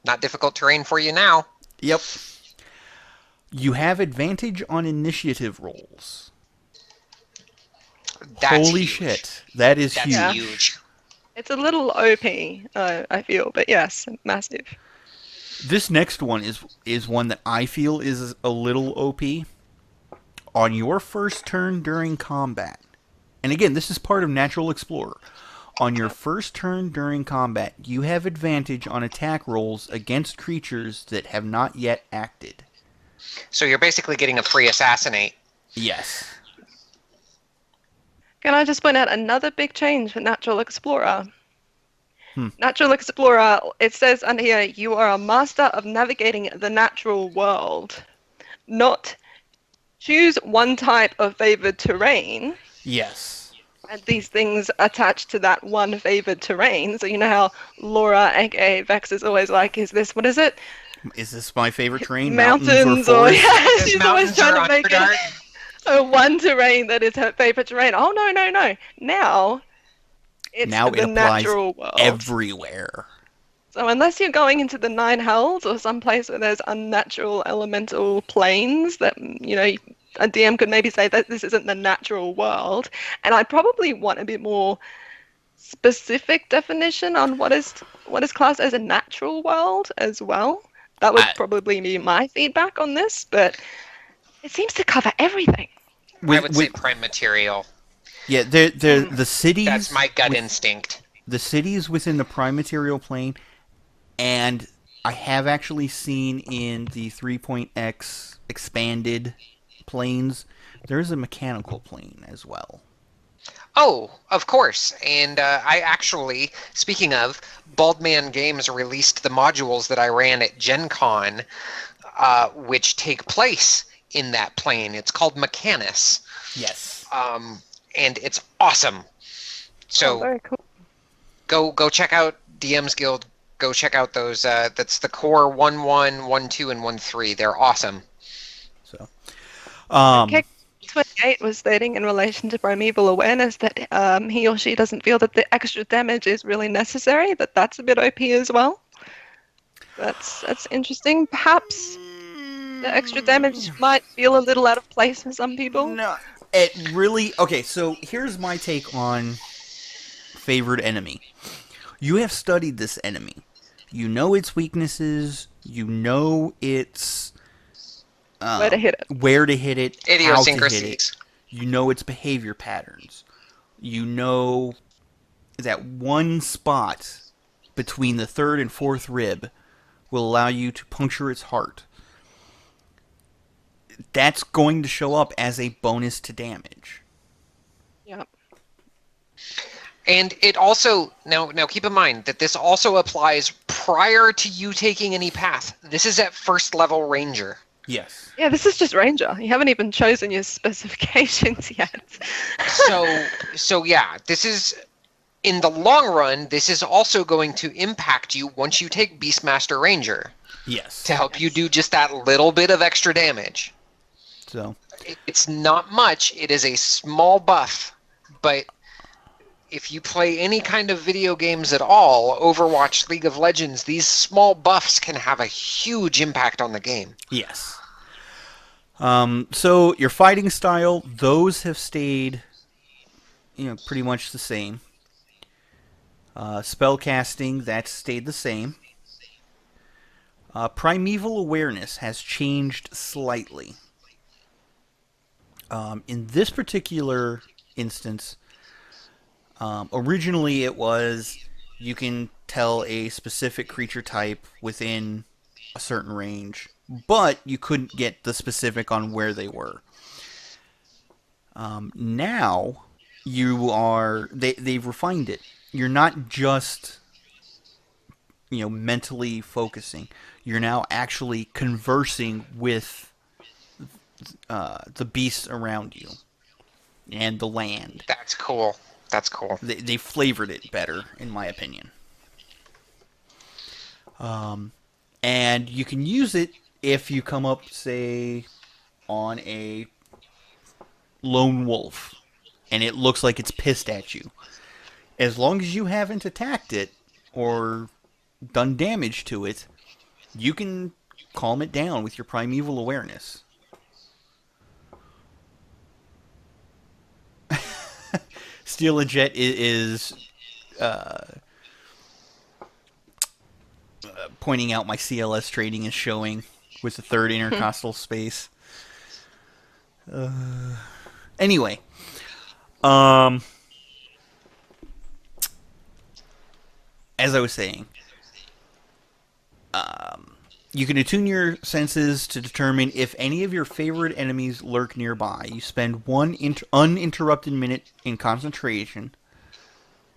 Speaker 2: not difficult terrain for you now.
Speaker 1: Yep. You have advantage on initiative rolls.
Speaker 2: That's
Speaker 1: Holy
Speaker 2: huge.
Speaker 1: shit. That is
Speaker 2: That's
Speaker 1: huge.
Speaker 3: Yeah.
Speaker 2: huge.
Speaker 3: It's a little OP, I feel, but yes, massive.
Speaker 1: This next one is one that I feel is a little OP. On your first turn during combat, and again, this is part of Natural Explorer. On your first turn during combat, you have advantage on attack rolls against creatures that have not yet acted.
Speaker 2: So you're basically getting a free assassinate.
Speaker 1: Yes.
Speaker 3: Can I just point out another big change for Natural Explorer? Natural Explorer, it says under here, you are a master of navigating the natural world. Not choose one type of favored terrain,
Speaker 1: Yes.
Speaker 3: and these things attached to that one favored terrain. So you know how Laura, aka Vex, is always like, is this, what is it?
Speaker 1: Is this my favorite terrain?
Speaker 3: Mountains
Speaker 1: or
Speaker 3: or
Speaker 1: forest?
Speaker 3: yeah, she's always
Speaker 2: Mountains
Speaker 3: trying
Speaker 2: or
Speaker 3: to make
Speaker 2: Underdark.
Speaker 3: it one terrain that is her favorite terrain. Oh no. Now it's
Speaker 1: Now
Speaker 3: the
Speaker 1: it applies
Speaker 3: natural world.
Speaker 1: everywhere.
Speaker 3: So unless you're going into the Nine Hells or some place where there's unnatural elemental planes that, you know, a DM could maybe say that this isn't the natural world. And I'd probably want a bit more specific definition on what is classed as a natural world as well. That would probably be my feedback on this, but it seems to cover everything.
Speaker 2: I would say prime material.
Speaker 1: Yeah, the cities.
Speaker 2: That's my gut instinct.
Speaker 1: The cities within the prime material plane, and I have actually seen in the 3.x expanded planes, there's a mechanical plane as well.
Speaker 2: Oh, of course. And I actually, speaking of, Baldman Games released the modules that I ran at Gen Con, which take place in that plane. It's called Mechanus.
Speaker 1: Yes.
Speaker 2: And it's awesome. So
Speaker 3: Very cool.
Speaker 2: go check out DM's Guild. Go check out those. That's the core 1.1, 1.2, and 1.3. They're awesome.
Speaker 1: So,
Speaker 3: Kick 28 was stating in relation to primeval awareness that he or she doesn't feel that the extra damage is really necessary. That's a bit OP as well. That's interesting. Perhaps the extra damage might feel a little out of place for some people.
Speaker 1: no, it really. Okay, so here's my take on favored enemy. You have studied this enemy. You know its weaknesses. You know its
Speaker 3: Where to hit it.
Speaker 1: where to hit it, how to hit it.
Speaker 2: Idiosyncrasies.
Speaker 1: You know its behavior patterns. You know that one spot between the third and fourth rib will allow you to puncture its heart. That's going to show up as a bonus to damage.
Speaker 3: Yeah.
Speaker 2: And it also now keep in mind that this also applies prior to you taking any path. This is at first level ranger.
Speaker 1: Yes.
Speaker 3: Yeah, this is just Ranger. You haven't even chosen your specifications yet.
Speaker 2: So yeah, this is in the long run. This is also going to impact you once you take Beastmaster Ranger
Speaker 1: Yes.
Speaker 2: to help you do just that little bit of extra damage.
Speaker 1: So.
Speaker 2: It's not much. It is a small buff, but if you play any kind of video games at all, Overwatch, League of Legends, these small buffs can have a huge impact on the game.
Speaker 1: Yes. So your fighting style, those have stayed, pretty much the same. Spell casting, that's stayed the same. Primeval awareness has changed slightly. In this particular instance, originally it was you can tell a specific creature type within a certain range, but you couldn't get the specific on where they were. Now they've refined it. You're not just mentally focusing. You're now actually conversing with the beasts around you and the land.
Speaker 2: That's cool. That's cool.
Speaker 1: They flavored it better, in my opinion. And you can use it if you come up, say, on a lone wolf, and it looks like it's pissed at you. As long as you haven't attacked it or done damage to it, you can calm it down with your primeval awareness. Steal a Jet is pointing out my CLS trading is showing with the third intercostal space. Anyway, as I was saying, you can attune your senses to determine if any of your favorite enemies lurk nearby. You spend one uninterrupted minute in concentration,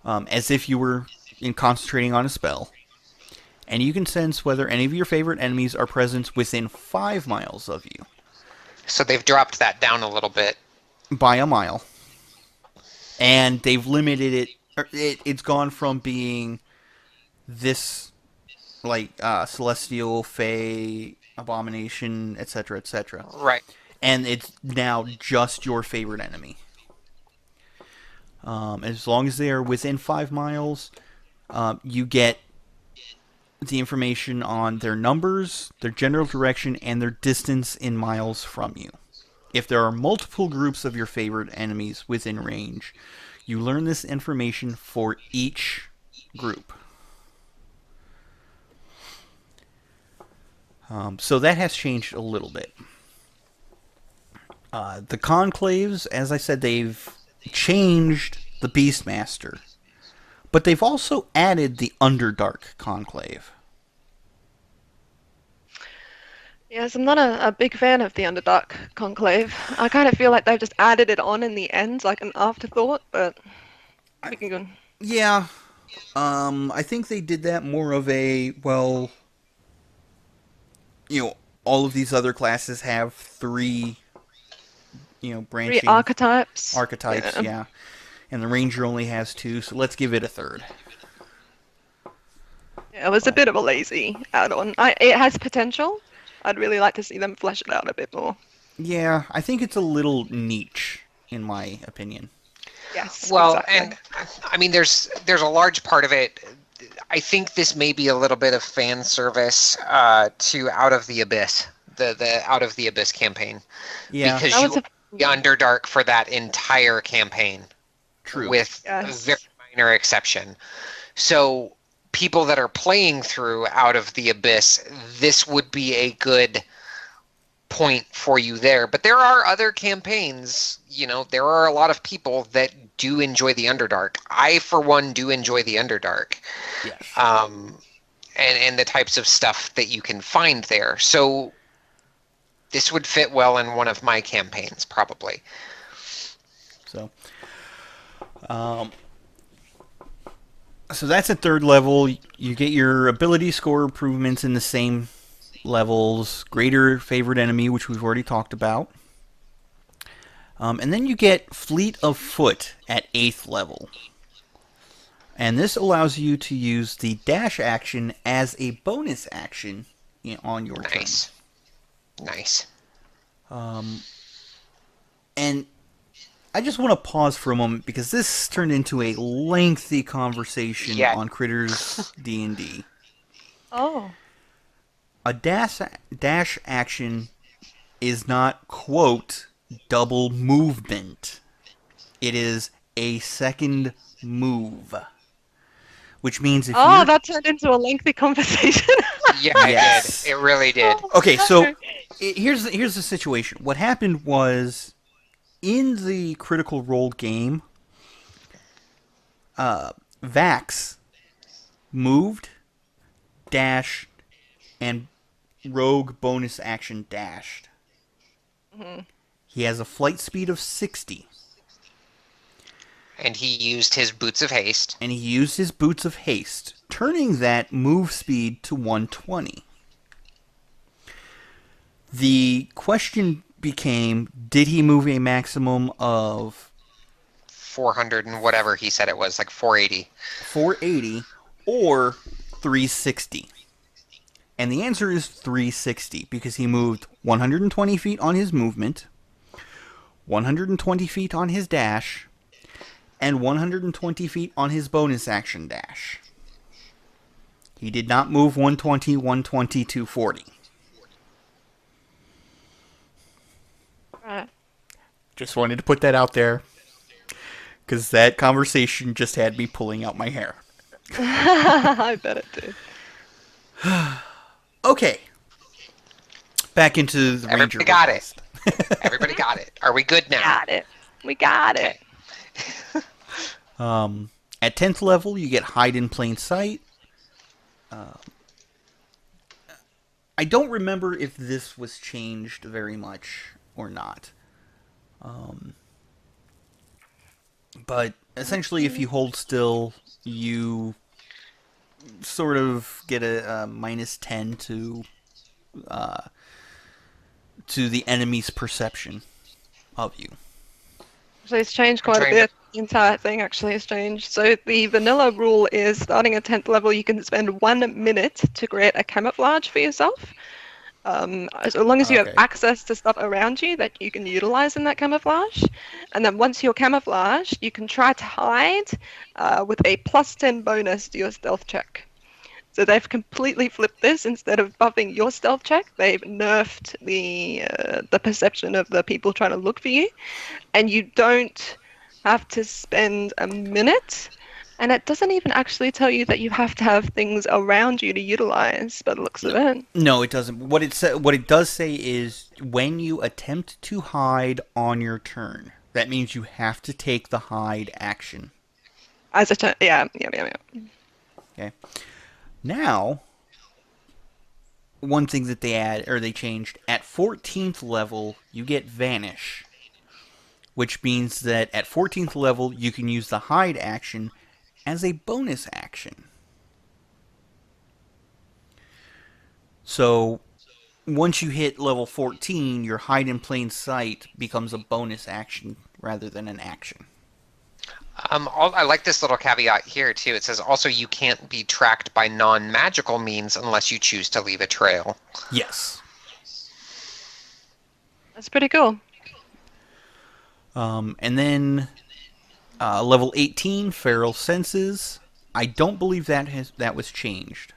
Speaker 1: as if you were concentrating on a spell. And you can sense whether any of your favorite enemies are present within 5 miles of you.
Speaker 2: So they've dropped that down a little bit.
Speaker 1: By a mile. And they've limited it. It's gone from being this, like, Celestial, Fey, Abomination, etc., etc.
Speaker 2: Right.
Speaker 1: And it's now just your favorite enemy. As long as they are within 5 miles, you get the information on their numbers, their general direction, and their distance in miles from you. If there are multiple groups of your favorite enemies within range, you learn this information for each group. So that has changed a little bit. The conclaves, as I said, they've changed the Beastmaster. But they've also added the Underdark conclave.
Speaker 3: Yes, I'm not a big fan of the Underdark conclave. I kind of feel like they've just added it on in the end, like an afterthought, but we can go.
Speaker 1: Yeah. I think they did that more of a, well, all of these other classes have 3, branching...
Speaker 3: 3 archetypes.
Speaker 1: Archetypes, yeah. And the Ranger only has 2, so let's give it a 3rd.
Speaker 3: Yeah, it was a bit of a lazy add-on. It has potential. I'd really like to see them flesh it out a bit more.
Speaker 1: Yeah, I think it's a little niche, in my opinion.
Speaker 3: Yes.
Speaker 2: Well,
Speaker 3: exactly.
Speaker 2: and I mean, there's a large part of it. I think this may be a little bit of fan service to Out of the Abyss, the Out of the Abyss campaign.
Speaker 1: Yeah,
Speaker 2: because you the Underdark for that entire campaign.
Speaker 1: True.
Speaker 2: With a very minor exception. So people that are playing through Out of the Abyss, this would be a good point for you there. But there are other campaigns, there are a lot of people that do enjoy the Underdark. I, for one, do enjoy the Underdark.
Speaker 1: Yes.
Speaker 2: And the types of stuff that you can find there. So this would fit well in one of my campaigns, probably.
Speaker 1: So that's at 3rd level. You get your ability score improvements in the same levels, greater favored enemy, which we've already talked about. And then you get Fleet of Foot at 8th level. And this allows you to use the dash action as a bonus action on your turn.
Speaker 2: Nice.
Speaker 1: And I just want to pause for a moment because this turned into a lengthy conversation on Critters D&D.
Speaker 3: Oh.
Speaker 1: A dash action is not, quote, double movement. It is a second move. Which means if
Speaker 3: that turned into a lengthy conversation.
Speaker 2: Yeah, it did. It really did.
Speaker 1: Okay, so here's the situation. What happened was, in the Critical Role game, Vax moved, dashed, and rogue bonus action dashed. Mm-hmm. He has a flight speed of 60.
Speaker 2: And he used his Boots of Haste.
Speaker 1: Turning that move speed to 120. The question became, did he move a maximum of
Speaker 2: 400 and whatever he said it was, like 480.
Speaker 1: 480 or 360? And the answer is 360 because he moved 120 feet on his movement, 120 feet on his dash, and 120 feet on his bonus action dash. He did not move 120, 120, 240. Just wanted to put that out there, because that conversation just had me pulling out my hair.
Speaker 3: I bet it did.
Speaker 1: Okay. Back into the Ranger.
Speaker 2: Everybody got it. Everybody got it. Are we good now?
Speaker 3: Got it. We got it.
Speaker 1: At 10th level, you get Hide in Plain Sight. I don't remember if this was changed very much or not. But essentially, if you hold still, you sort of get a minus 10 to the enemy's perception of you.
Speaker 3: So it's changed quite a bit. The entire thing actually has changed. So the vanilla rule is starting at 10th level, you can spend 1 minute to create a camouflage for yourself. As long as you have access to stuff around you that you can utilize in that camouflage. And then once you're camouflaged, you can try to hide with a plus 10 bonus to your stealth check. So they've completely flipped this. Instead of buffing your stealth check, they've nerfed the perception of the people trying to look for you. And you don't have to spend a minute. And it doesn't even actually tell you that you have to have things around you to utilize, by the looks of it.
Speaker 1: No, it doesn't. What it does say is when you attempt to hide on your turn, that means you have to take the hide action.
Speaker 3: As a turn, yeah.
Speaker 1: Okay. Now, one thing that they changed, at 14th level, you get Vanish, which means that at 14th level, you can use the hide action as a bonus action. So, once you hit level 14, your Hide in Plain Sight becomes a bonus action rather than an action.
Speaker 2: I like this little caveat here, too. It says also you can't be tracked by non-magical means unless you choose to leave a trail.
Speaker 1: Yes.
Speaker 3: That's pretty cool.
Speaker 1: And then level 18, Feral Senses. I don't believe that was changed.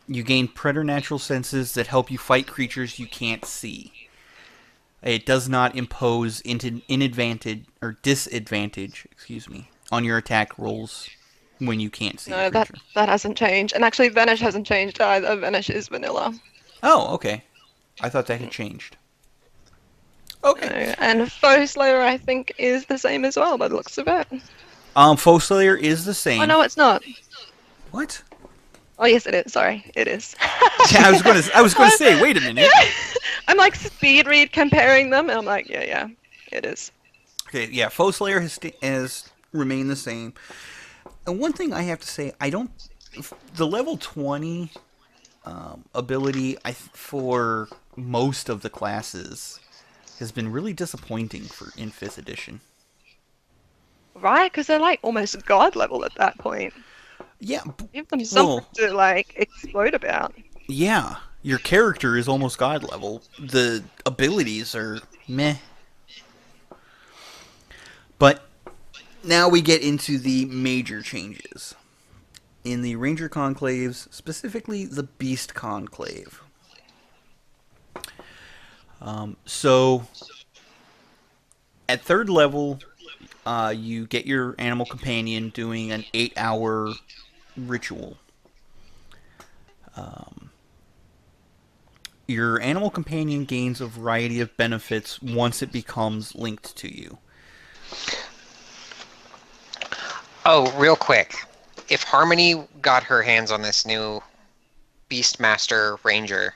Speaker 1: You gain preternatural senses that help you fight creatures you can't see. It does not impose disadvantage on your attack rolls when you can't see a creature.
Speaker 3: That hasn't changed. And actually, Vanish hasn't changed either. Vanish is vanilla.
Speaker 1: Oh, okay. I thought that had changed. Okay.
Speaker 3: And Foe Slayer, I think, is the same as well, by the looks of it.
Speaker 1: Foe Slayer is the same.
Speaker 3: Oh, no, it's not.
Speaker 1: What?
Speaker 3: Oh, yes, it is. Sorry, it is.
Speaker 1: Yeah, I was gonna say, wait a minute.
Speaker 3: I'm like speed read comparing them, and I'm like, yeah, it is.
Speaker 1: Okay, yeah, Foe Slayer has remained the same. And one thing I have to say, the level 20 ability for most of the classes has been really disappointing in 5th edition.
Speaker 3: Right, because they're like almost god level at that point.
Speaker 1: Yeah,
Speaker 3: Give them something to like explode about.
Speaker 1: Yeah, your character is almost god level. The abilities are meh. But now we get into the major changes. In the Ranger Conclaves, specifically the Beast Conclave. So, at 3rd level, you get your animal companion doing an 8-hour ritual. Your animal companion gains a variety of benefits once it becomes linked to you.
Speaker 2: Oh, real quick. If Harmony got her hands on this new Beastmaster Ranger,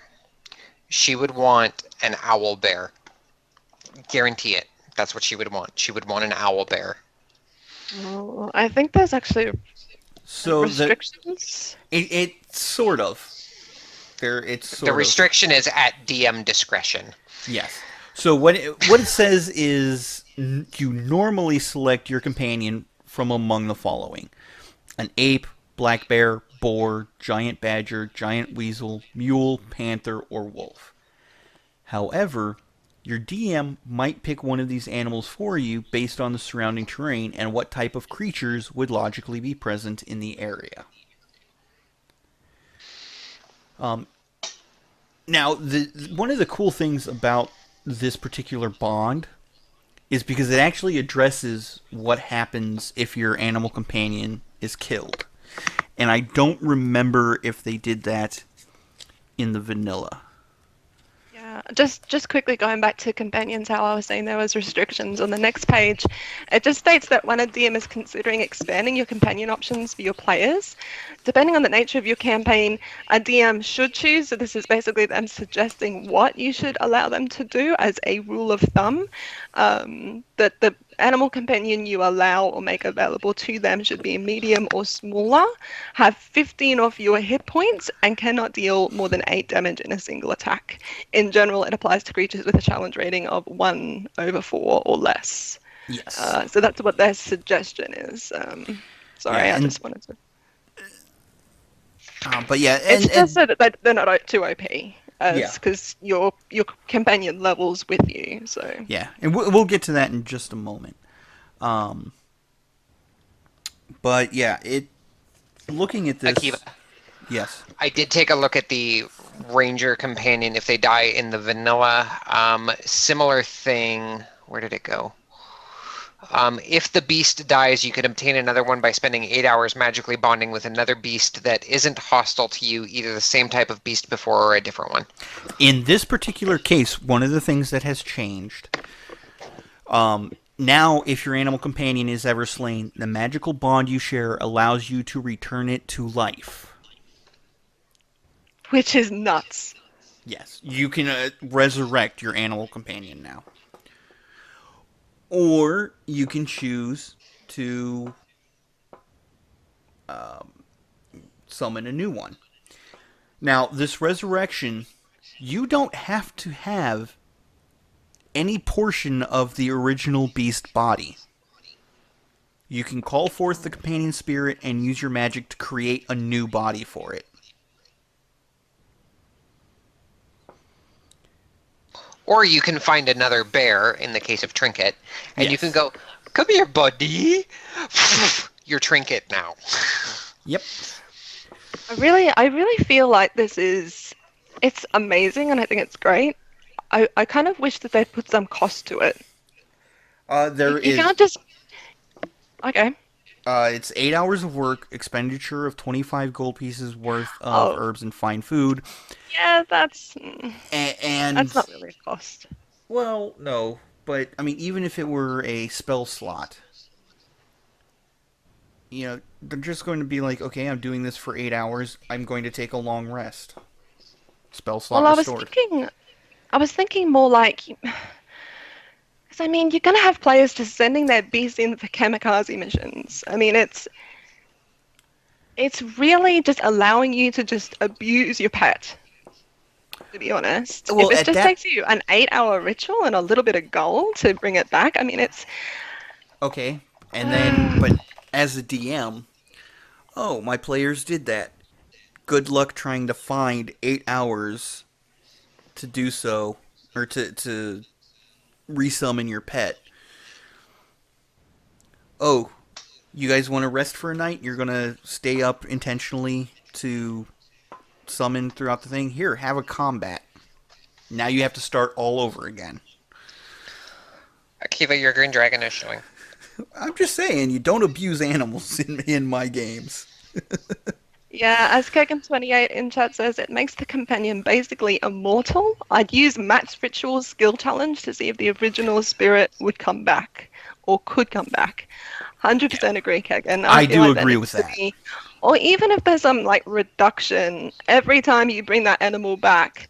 Speaker 2: she would want an owl bear. Guarantee it. That's what she would want. She would want an owl bear.
Speaker 3: Oh, I think there's actually
Speaker 1: So
Speaker 3: restrictions.
Speaker 1: It sort of.
Speaker 2: The restriction is at DM discretion.
Speaker 1: Yes. So what it says is you normally select your companion from among the following: an ape, black bear, boar, giant badger, giant weasel, mule, panther, or wolf. However, your DM might pick one of these animals for you based on the surrounding terrain and what type of creatures would logically be present in the area. Now, one of the cool things about this particular bond is because it actually addresses what happens if your animal companion is killed. And I don't remember if they did that in the vanilla.
Speaker 3: Yeah, just quickly going back to companions, how I was saying there was restrictions on the next page. It just states that when a DM is considering expanding your companion options for your players, depending on the nature of your campaign, a DM should choose. So this is basically them suggesting what you should allow them to do as a rule of thumb. That the animal companion you allow or make available to them should be medium or smaller, have 15 or fewer hit points, and cannot deal more than 8 damage in a single attack. In general, it applies to creatures with a challenge rating of 1/4 or less.
Speaker 1: Yes.
Speaker 3: So that's what their suggestion is. Sorry,
Speaker 1: Yeah,
Speaker 3: I just wanted to...
Speaker 1: But yeah,
Speaker 3: it's just so that they're not too OP.
Speaker 1: Yeah.
Speaker 3: Because your companion levels with you, so...
Speaker 1: Yeah, and we'll get to that in just a moment. But yeah, looking at this...
Speaker 2: Akiva.
Speaker 1: Yes.
Speaker 2: I did take a look at the Ranger Companion if they die in the vanilla. Similar thing. Where did it go? If the beast dies, you can obtain another one by spending 8 hours magically bonding with another beast that isn't hostile to you, either the same type of beast before or a different one.
Speaker 1: In this particular case, one of the things that has changed, now if your animal companion is ever slain, the magical bond you share allows you to return it to life.
Speaker 3: Which is nuts.
Speaker 1: Yes, you can resurrect your animal companion now. Or you can choose to summon a new one. Now, this resurrection, you don't have to have any portion of the original beast body. You can call forth the companion spirit and use your magic to create a new body for it.
Speaker 2: Or you can find another bear, in the case of Trinket, and you can go, come here, buddy. Your Trinket now.
Speaker 1: Yep.
Speaker 3: I really feel like it's amazing, and I think it's great. I kind of wish that they'd put some cost to it. You can't just... Okay.
Speaker 1: It's 8 hours of work, expenditure of 25 gold pieces worth of herbs and fine food.
Speaker 3: Yeah, that's...
Speaker 1: And
Speaker 3: that's not really a cost.
Speaker 1: Well, no. But, I mean, even if it were a spell slot, you know, they're just going to be like, okay, I'm doing this for 8 hours. I'm going to take a long rest. Spell slot restored.
Speaker 3: I was thinking more like... Because, I mean, you're going to have players just sending their beasts in for kamikaze missions. I mean, it's really just allowing you to just abuse your pet, to be honest.
Speaker 1: Well,
Speaker 3: If it
Speaker 1: at
Speaker 3: just
Speaker 1: that-
Speaker 3: takes you an 8-hour ritual and a little bit of gold to bring it back, I mean, it's
Speaker 1: Okay, and then, but as a DM, oh, my players did that. Good luck trying to find 8 hours to do so, or to resummon your pet. Oh, you guys want to rest for a night? You're gonna stay up intentionally to summon throughout the thing? Here, have a combat. Now you have to start all over again.
Speaker 2: Akiva, your green dragon is showing.
Speaker 1: I'm just saying, you don't abuse animals in my games.
Speaker 3: yeah, as Kegan28 in chat says, it makes the companion basically immortal. I'd use Matt's ritual skill challenge to see if the original spirit would come back or could come back. 100% agree, Kegan.
Speaker 1: I
Speaker 3: feel
Speaker 1: do
Speaker 3: there
Speaker 1: agree
Speaker 3: needs
Speaker 1: with
Speaker 3: to
Speaker 1: that.
Speaker 3: be- or even if there's some like reduction every time you bring that animal back,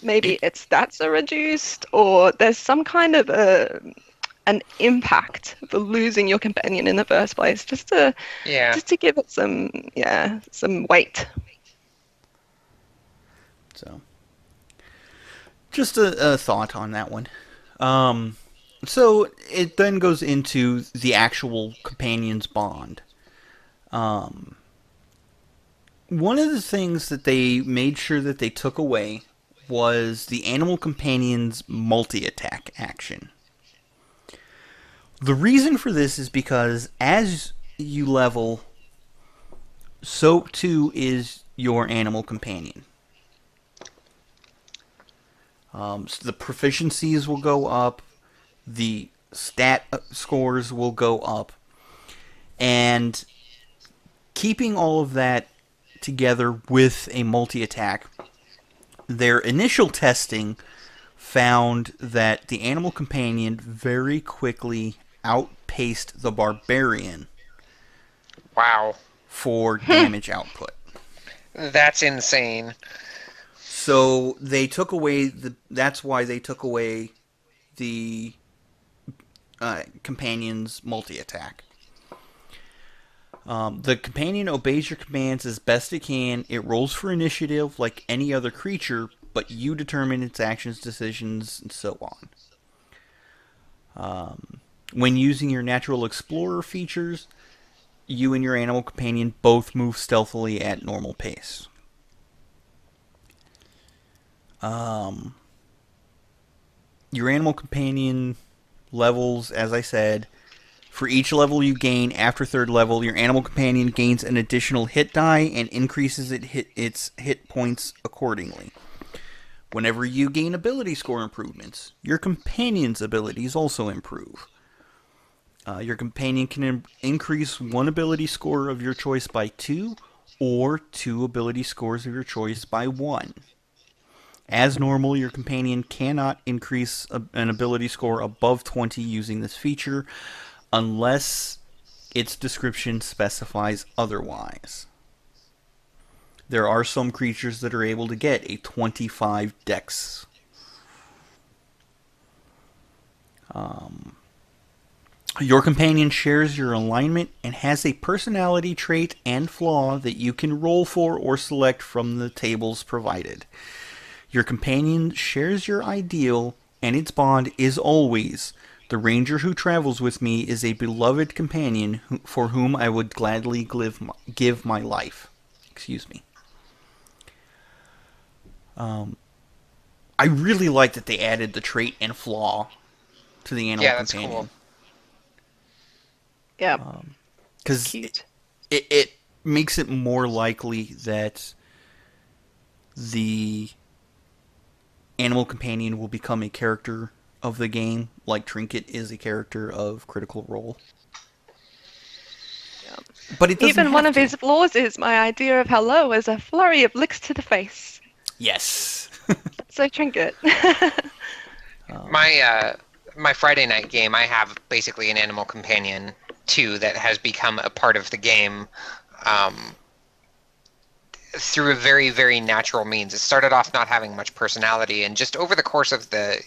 Speaker 3: maybe its stats are reduced, or there's some kind of an impact for losing your companion in the first place, just to give it some weight.
Speaker 1: So, just a thought on that one. So it then goes into the actual companion's bond. One of the things that they made sure that they took away was the animal companion's multi-attack action. The reason for this is because as you level, so too is your animal companion. So the proficiencies will go up, the stat scores will go up, and keeping all of that together with a multi-attack, their initial testing found that the animal companion very quickly outpaced the barbarian.
Speaker 2: Wow.
Speaker 1: For damage output.
Speaker 2: That's insane.
Speaker 1: So they took away that's why they took away the companion's multi-attack. The companion obeys your commands as best it can. It rolls for initiative like any other creature, but you determine its actions, decisions, and so on. When using your natural explorer features, you and your animal companion both move stealthily at normal pace. Your animal companion levels, as I said, for each level you gain after 3rd level, your animal companion gains an additional hit die and increases its hit points accordingly. Whenever you gain ability score improvements, your companion's abilities also improve. Your companion can increase one ability score of your choice by 2, or 2 ability scores of your choice by 1. As normal, your companion cannot increase an ability score above 20 using this feature, unless its description specifies otherwise. There are some creatures that are able to get a 25 dex. Your companion shares your alignment and has a personality trait and flaw that you can roll for or select from the tables provided. Your companion shares your ideal, and its bond is always: the ranger who travels with me is a beloved companion for whom I would gladly give my life. Excuse me. I really like that they added the trait and flaw to the animal companion.
Speaker 2: Cool.
Speaker 3: Yeah.
Speaker 1: Because it makes it more likely that the animal companion will become a character of the game, like Trinket is a character of Critical Role.
Speaker 3: Yeah.
Speaker 1: But it doesn't
Speaker 3: even one
Speaker 1: have
Speaker 3: of
Speaker 1: to.
Speaker 3: his flaws is my idea of hello as a flurry of licks to the face.
Speaker 1: Yes.
Speaker 3: So Trinket.
Speaker 2: My Friday night game, I have basically an animal companion too that has become a part of the game through a very, very natural means. It started off not having much personality, and just over the course of the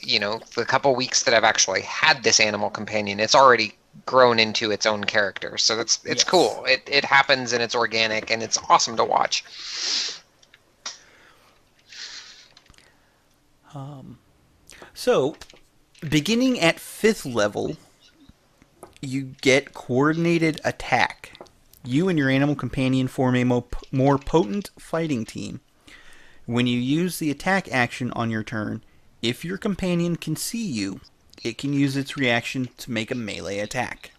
Speaker 2: couple weeks that I've actually had this animal companion, it's already grown into its own character. So it's
Speaker 1: Yes.
Speaker 2: cool. It happens and it's organic and it's awesome to watch.
Speaker 1: So, beginning at 5th level, you get coordinated attack. You and your animal companion form a more potent fighting team. When you use the attack action on your turn, if your companion can see you, it can use its reaction to make a melee attack.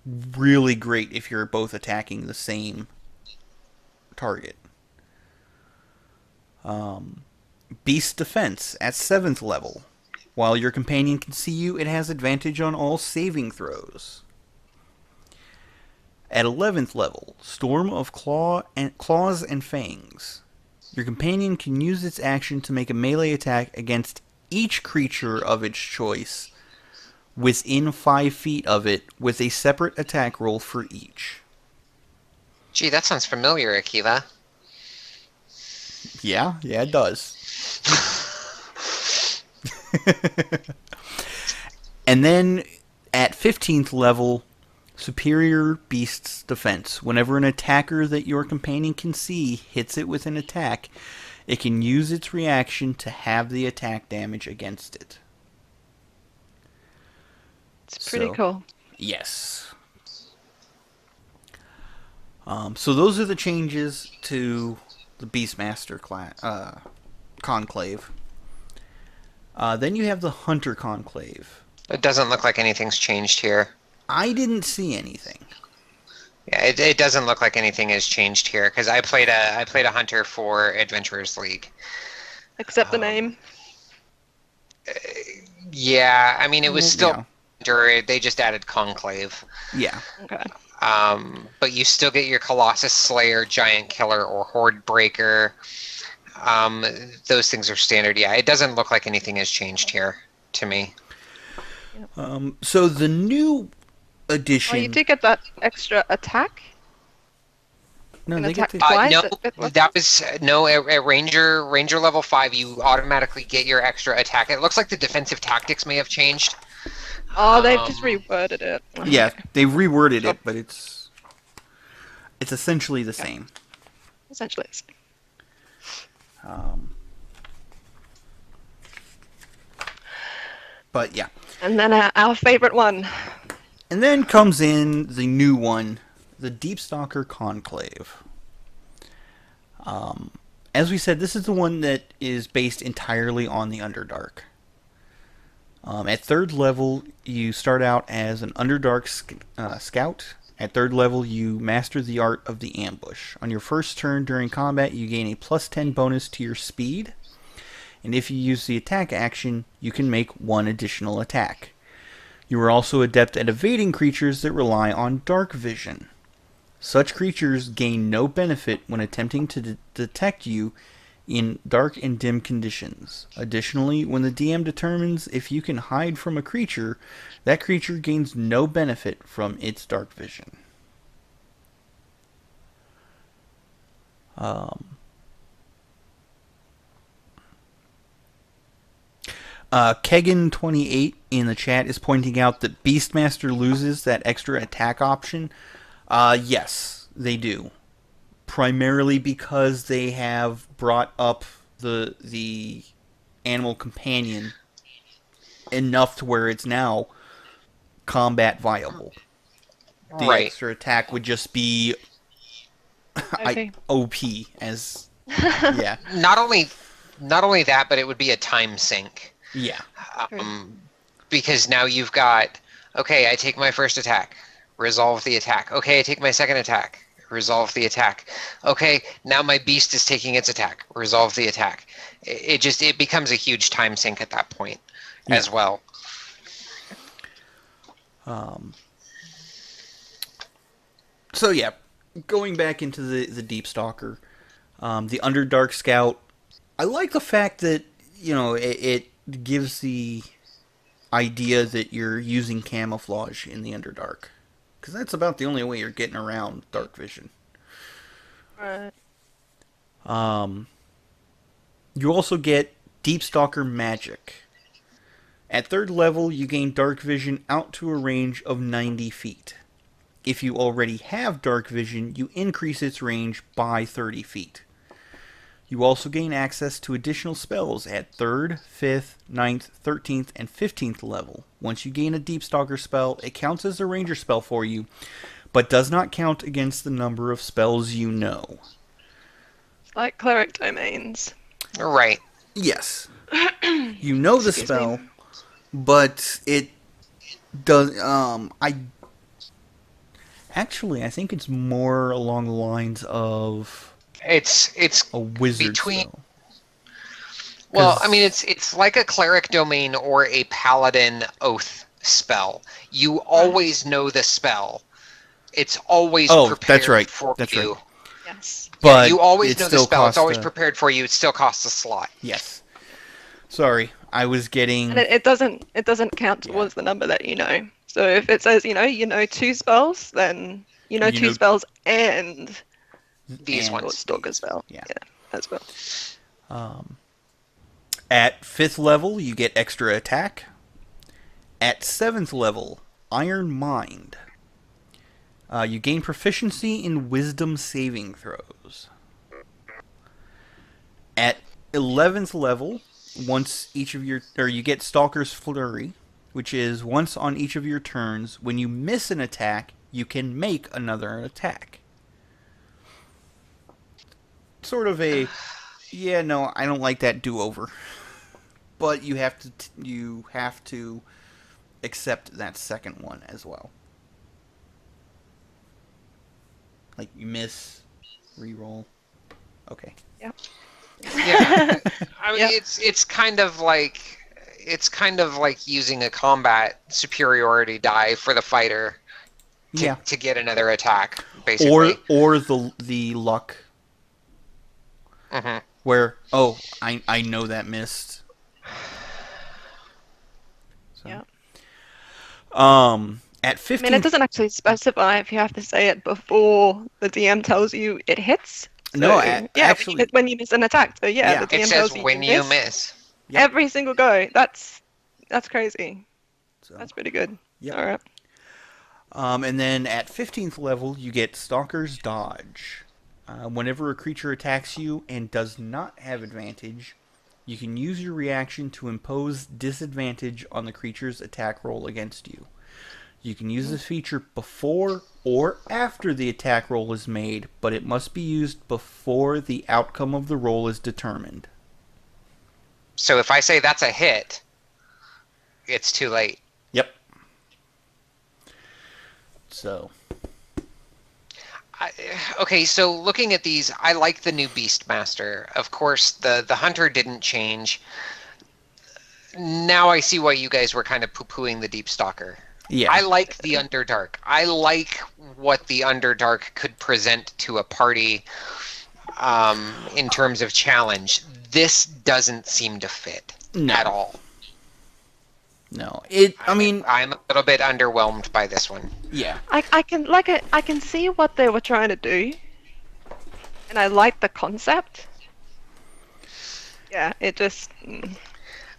Speaker 1: Really great if you're both attacking the same target. Beast Defense at 7th level. While your companion can see you, it has advantage on all saving throws. At 11th level, Storm of Claws and Fangs. Your companion can use its action to make a melee attack against each creature of its choice within 5 feet of it, with a separate attack roll for each.
Speaker 2: Gee, that sounds familiar, Akiva.
Speaker 1: Yeah, it does. And then at 15th level, Superior Beast's Defense. Whenever an attacker that your companion can see hits it with an attack, it can use its reaction to have the attack damage against it.
Speaker 3: It's pretty cool.
Speaker 1: Yes. So those are the changes to the Beastmaster Conclave. Then you have the Hunter Conclave.
Speaker 2: It doesn't look like anything's changed here.
Speaker 1: I didn't see anything.
Speaker 2: Yeah, it doesn't look like anything has changed here because I played a hunter for Adventurers League.
Speaker 3: Except the name.
Speaker 2: Yeah, I mean it was still
Speaker 1: Yeah.
Speaker 2: hunter. They just added Conclave.
Speaker 1: Yeah.
Speaker 3: Okay.
Speaker 2: But you still get your Colossus Slayer, Giant Killer, or Horde Breaker. Those things are standard. Yeah, it doesn't look like anything has changed here to me.
Speaker 1: So the new edition.
Speaker 3: Oh, you did get that extra attack?
Speaker 1: No,
Speaker 3: an
Speaker 1: they get
Speaker 3: attack
Speaker 1: to.
Speaker 3: twice?
Speaker 2: No,
Speaker 3: What?
Speaker 2: that was no at Ranger level 5. You automatically get your extra attack. It looks like the defensive tactics may have changed.
Speaker 3: Oh, they've just reworded it.
Speaker 1: Yeah, they reworded it, but it's essentially the same.
Speaker 3: Essentially. It's-
Speaker 1: But yeah.
Speaker 3: And then our favorite one.
Speaker 1: And then comes in the new one, the Deepstalker Conclave. As we said, this is the one that is based entirely on the Underdark. At 3rd level, you start out as an Underdark scout. At 3rd level, you master the art of the ambush. On your first turn during combat, you gain a plus 10 bonus to your speed. And if you use the attack action, you can make one additional attack. You are also adept at evading creatures that rely on dark vision. Such creatures gain no benefit when attempting to detect you in dark and dim conditions. Additionally, when the DM determines if you can hide from a creature, that creature gains no benefit from its dark vision. Kegan28 in the chat is pointing out that Beastmaster loses that extra attack option. Yes, they do. Primarily because they have brought up the animal companion enough to where it's now combat viable. The
Speaker 2: Right.
Speaker 1: extra attack would just be
Speaker 3: Okay.
Speaker 1: OP as yeah.
Speaker 2: Not only that, but it would be a time sink.
Speaker 1: Yeah.
Speaker 2: Because now you've got, okay, I take my first attack, resolve the attack. Okay, I take my second attack, resolve the attack. Okay, now my beast is taking its attack, resolve the attack. It becomes a huge time sink at that point as well.
Speaker 1: So yeah, going back into the Deep Stalker, the Underdark Scout, I like the fact that, you know, it gives the idea that you're using camouflage in the Underdark. Because that's about the only way you're getting around dark vision.
Speaker 3: Right.
Speaker 1: You also get Deep Stalker Magic. At 3rd level, you gain dark vision out to a range of 90 feet. If you already have dark vision, you increase its range by 30 feet. You also gain access to additional spells at 3rd, 5th, 9th, 13th, and 15th level. Once you gain a Deep Stalker spell, it counts as a ranger spell for you, but does not count against the number of spells you know.
Speaker 3: Like cleric domains.
Speaker 2: Right.
Speaker 1: Yes. You know the
Speaker 3: Excuse
Speaker 1: spell,
Speaker 3: me.
Speaker 1: but it does. I think it's more along the lines of
Speaker 2: It's
Speaker 1: a wizard
Speaker 2: between.
Speaker 1: spell.
Speaker 2: Well, I mean, it's like a cleric domain or a paladin oath spell. You always know the spell. It's always prepared
Speaker 1: that's right.
Speaker 2: for
Speaker 1: That's
Speaker 2: you.
Speaker 1: right.
Speaker 3: Yes.
Speaker 1: But
Speaker 2: you always
Speaker 1: it
Speaker 2: know the
Speaker 1: still
Speaker 2: spell. It's
Speaker 1: costs
Speaker 2: always prepared for you. It still costs a slot.
Speaker 1: Yes. Sorry, I was getting.
Speaker 3: And it doesn't count towards the number that you know. So if it says you know 2 spells, then you know 2 spells and
Speaker 2: These
Speaker 1: and
Speaker 2: ones.
Speaker 3: Stalker spell.
Speaker 1: Yeah.
Speaker 3: As well.
Speaker 1: At 5th level, you get extra attack. At 7th level, Iron Mind. You gain proficiency in Wisdom saving throws. At 11th level, you get Stalker's Flurry, which is once on each of your turns. When you miss an attack, you can make another attack. Sort of a, I don't like that do-over. But you have to accept that second one as well. Like you miss, reroll. Okay.
Speaker 3: Yep.
Speaker 2: Yeah. I mean,
Speaker 3: Yep.
Speaker 2: it's kind of like using a combat superiority die for the fighter to get another attack, basically.
Speaker 1: Or the luck.
Speaker 2: Mm-hmm.
Speaker 1: Where I know that missed. So.
Speaker 3: Yeah.
Speaker 1: At 15.
Speaker 3: I mean, it doesn't actually specify if you have to say it before the DM tells you it hits. So,
Speaker 1: No, actually,
Speaker 3: when you miss an attack. So the DM
Speaker 2: it says
Speaker 3: tells you
Speaker 2: when you miss.
Speaker 1: Yep.
Speaker 3: Every single go. That's crazy.
Speaker 1: So,
Speaker 3: That's pretty good.
Speaker 1: Yep.
Speaker 3: All right.
Speaker 1: And then at 15th level, you get Stalker's Dodge. Whenever a creature attacks you and does not have advantage, you can use your reaction to impose disadvantage on the creature's attack roll against you. You can use this feature before or after the attack roll is made, but it must be used before the outcome of the roll is determined.
Speaker 2: So if I say that's a hit, it's too late.
Speaker 1: Yep. So.
Speaker 2: Okay, so looking at these, I like the new Beastmaster. Of course, the Hunter didn't change. Now I see why you guys were kind of poo-pooing the Deep Stalker.
Speaker 1: Yeah.
Speaker 2: I like the Underdark. I like what the Underdark could present to a party in terms of challenge. This doesn't seem to fit at all.
Speaker 1: No.
Speaker 2: I'm a little bit underwhelmed by this one.
Speaker 1: Yeah.
Speaker 3: I can see what they were trying to do, and I like the concept. Yeah, it just.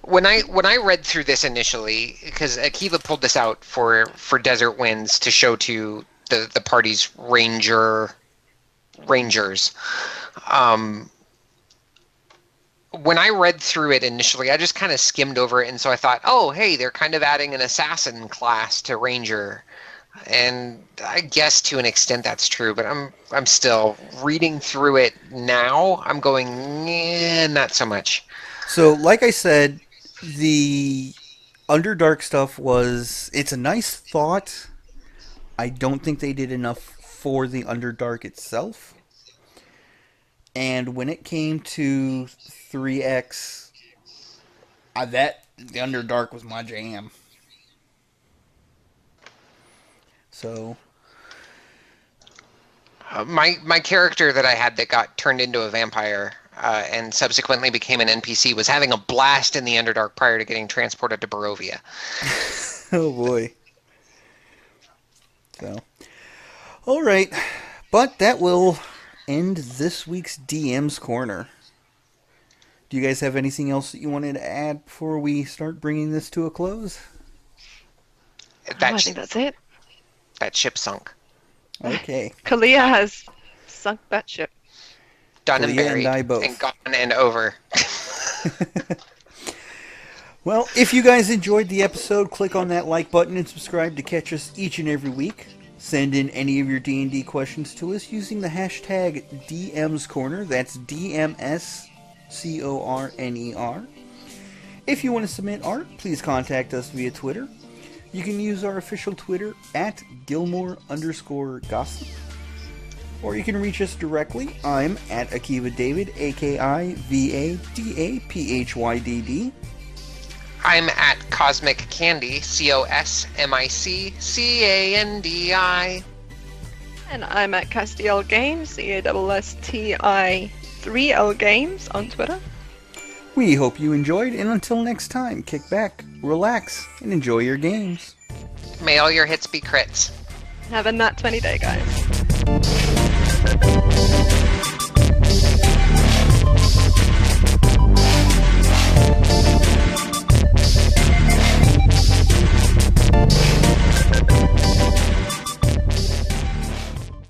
Speaker 2: When I read through this initially, because Akiva pulled this out for Desert Winds to show to the party's rangers. When I read through it initially, I just kind of skimmed over it, and so I thought, oh, hey, they're kind of adding an assassin class to Ranger. And I guess to an extent that's true, but I'm still reading through it now. I'm going, not so much.
Speaker 1: So, like I said, the Underdark stuff it's a nice thought. I don't think they did enough for the Underdark itself. And when it came to 3X, the Underdark was my jam. So,
Speaker 2: my character that I had that got turned into a vampire and subsequently became an NPC was having a blast in the Underdark prior to getting transported to Barovia.
Speaker 1: oh boy. So, all right, but that will end this week's DM's Corner. Do you guys have anything else that you wanted to add before we start bringing this to a close?
Speaker 3: I think that's it.
Speaker 2: That ship sunk.
Speaker 1: Okay.
Speaker 3: Kalia has sunk that ship.
Speaker 2: Done and
Speaker 1: Kalia
Speaker 2: buried.
Speaker 1: and I both.
Speaker 2: And gone and over.
Speaker 1: Well, if you guys enjoyed the episode, click on that like button and subscribe to catch us each and every week. Send in any of your D&D questions to us using the hashtag DMsCorner. That's DMSCORNER. If you want to submit art, please contact us via Twitter. You can use our official Twitter at Gilmore_gossip. Or you can reach us directly. I'm at Akiva David, AKIVADAPHYDD.
Speaker 2: I'm at Cosmic Candy, COSMICCANDI.
Speaker 3: And I'm at Castiel Games, CASSTI3L Games on Twitter.
Speaker 1: We hope you enjoyed, and until next time, kick back, relax, and enjoy your games.
Speaker 2: May all your hits be crits.
Speaker 3: Have a nat 20 day, guys.